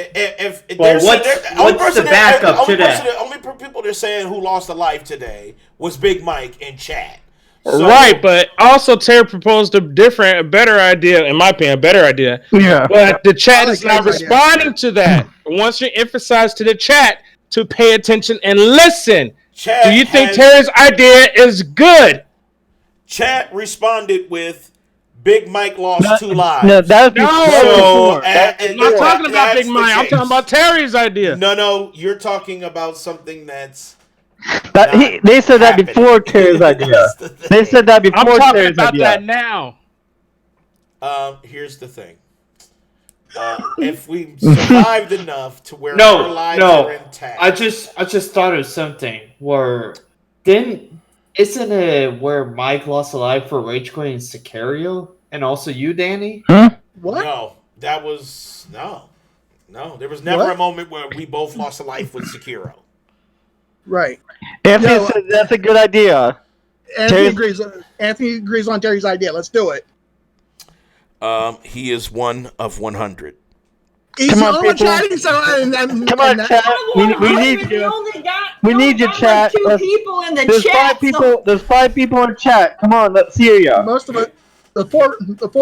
Well, what's the backup to that? The only people they're saying who lost a life today was Big Mike in chat. So, Right, but also Terry proposed a better idea, in my opinion, a better idea. Yeah. But the chat is not Terry's idea. responding to that. Once you emphasize to the chat to pay attention and listen, Chat do you think has- Terry's idea is good? Chat responded with Big Mike lost 2 lives. No, that was No. before. I'm not talking about Big Mike. I'm talking about Terry's idea. No, you're talking about something that's. They said that happening. before Terry's idea. That's the thing. They said that I'm before talking Terry's about idea. that now. Here's the thing. If we survived enough to where our lives are intact, I just thought of something where isn't it where Mike lost a life for rage quitting Sicario and also you, Danny? What? No, that was no. There was never What? a moment where we both lost a life with Sekiro. Right. Anthony No, said that's a good idea. Anthony agrees on Terry's idea. Let's do it. He is 1 of 100. He's Come the on, only one people. chatting, so Come on, chat. We need you. We need you, chat. Two Let's- people in the There's chat. 5 people. There's 5 people in chat. Come on, let's hear ya. Most of it, the four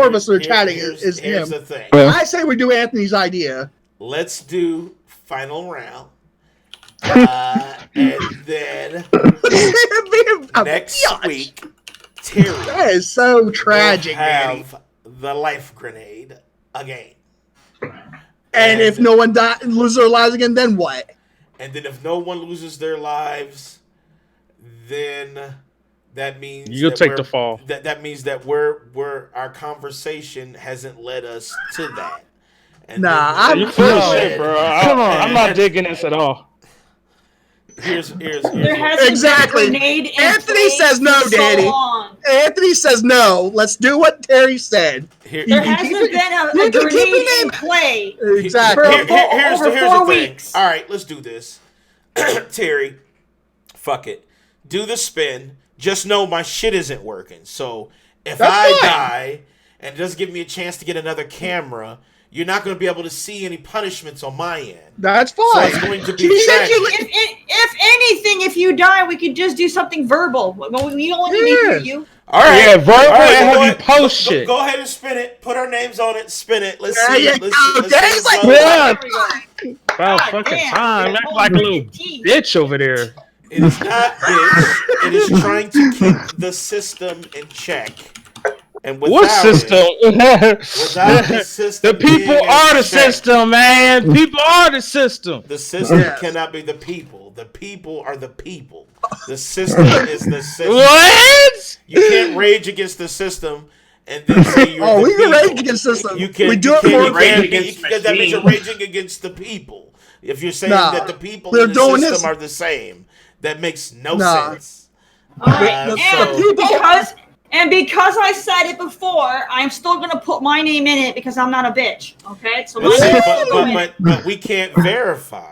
of us that are chatting is Here's him. the thing. I say we do Anthony's idea. Let's do final round. And then next week, Terry That is so tragic, will man. have the life grenade again. And if no one loses their lives again, then what? And then if no one loses their lives, then that means You'll that take we're- the fall. That means that our conversation hasn't led us to that. And Nah, then- You full of No. shit, bro. Come on. I'm not digging this at all. Here's There what- hasn't Exactly. been a grenade in Anthony place says no, for so Danny. long. Anthony says no. Let's do what Terry said. here- There You hasn't keep it- been a you can keep grenade your in name- play. Exactly. For- here's over the 4 thing. weeks. All right, let's do this. Terry, fuck it. Do the spin. Just know my shit isn't working. So if That's I fine. die and it doesn't give me a chance to get another camera, you're not going to be able to see any punishments on my end. That's So fine. it's going to be She said tragic. If anything, if you die, we could just do something verbal. Well, we only need to hear Yes. you. All right. Yeah, verbal All right, and go have you ahead. post Go- shit. Go ahead and spin it. Put our names on it. Spin it. Let's There see. you Let's go. see. Let's Danny's see. like, Yeah. There we go. About God fucking damn, time. that Act whole like a little teeth. bitch over there. It is not bitch. It is trying to keep the system in check. And without What system? without the system, The people being in are the check, system, man. People are the system. The system Yes. cannot be the people. The people are the people. The system is the system. What? You can't rage against the system and then say you're Oh, the we can people. rage against the system. You can, We do you it can't- for you rage can't- against you- that means you're machines. raging against the people. If you're saying Nah, that the people we're in the doing system this- are the same, that makes no Nah. sense. All right, The and people- because I said it before, I'm still gonna put my name in it because I'm not a bitch. Okay, so my But, name's but, still in. but we can't verify.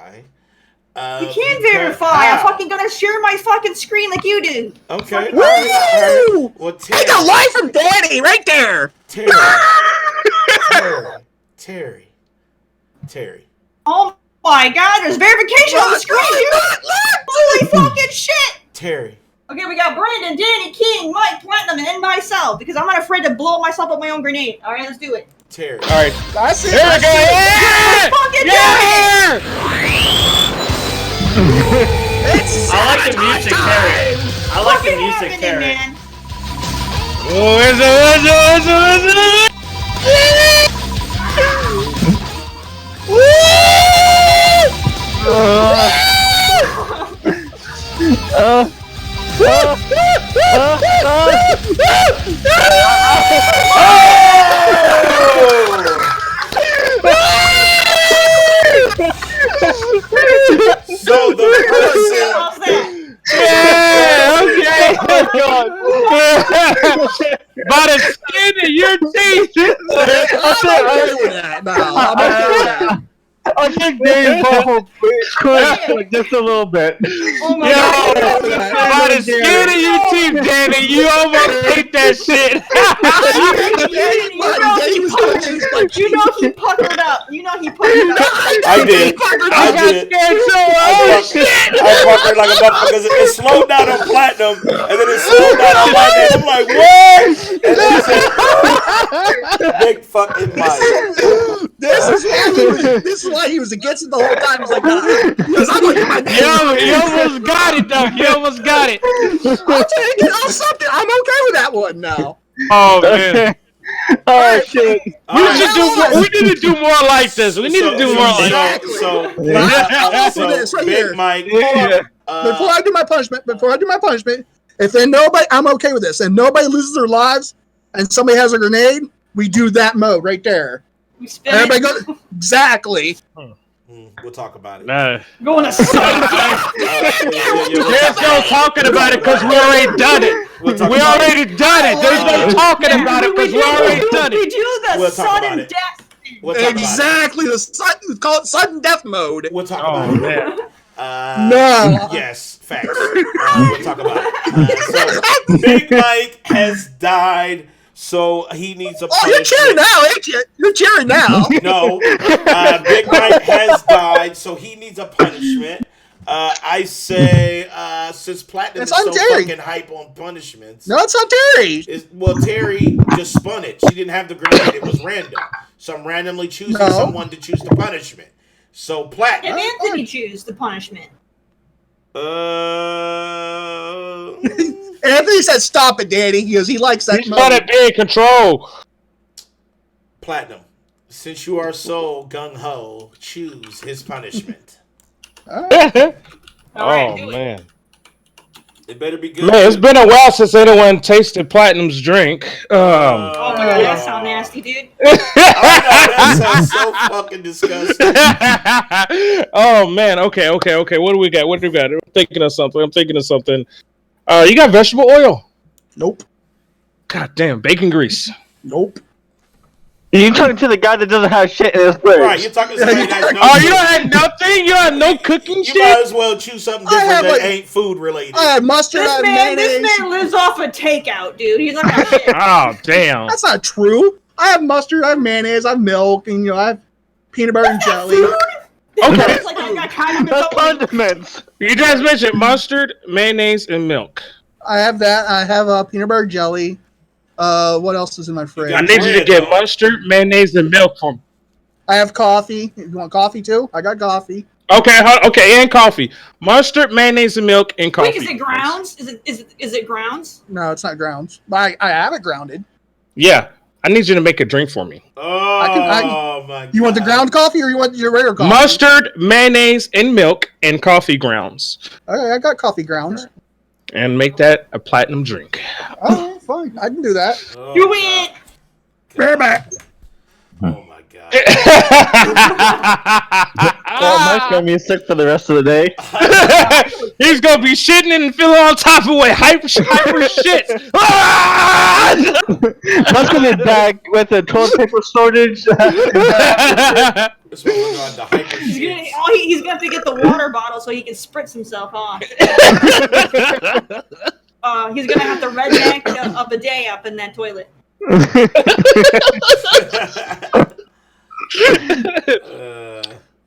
You can because- verify. I'm how? fucking gonna share my fucking screen like you do. Okay. All right, Woo! all right. Well, I got life from Danny right there. Terry. Oh my god, there's verification on the screen, dude. Holy fucking shit. Terry. Okay, we got Brandon, Danny, King, Mike, Platinum, and myself because I'm not afraid to blow myself up my own grenade. All right, let's do it. Terry. All right. That's it. There we go. Yeah! Fucking Yeah! I like the music, Terry. I like the fucking music, happening, Terry. man. Oh, is So the person. How's that? Yeah, okay. By the skin of your teeth. I think Dave's butthole clenched just a little bit. Oh my Yo, god. by the skin of your teeth, Danny, you almost ate that shit. You know he puckered up. You know he puckered up. I did. I got scared so I fuckered like a motherfucker because it slowed down on platinum and then it slowed down on platinum. I'm like, what? And then he said, big fucking Mike. This is why he was against it the whole time. He's like, I'm gonna get my name. Yo, you almost got it, though. You almost got it. I'll take it. I'll something. I'm okay with that one now. Oh, man. Oh shit! We need to do more like this. We need to do more like that. So Big Mike. Before I do my punishment, if then nobody, I'm okay with this, and nobody loses their lives, and somebody has a grenade, we do that mode right there. We spin Everybody go exactly. We'll talk about it. Going to sudden death. There's no talking about it because we already done it. We already done it. There's no talking about it because we already done We it. do the sudden death. We'll talk Exactly the sudden, call it sudden death mode. We'll talk about it. Man. No. Yes, facts. We'll talk about it. So Big Mike has died. So he needs a punishment. Oh, you're cheering now, ain't you? You're cheering now. No. Big Mike has died, so he needs a punishment. I say, since Platinum is so fucking hype on punishments. No, it's not Terry. Well, Terry just spun it. She didn't have the grenade. It was random. So I'm randomly choosing someone to choose the punishment. So Platinum. And Anthony choose the punishment. Anthony said, "Stop it, Daddy." He goes, he likes that. He's got to be in control. Platinum, since you are so gung ho, choose his punishment. Oh Right, man, It better be good. man, it's been a while since anyone tasted Platinum's drink. Oh my god, that sounds nasty, dude. I know, that sounds so fucking disgusting. Oh man, okay. What do we got? I'm thinking of something. You got vegetable oil? Nope. God damn, bacon grease. Nope. You talking to the guy that doesn't have shit in his fridge? Right, you're talking to somebody that has no Oh, food. you don't have nothing? You don't have no cooking You shit? might as well choose something different that ain't food related. I have mustard. I have mayonnaise. This man lives off of takeout, dude. He's not got shit. Oh, damn. That's not true. I have mustard. I have mayonnaise. I have milk, and I have peanut butter and jelly. Okay. It's like I got kind of That's condiments. You guys mentioned mustard, mayonnaise, and milk. I have that. I have peanut butter jelly. What else is in my fridge? I need you to get mustard, mayonnaise, and milk for me. I have coffee. You want coffee too? I got coffee. Okay, and coffee. Mustard, mayonnaise, and milk, and coffee. Wait, is it grounds? Is it grounds? No, it's not grounds. But I have it grounded. Yeah, I need you to make a drink for me. Oh my god. You want the ground coffee or you want your regular coffee? Mustard, mayonnaise, and milk, and coffee grounds. Okay, I got coffee grounds. And make that a platinum drink. Oh, fine. I can do that. Oh, Do it! Bear back. Oh my god. Mike's gonna be sick for the rest of the day. He's gonna be shitting and feeling on top of it. Hyper shit. Mike's gonna be back with a toilet paper shortage. This one will go on the hyper He's shit. gonna have to get the water bottle so he can spritz himself on. He's gonna have to redneck a bidet up in that toilet.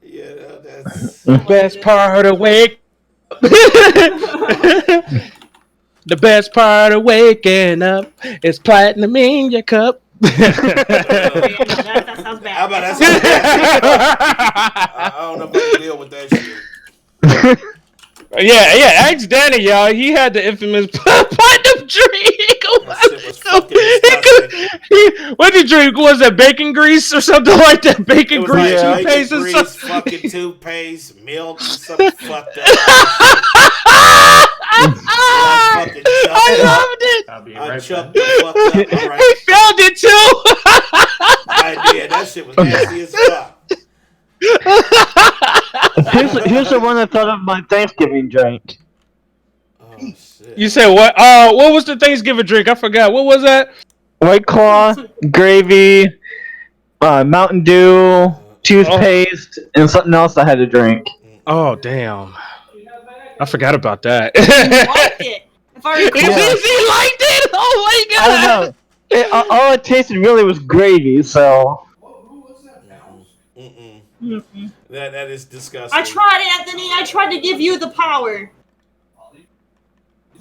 Yeah, that's Best part of wake. The best part of waking up is platinum in your cup. That sounds bad. how about that? I don't know if I can deal with that shit. Yeah. Ask Danny, y'all. He had the infamous platinum drink. That shit was fucking disgusting. What did you drink? Was that bacon grease or something like that? It Bacon was grease, like toothpaste, bacon and grease, stuff. fucking toothpaste, milk, and something fucked up. I loved it. I'll be I right chucked back. the fuck up. All He right, found it too. I did. That shit was nasty as fuck. Here's the one I thought of my Thanksgiving drink. Oh shit. You said what? What was the Thanksgiving drink? I forgot. What was that? White Claw, gravy, Mountain Dew, toothpaste, and something else I had to drink. Oh damn! I forgot about that. You liked it. If I recall, He liked it. Oh my I don't god! know. All it tasted really was gravy. So That is disgusting. I tried, Anthony. I tried to give you the power.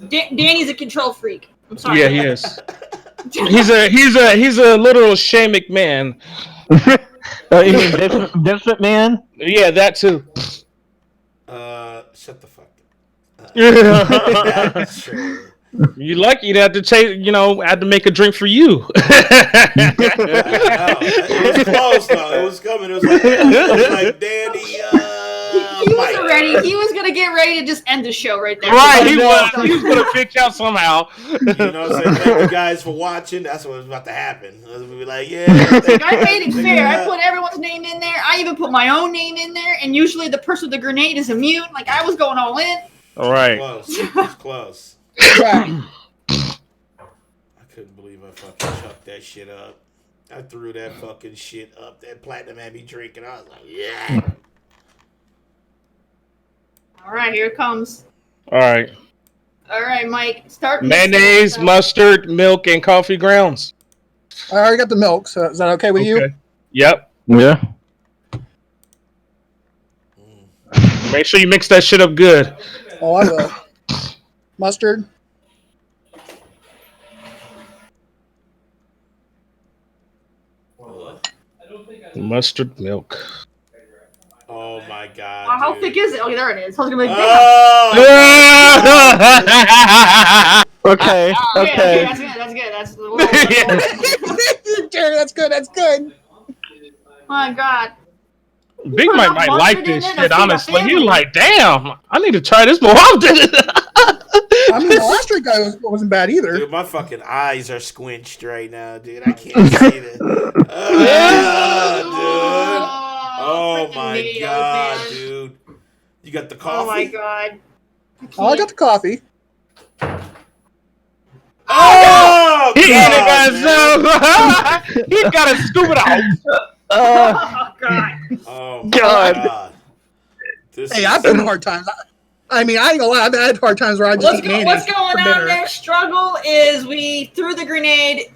Danny's a control freak. I'm sorry. Yeah, he is. He's a literal Shane McMahon. you mean Vince Man? Yeah, that too. Shut the fuck up. Yeah. Sure. You lucky you had to take, had to make a drink for you. It was close though. It was coming. It was like Danny. He wasn't ready. He was gonna get ready to just end the show right there. Right, he was gonna pitch out somehow. You know what I'm saying? Thank you guys for watching. That's what was about to happen. We'll be like, yeah. I made it fair. I put everyone's name in there. I even put my own name in there. And usually the person with the grenade is immune. Like I was going all in. All right. Close. It was close. Right. I couldn't believe I fucking chucked that shit up. I threw that fucking shit up. That platinum had me drinking. I was like, yeah. All right, here it comes. All right. All right, Mike. Start. Mayonnaise, mustard, milk, and coffee grounds. I already got the milk, so is that okay with you? Yep. Yeah. Make sure you mix that shit up good. Oh, I will. Mustard. Mustard, milk. Oh my god. Oh, how dude. thick is it? Okay, there it is. I was gonna be like, Okay. Okay. That's good. That's good. Jerry, that's good. That's good. Oh my god. Big Put Mike enough might mustard like in this there to shit, feed a honestly. He's family. like, damn, I need to try this more often. I mean, the last drink I wasn't bad either. Dude, my fucking eyes are squinched right now, dude. I can't see this. Dude. Oh freaking my video, god, man. dude. You got the coffee? Oh my god. Oh, I got the coffee. Oh, He ain't god, got some. He got to scoop it out. Oh god. Oh my God. god. This Hey, is- I've been hard times. I mean, I ain't gonna lie. I've had hard times where I just What's eat mayonnaise going for on dinner. there? Struggle is we threw the grenade.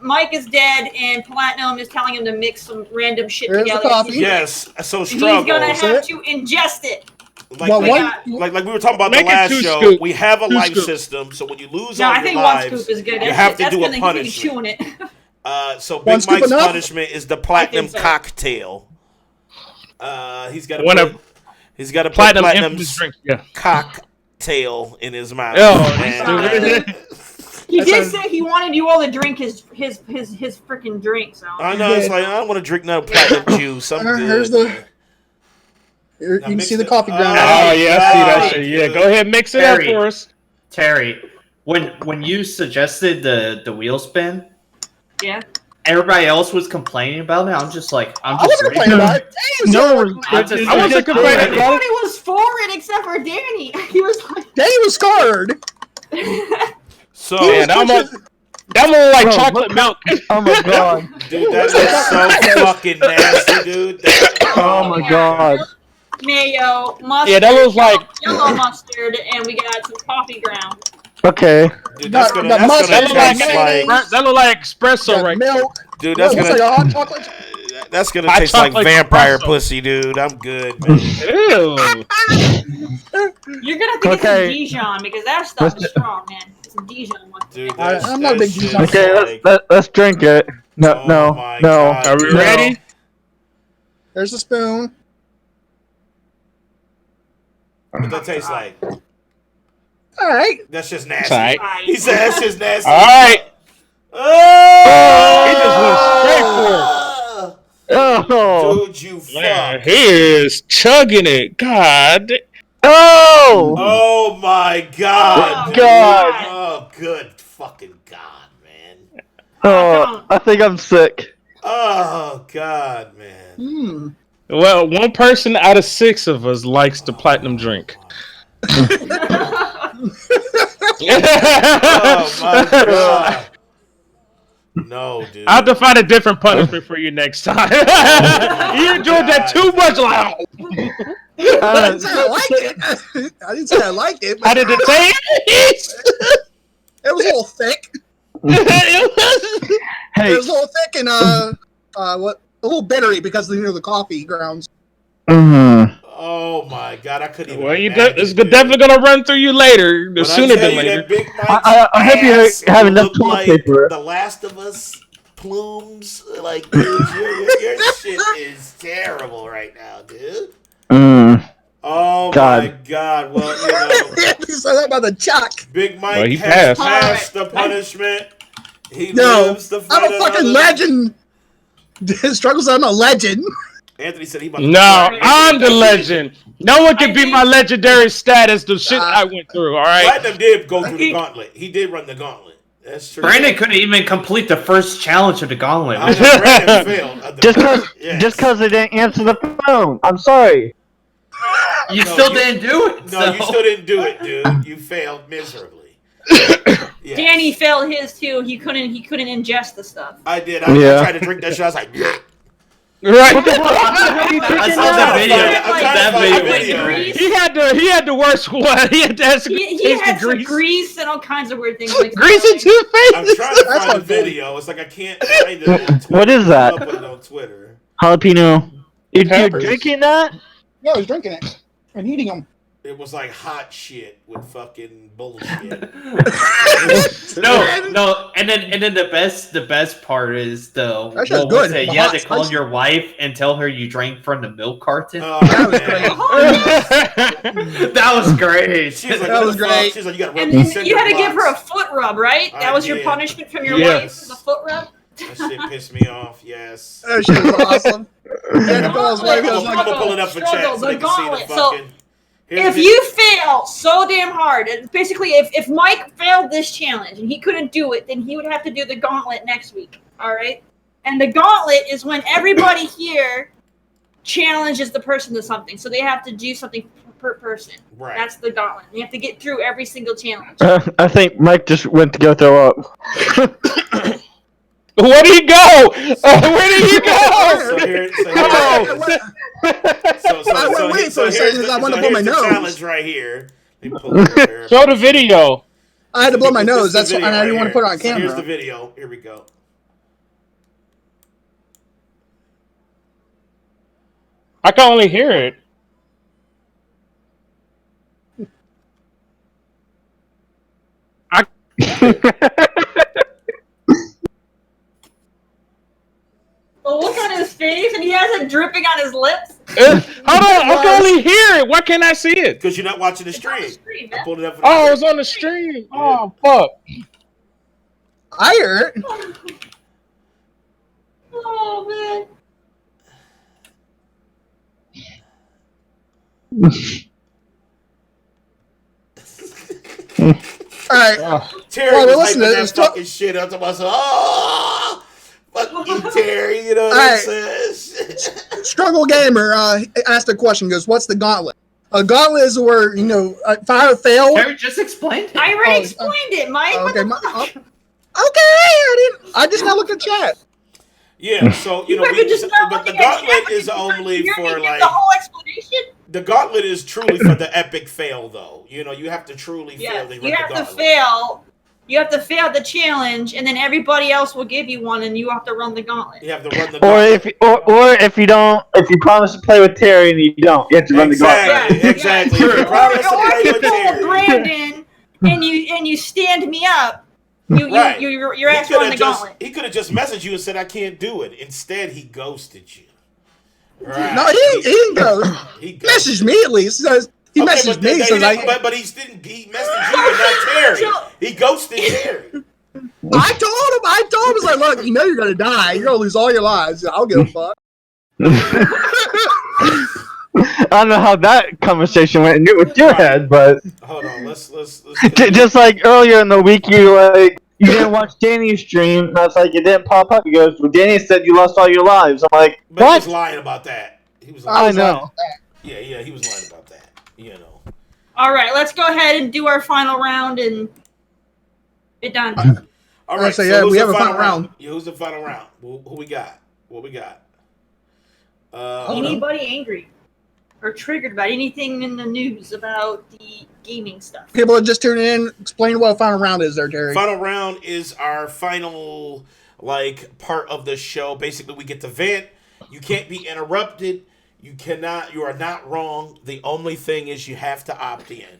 Mike is dead, and Platinum is telling him to mix some random shit Here's the together. coffee. Yes, so He's struggle. gonna That's have it. to ingest it. Like, Well, like, one- like we were talking about Make the it last 2 show, scoops. we have a 2 life scoops. system, so when you lose No, all I your think one lives, scoop is good. you That's have it. to That's do gonna a keep you punishment. chewing it. So One Big scoop Mike's enough? punishment is the platinum so. cocktail. He's got to One put, of- he's got to put Platinum infamous platinum's drink. Yeah. cocktail in his mouth. Oh, And, He That did sounds- say he wanted you all to drink his freaking drink. So I know it's like I don't want to drink no platinum juice. I'm good. Here's the. Here, you Now can mix see the it. coffee ground. Oh, yeah, I see that God, shit. Yeah, dude. go ahead, mix it up Terry. for us. Terry, when you suggested the wheel spin, yeah. everybody else was complaining about it. I'm just I wasn't complaining about it. Danny was No the one- one- I'm just I wasn't complaining about Everybody was for it except for Danny. He was like, Danny was scarred. So, He was Man, I'm pushing- That one like Bro, chocolate look- milk. Oh my god. dude, that is so fucking nasty, dude. Oh my god. mayo, mustard. Yeah, that looks like- yellow mustard, and we got some coffee ground. Okay. Dude, that's The gonna, that's mustard, gonna That look like taste mayonnaise. like, that look like espresso got right milk. dude, that's Looks like gonna, a hot chocolate. that's gonna Hot taste like chocolate vampire espresso. pussy, dude. I'm good, man. Ew. You're gonna have to get Okay. some Dijon because that stuff is strong, man. Some Dijon one. Dude, I'm not a big shit Dijon is Okay, like- let's drink it. No, Oh no, my no. God. Are we no. ready? There's the spoon. What that tastes like? All right. That's just nasty. Alright. He said that's just nasty. All right. Oh! He just went straight for Oh. Dude, you Man, fuck. he is chugging it. God. Oh. Oh my god. Oh, dude. God. Oh, good fucking god, man. Oh, I think I'm sick. Oh god, man. Hmm. Well, one person out of 6 of us likes the platinum drink. Oh my god. No, dude. I'll have to find a different punishment for you next time. You enjoyed that too much. Like, I didn't say I liked it. I didn't say I liked it. But I didn't say it. it was a little thick. Hey. It was a little thick and a little bittery because of the coffee grounds. Mm-hmm. Oh my god, I couldn't even. Well, it's dude. definitely gonna run through you later, When sooner I tell than you later. that Big Mike's I hope you ass have enough looked toilet like paper. The Last of Us plumes. Like, dude, your shit is terrible right now, dude. Mm. Oh God. my god. Well, you know, You said that about the chalk. Big Mike Well, he has passed. passed the punishment. He No, lives to fight I'm a fucking another- legend. Struggles, I'm a legend. Anthony said he about to No, try. I'm the legend. No one can beat my legendary status. The shit I went through. All right. Platinum did go through the gauntlet. He did run the gauntlet. That's true. Brandon couldn't even complete the first challenge of the gauntlet. I know Brandon failed. Just because they didn't answer the phone. I'm sorry. You still didn't do it. No, so. you still didn't do it, dude. You failed miserably. Yes. Danny failed his too. He couldn't ingest the stuff. I did. I tried to drink that shit. I was like, yeah. Right. I saw that video. That video. Grease. He had the worst one. He had to ask He had some grease and all kinds of weird things. Like Grease in two I'm faces. trying to find the video. It's like I can't find it on Twitter. What is that? I'll put it on Twitter. Jalapeno. You're Peppers. drinking that? Yeah, I was drinking it and eating them. It was like hot shit with fucking bullshit. No, and then the best part is That shit's what good. was it? The You had hot to call spicy. your wife and tell her you drank from the milk carton. Oh, That was man. That was great. She was like, That what was the fuck? great. She's like, you gotta rub And these then you had to cinder give her a blocks. foot rub, right? I That was your did. punishment from your Yes. wife, the foot rub. That shit pissed me off. Yes. That shit was awesome. Yeah, The the girl's wife was I'm like, gonna pull it up for chat Struggle, so they the can see the gauntlet. So, fucking. Here's If the- you fail so damn hard, basically, if Mike failed this challenge and he couldn't do it, then he would have to do the gauntlet next week. All right, and the gauntlet is when everybody here challenges the person to something, so they have to do something per person. Right. That's the gauntlet. You have to get through every single challenge. I think Mike just went to go throw up. Where did he go? Where did he go? So here, Oh. I went waiting for a second because I wanted to blow my here's the nose. challenge right here. Let me pull it up here. Show the video. I had to blow my This nose. is the That's why video I didn't right want to put it on here. So here's the camera. video. Here we go. I can only hear it. The look on his face, and he has it dripping on his lips. Hold on, I can only hear it. Why can't I see it? Because you're not watching the It's on the stream. screen, I man. pulled it up for the Oh, it was on the stream. Oh, fuck. I heard it. Oh man. All right. Terry Well, was listen hyping to that this. fucking shit up to myself. Oh, fuck you, Terry. You know what I'm saying? Struggle Gamer asked a question. Goes, "What's the gauntlet?" A gauntlet is where if I fail. Terry just explained it. I already Oh, explained it, Mike. What Okay, the fuck? okay. I didn't. I just now look at chat. Yeah, so you know, could just not but the look at gauntlet chat, is but only you're for gonna give like the whole explanation. the gauntlet is truly for the epic fail, though. You know, you have to truly fail. Yeah, to run you the have to gauntlet. fail. You have to fail the challenge, and then everybody else will give you one, and you have to run the gauntlet. You have to run the Or gauntlet. if you don't, if you promise to play with Terry and you don't, you have to run the gauntlet. Exactly. Yeah. If you promise to Or play if you with pull Terry. Brandon and you stand me up, Right. you're actually on the gauntlet. He could have just messaged you and said, "I can't do it." Instead, he ghosted you. Right. No, he didn't go. He Messaged me at least. He Okay, messaged but me. he Says didn't- but he didn't. He messaged you, but not Terry. He ghosted Terry. I told him. I was like, "Look, you know you're gonna die. You're gonna lose all your lives. I'll give a fuck." I don't know how that conversation went with your head, but Hold on. Let's just like earlier in the week, you didn't watch Danny's stream. And I was like, it didn't pop up. He goes, "Well, Danny said you lost all your lives." I'm like, But what? he was lying about that. He was lying. I know. Yeah, he was lying about that. You know. All right, let's go ahead and do our final round and be done. All right, so yeah, who's we the have a final round. Yeah, who's the final round? Who we got? What we got? Anybody angry or triggered about anything in the news about the gaming stuff? People are just tuning in. Explain what a final round is there, Terry. Final round is our final part of the show. Basically, we get to vent. You can't be interrupted. You are not wrong. The only thing is you have to opt in.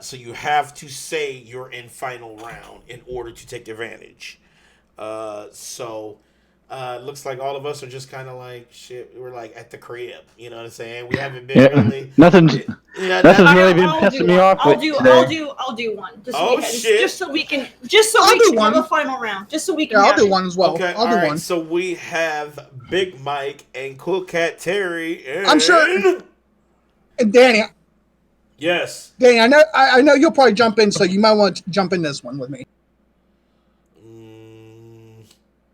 So you have to say you're in final round in order to take advantage. Looks like all of us are just kind of like shit. We're like at the crib. You know what I'm saying? We haven't been really. Nothing's really been pissing me off. I'll do one. Just so we can have a final round. Just so we can. Yeah, I'll do one as well. Okay, I'll do one. So we have Big Mike and Cool Cat Terry. And... I'm sure. And Danny. Yes. Danny, I know you'll probably jump in, so you might want to jump in this one with me.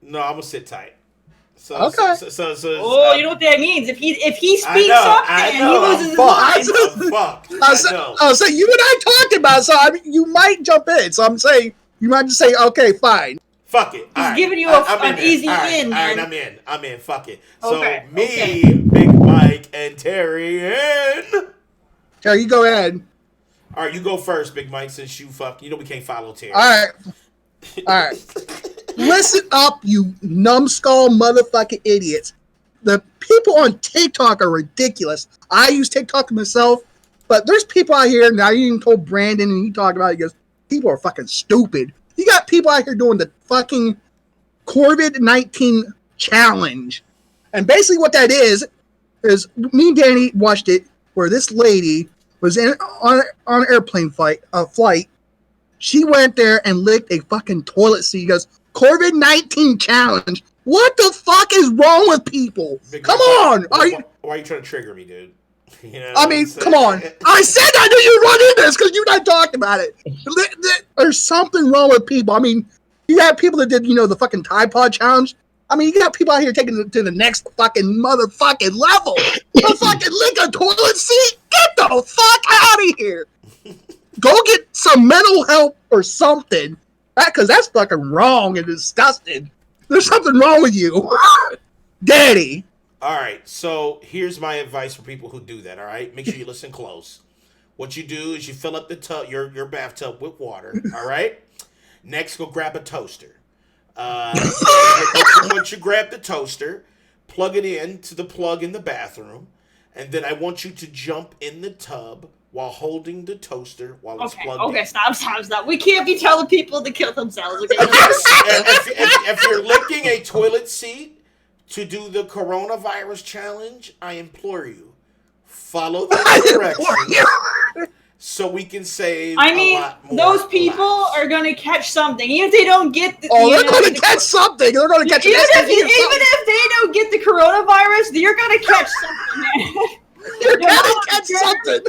No, I'm gonna sit tight. So, okay. You know what that means? If he speaks up and he loses his mind. So you and I talked about it, so you might jump in. So I'm saying you might just say, okay, fine. Fuck it. He's giving you an easy in. All right, I'm in. Fuck it. So Big Mike, and Terry, and Terry, you go ahead. All right, you go first, Big Mike, since you we can't follow Terry. All right. Listen up, you numbskull motherfucking idiots. The people on TikTok are ridiculous. I use TikTok myself, but there's people out here, and I even told Brandon, and he talked about it, he goes, people are fucking stupid. You got people out here doing the fucking COVID-19 challenge. And basically what that is me and Danny watched it, where this lady was on an airplane flight. She went there and licked a fucking toilet seat. He goes, COVID-19 challenge. What the fuck is wrong with people? Come on. Why are you trying to trigger me, dude? Come on. I said I knew you'd run into this because you and I talked about it. There's something wrong with people. You have people that did, the fucking Tide Pod challenge. You got people out here taking it to the next fucking motherfucking level. To fucking lick a toilet seat? Get the fuck out of here. Go get some mental help or something. Because that's fucking wrong and disgusting. There's something wrong with you. Daddy. All right, so here's my advice for people who do that, all right? Make sure you listen close. What you do is you fill up the tub, your bathtub with water, all right? Next, go grab a toaster. Once you grab the toaster, plug it in to the plug in the bathroom, and then I want you to jump in the tub while holding the toaster while it's plugged in. Okay, stop. We can't be telling people to kill themselves. Okay? if you're licking a toilet seat to do the coronavirus challenge, I implore you, follow the directions so we can save a lot more those people are going to catch something. Even if they don't get they're going to catch something. They're going to catch even if they don't get the coronavirus, you're going to catch something, man. You're going to catch something.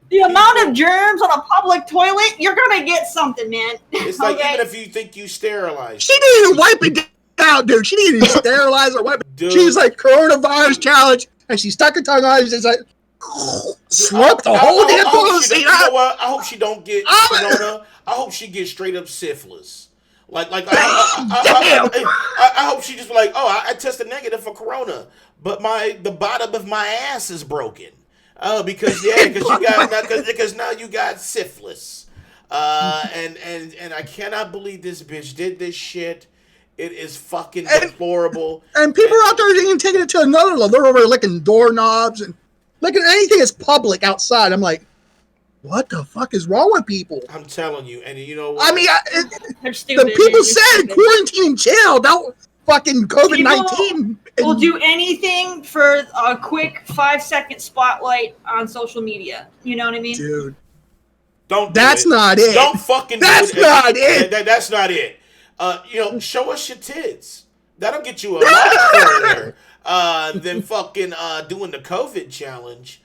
The amount of germs on a public toilet, you're going to get something, man. It's like even if you think you sterilized. She didn't even wipe it down, dude. She didn't even sterilize or wipe it. Dude. She was like, coronavirus challenge, and she stuck her tongue on it and she's like, slurped the whole damn toilet seat out. You know what? I hope she don't get corona. I hope she gets straight up syphilis. I hope she just be like, I tested negative for corona, but the bottom of my ass is broken. Oh, because now you got syphilis, and I cannot believe this bitch did this shit. It is fucking deplorable. And people are out there even taking it to another level. They're over licking doorknobs and licking anything that's public outside. I'm like, what the fuck is wrong with people? I'm telling you, and you know what? The people said quarantine in jail. That fucking COVID-19. Will do anything for a quick 5-second spotlight on social media. You know what I mean? Dude. That's not it. Don't fucking do That's not it. That's not it. Show us your tits. That'll get you a lot further than fucking doing the COVID challenge.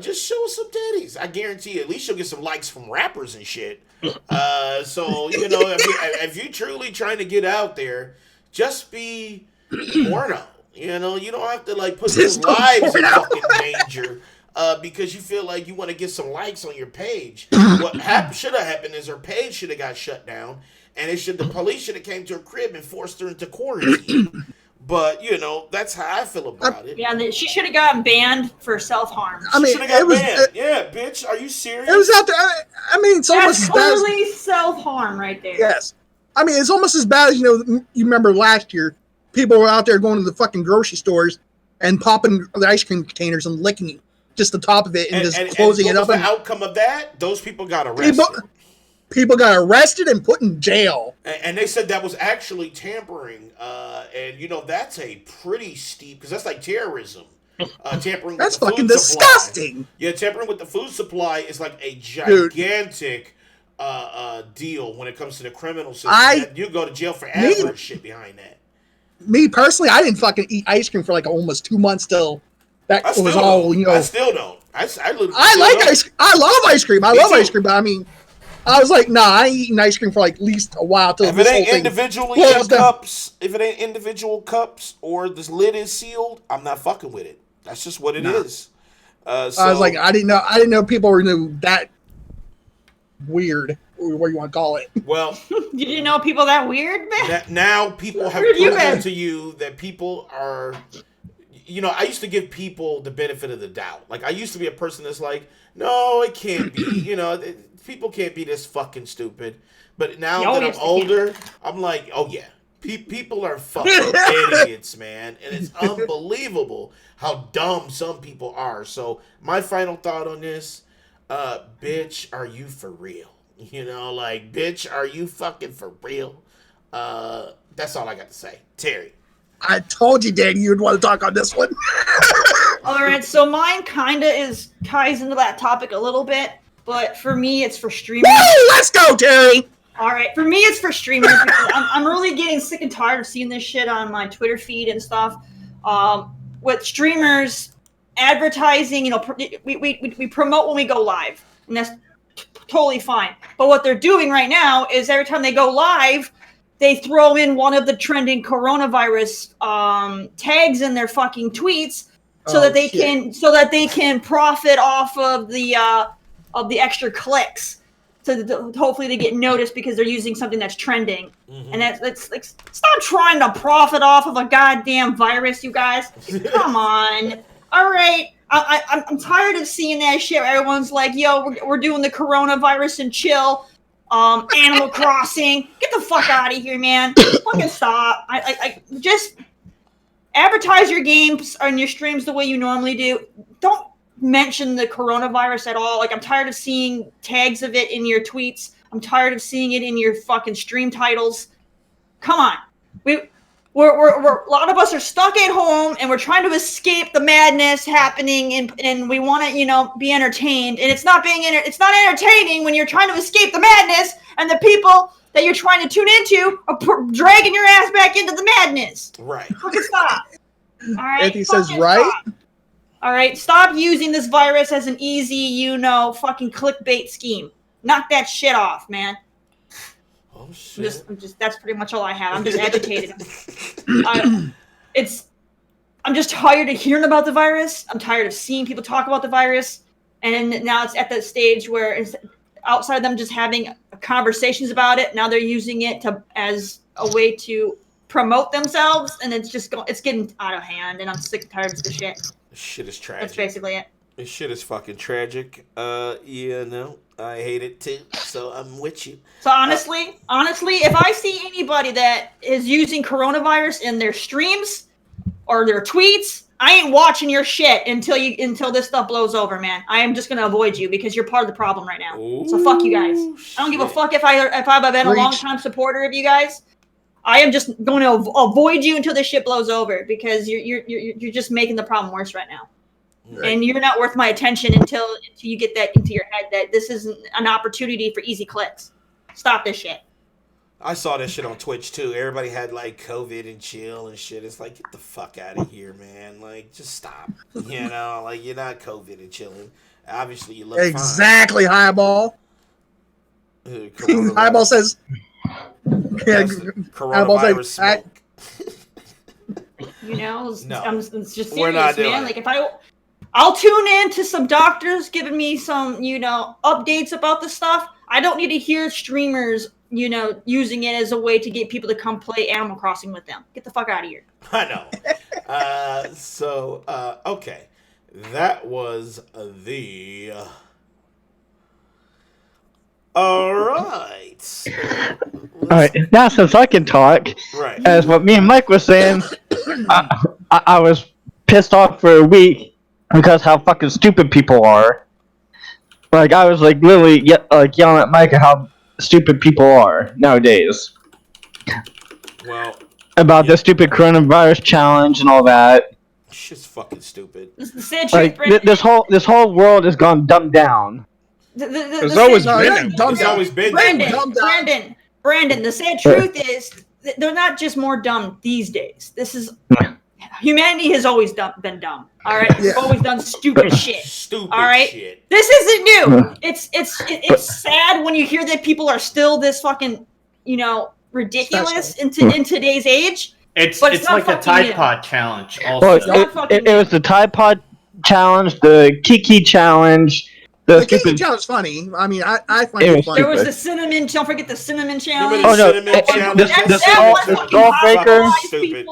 Just show us some titties. I guarantee you, at least you'll get some likes from rappers and shit. So, if you're truly trying to get out there, just be porno. You don't have to put your lives in fucking danger because you feel like you want to get some likes on your page. What should have happened is her page should have got shut down, and the police should have came to her crib and forced her into quarantine. But that's how I feel about it. Yeah, she should have gotten banned for self-harm. I mean, Should have got banned. Yeah, bitch, are you serious? It was out there. I mean, it's almost That's as bad. totally self-harm right there. Yes. I mean, it's almost as bad as, you remember last year, people were out there going to the fucking grocery stores and popping the ice cream containers and licking just the top of it and just closing it up. What was the outcome of that? Those people got arrested. People got arrested and put in jail. And they said that was actually tampering. And, that's a pretty steep, because that's like terrorism. Tampering That's with the fucking food disgusting. Supply. Yeah, tampering with the food supply is like a gigantic deal when it comes to the criminal system. You go to jail forever and shit behind that. Me personally, I didn't fucking eat ice cream for like almost 2 months till that was all, I still don't. I like ice cream. I love ice cream. I love ice cream, but I mean, I was like, nah, I ain't eating ice cream for like at least a while till if it ain't individually in cups, if it ain't individual cups or this lid is sealed, I'm not fucking with it. That's just what it is. So, I was like, I didn't know people were that weird, or what you want to call it. Well, you didn't know people that weird, man. Now people have proven to you that people are. I used to give people the benefit of the doubt. Like, I used to be a person that's like, no, it can't be. People can't be this fucking stupid. But now that I'm older, I'm like, oh, yeah. People are fucking idiots, man. And it's unbelievable how dumb some people are. So, my final thought on this, bitch, are you for real? Bitch, are you fucking for real? That's all I got to say. Terry. I told you, Danny, you'd want to talk on this one. All right, so mine kind of ties into that topic a little bit, but for me, it's for streamers. Woo! Let's go, Terry. All right, for me, it's for streamers because I'm really getting sick and tired of seeing this shit on my Twitter feed and stuff. With streamers advertising, we promote when we go live, and that's totally fine. But what they're doing right now is every time they go live, they throw in one of the trending coronavirus tags in their fucking tweets so that they can profit off of the extra clicks. So hopefully they get noticed because they're using something that's trending. Mm-hmm. And that's like, stop trying to profit off of a goddamn virus, you guys. Come on. All right. I'm tired of seeing that shit. Everyone's like, yo, we're doing the coronavirus and chill. Animal Crossing. Get the fuck out of here, man. Fucking stop. I just advertise your games and your streams the way you normally do. Don't mention the coronavirus at all. Like, I'm tired of seeing tags of it in your tweets. I'm tired of seeing it in your fucking stream titles. Come on. We're a lot of us are stuck at home and we're trying to escape the madness happening and we want to, be entertained. And it's not entertaining when you're trying to escape the madness and the people that you're trying to tune into are dragging your ass back into the madness. Right. Fucking stop. All right. Anthony says right. Stop. All right. Stop using this virus as an easy, fucking clickbait scheme. Knock that shit off, man. Oh, shit. That's pretty much all I have. I'm just agitated. I'm just tired of hearing about the virus. I'm tired of seeing people talk about the virus. And now it's at the stage where it's outside of them just having conversations about it. Now they're using it as a way to promote themselves. And it's getting out of hand. And I'm sick and tired of this shit. This shit is tragic. That's basically it. This shit is fucking tragic. I hate it too. So I'm with you. So honestly, if I see anybody that is using coronavirus in their streams or their tweets, I ain't watching your shit until this stuff blows over, man. I am just gonna avoid you because you're part of the problem right now. Ooh, so fuck you guys. I don't give a fuck if I've been a long time supporter of you guys. I am just going to avoid you until this shit blows over because you're just making the problem worse right now. Right. And you're not worth my attention until you get that into your head that this isn't an opportunity for easy clicks. Stop this shit. I saw this shit on Twitch too. Everybody had like COVID and chill and shit. It's like, get the fuck out of here, man. Like, just stop. You're not COVID and chilling. Obviously, you look exactly, fine. Highball. Highball says. Coronavirus smoke. It's just serious, man. Like, I'll tune in to some doctors giving me some, updates about the stuff. I don't need to hear streamers using it as a way to get people to come play Animal Crossing with them. Get the fuck out of here. I know. Okay. That was the. All right. All right, now since I can talk, Right. as what me and Mike was saying, I was pissed off for a week because how fucking stupid people are. Like I was like literally yelling at Mike at how stupid people are nowadays Well, about the stupid coronavirus challenge and all that. shit's fucking stupid. This is the sad truth, Like Brandon. this whole world has gone dumbed down. There's always No, been yeah, that. dumb It's down. always been Brandon, the sad truth is they're not just more dumb these days. This is humanity has always been dumb. All right, Yeah. we've always done stupid shit. Stupid All right, shit. this isn't new. It's sad when you hear that people are still this fucking ridiculous in today's age. It's But it's not like a fucking Tide new. Pod challenge. Well, Also, it was the Tide Pod challenge, the Kiki challenge, The Kiki challenge is funny. I mean, I find It it was funny. There was Stupid. the cinnamon. Don't forget the cinnamon Remember challenge. the Oh, no, cinnamon challenge? the That's skull- fucking the skull breaker. stupid.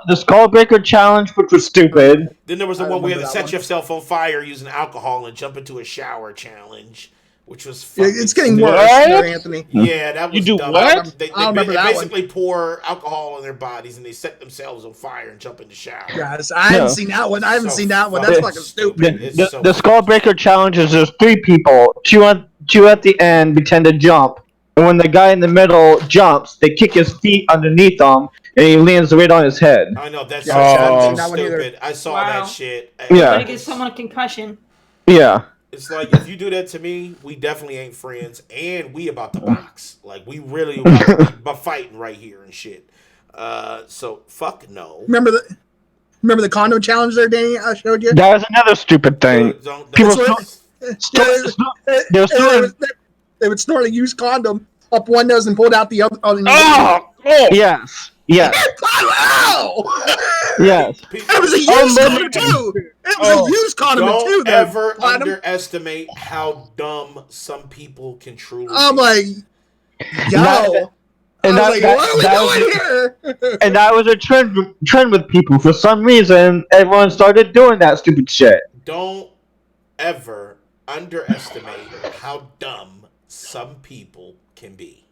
the Skullbreaker challenge, which was stupid. Then there was the I one where you had to remember set that one. yourself on fire using alcohol and jump into a shower challenge, which was Yeah, fucking it's getting stupid. worse, What? here, Anthony. Yeah, that was You do dumb. what? They I don't remember that one. basically pour alcohol in their bodies and they set themselves on fire and jump in the shower. Guys, I haven't No. seen that one. I haven't So seen that one. That's fucking fucking stupid. It's The so Skullbreaker challenge is there's 3 people, two at the end pretend to jump, and when the guy in the middle jumps, they kick his feet underneath him, and he lands right on his head. I know that's Yeah, so I haven't fucking seen that one either. stupid. I saw Wow. that shit. Yeah. Gotta give someone a concussion. Yeah. It's like if you do that to me, we definitely ain't friends, and we about to box. Like we really about to be fighting right here and shit. So fuck no. Remember the condom challenge there, Danny? I showed you. That was another stupid thing. Don't- People That's They're They still would- they would snort a used condom up one nose and pull it out the other. Yes. Yes. Wow! Yes. It was a used condom too. It was a used condom too. Don't there, ever Platinum. underestimate how dumb some people can truly I'm be. like, yo. And I was like, what are we doing here? and that was a trend with people. For some reason, everyone started doing that stupid shit. Don't ever underestimate how dumb some people can be.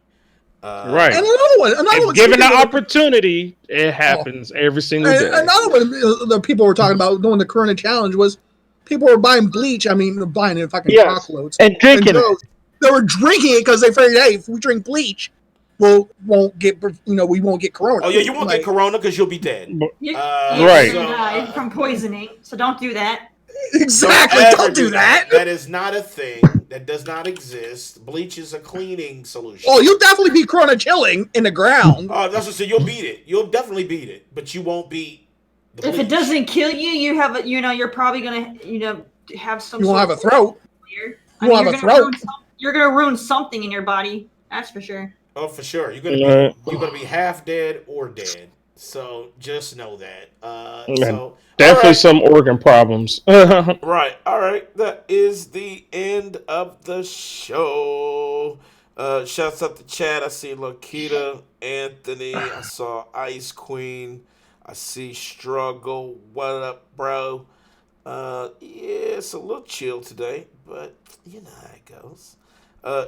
Right. And another If one. given the speaking of- opportunity, it happens every single day. Another one the people were talking about doing the Corona challenge was people were buying bleach. I mean, buying it in fucking Yes. truckloads. And drinking it. so they were drinking it because they figured, hey, if we drink bleach, we won't get Corona. Oh yeah, you won't Like, get corona because you'll be dead. You're Right. gonna die from poisoning, so don't do that. Exactly. ever Don't do that. That is not a thing. That does not exist. Bleach is a cleaning solution. Oh, you'll definitely be Corona chilling in the ground. That's what I said. You'll beat it. You'll definitely beat it, but you won't beat. The If it bleach. doesn't kill you, you're probably gonna have some. You won't sort have a of throat. failure. You won't have a throat. You're gonna ruin something in your body. That's for sure. Oh, for sure. You're gonna be half dead or dead. So just know that. So Definitely all right. some organ problems. Right. All right. That is the end of the show. Shouts out to Chad. I see Lokita, Anthony. I saw Ice Queen. I see Struggle. What up, bro? Yeah, it's a little chill today, but you know how it goes.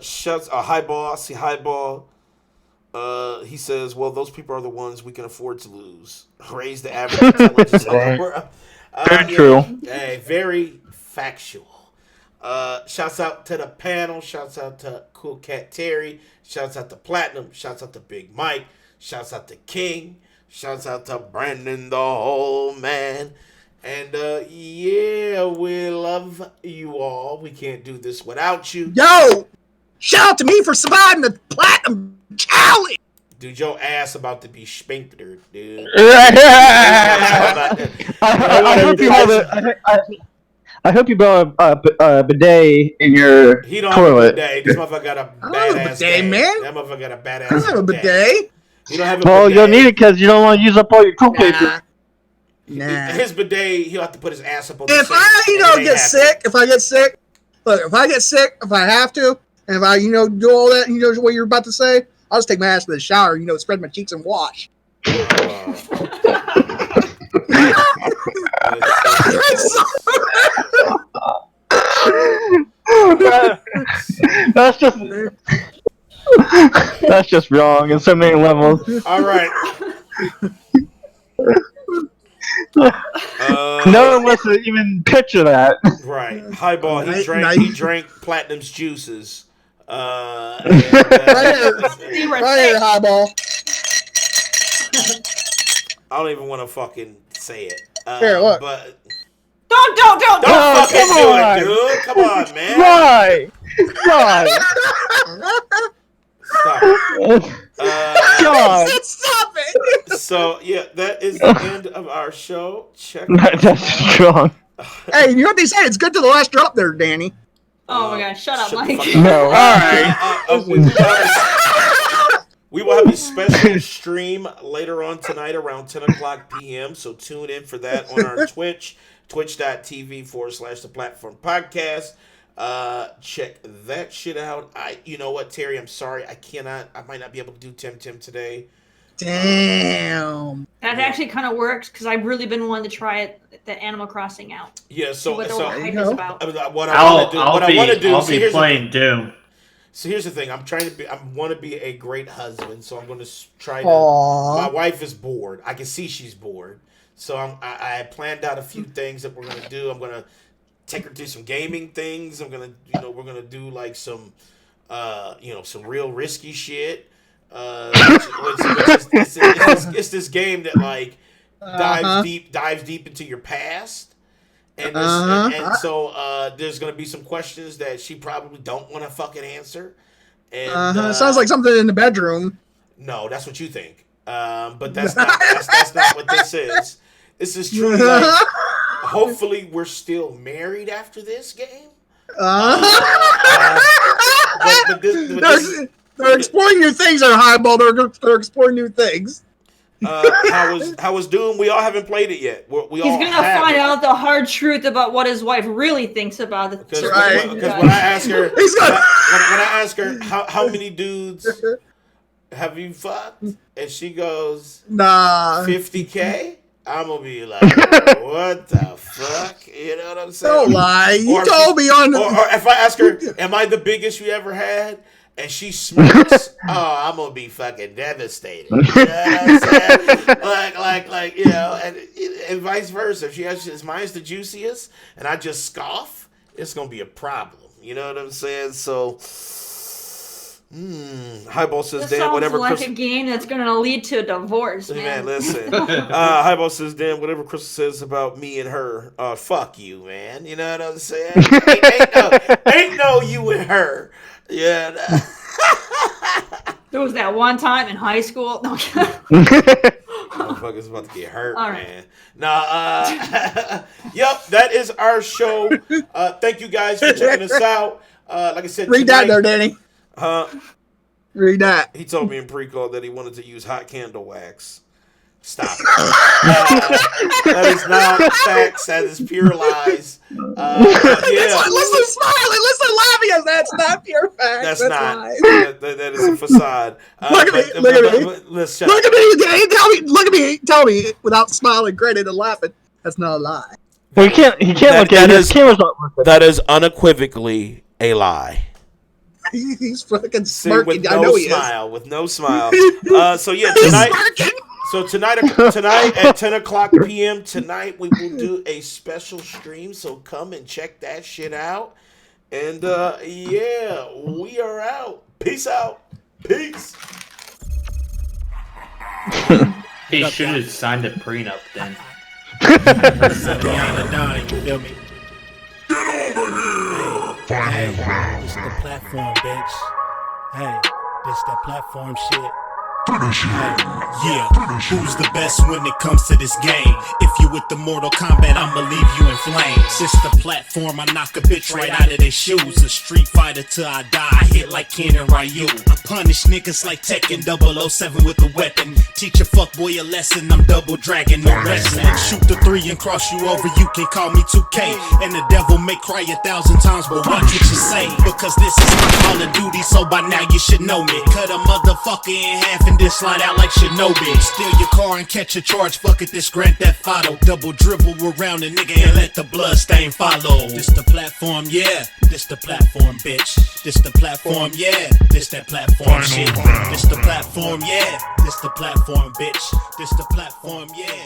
Shouts Highball. I see Highball. He says, well, those people are the ones we can afford to lose. Raise the average intelligence of the world. Very true. Hey, very factual. Shouts out to the panel. Shouts out to Cool Cat Terry. Shouts out to Platinum. Shouts out to Big Mike. Shouts out to King. Shouts out to Brandon the whole man. And yeah, we love you all. We can't do this without you. Yo, shout out to me for surviving the Platinum Challenge. Dude, your ass about to be sphinctered, dude. I hope you brought a bidet in your He don't have a toilet. bidet. This motherfucker got a I don't have a badass bidet, dad. man. That motherfucker got a badass I don't have a bidet. He don't have a Well, bidet. you'll need it because you don't want to use up all your toilet paper. Nah. His bidet, he'll have to put his ass up on the If sink, I, and it ain't get happening. sick, if I get sick, if I have to, And if I, do all that, what you're about to say, I'll just take my ass to the shower, spread my cheeks and wash. That's just wrong in so many levels. All right. No one wants to even picture that. Right. Highball. He drank Platinum's juices. Right here, Highball. I don't even want to fucking say it. Here, look. But Don't fucking do it, dude. Come on, man. Why? Stop it. God. Stop it. So yeah, that is the end of our show. Check. That's strong. Hey, you know what they say? It's good to the last drop there, Danny. Oh my gosh, shut up, Mike. No, all right. We will have a special stream later on tonight around 10 o'clock p.m. So tune in for that on our Twitch, twitch.tv/The Platform Podcast. Check that shit out. You know what, Terry? I'm sorry. I might not be able to do Tim today. Damn. That actually kind of works because I've really been wanting to try it, the Animal Crossing out. Yeah, what the whole hype is about. I'll be playing Doom. So here's the thing. I want to be a great husband. So I'm going to try to. Aww. My wife is bored. I can see she's bored. So I planned out a few things that we're going to do. I'm going to take her to some gaming things. I'm going to, we're going to do like some, some real risky shit. It's this game that like dives deep into your past, and so there's gonna be some questions that she probably don't want to fucking answer. And sounds like something in the bedroom. No, that's what you think. But that's not what this is. This is truly like. Hopefully, we're still married after this game. They're exploring new things at Highball. They're exploring new things. How was Doom? We all haven't played it yet. He's gonna find out the hard truth about what his wife really thinks about it. Because when I ask her, how many dudes have you fucked, and she goes, nah, 50K. I'm gonna be like, what the fuck? You know what I'm saying? Don't lie. You told me on the. Or if I ask her, am I the biggest you ever had? And she smirks, I'm gonna be fucking devastated. You know what I'm saying? like, and vice versa. If she says mine's the juiciest, and I just scoff, it's gonna be a problem. You know what I'm saying? So, Highball says, Dan, whatever. Sounds like a game that's gonna lead to a divorce, man. Listen. Highball says, Dan, whatever Crystal says about me and her, fuck you, man. You know what I'm saying? ain't no you and her. Yeah. There was that one time in high school. No. Motherfucker's about to get hurt, right. Man. Yep, that is our show. Thank you guys for checking us out. Like I said, read that there, Danny. Read that. He told me in pre-call that he wanted to use hot candle wax. Stop it. That is not facts. That is pure lies. Listen smiling. Listen laughing as that's not pure facts. That's not. That is a facade. Look at me. Look at me. Look at me. Look at me. Tell me without smiling, grinning, and laughing. That's not a lie. Well, he can't look at it. His camera's not working. That is unequivocally a lie. He's fucking smirking. With no smile. With no smile. So yeah, tonight. So tonight at 10 o'clock p.m. tonight, we will do a special stream. So come and check that shit out. And yeah, we are out. Peace out. Peace. He should have signed a prenup then. You feel me? Get over here! Hey, this is the platform, bitch. Hey, this that platform shit. Yeah, who's the best when it comes to this game? If you with the Mortal Kombat, I'ma leave you in flames. This the platform, I knock a bitch right out of their shoes. A street fighter till I die, I hit like Ken and Ryu. I punish niggas like Tekken 007 with a weapon. Teach a fuckboy a lesson, I'm double dragon, no wrestling. Shoot the 3 and cross you over, you can call me 2K. And the devil may cry 1,000 times, but watch what you say. Because this is my Call of Duty, so by now you should know me. Cut a motherfucker in half and then slide out like Shinobi. Steal your car and catch a charge, fuck it, this Grand Theft Auto. Double dribble around a nigga and let the blood stain follow. This the platform, yeah, this the platform, bitch. This the platform, yeah, this that platform shit. This the platform, yeah, this the platform, bitch. This the platform, yeah.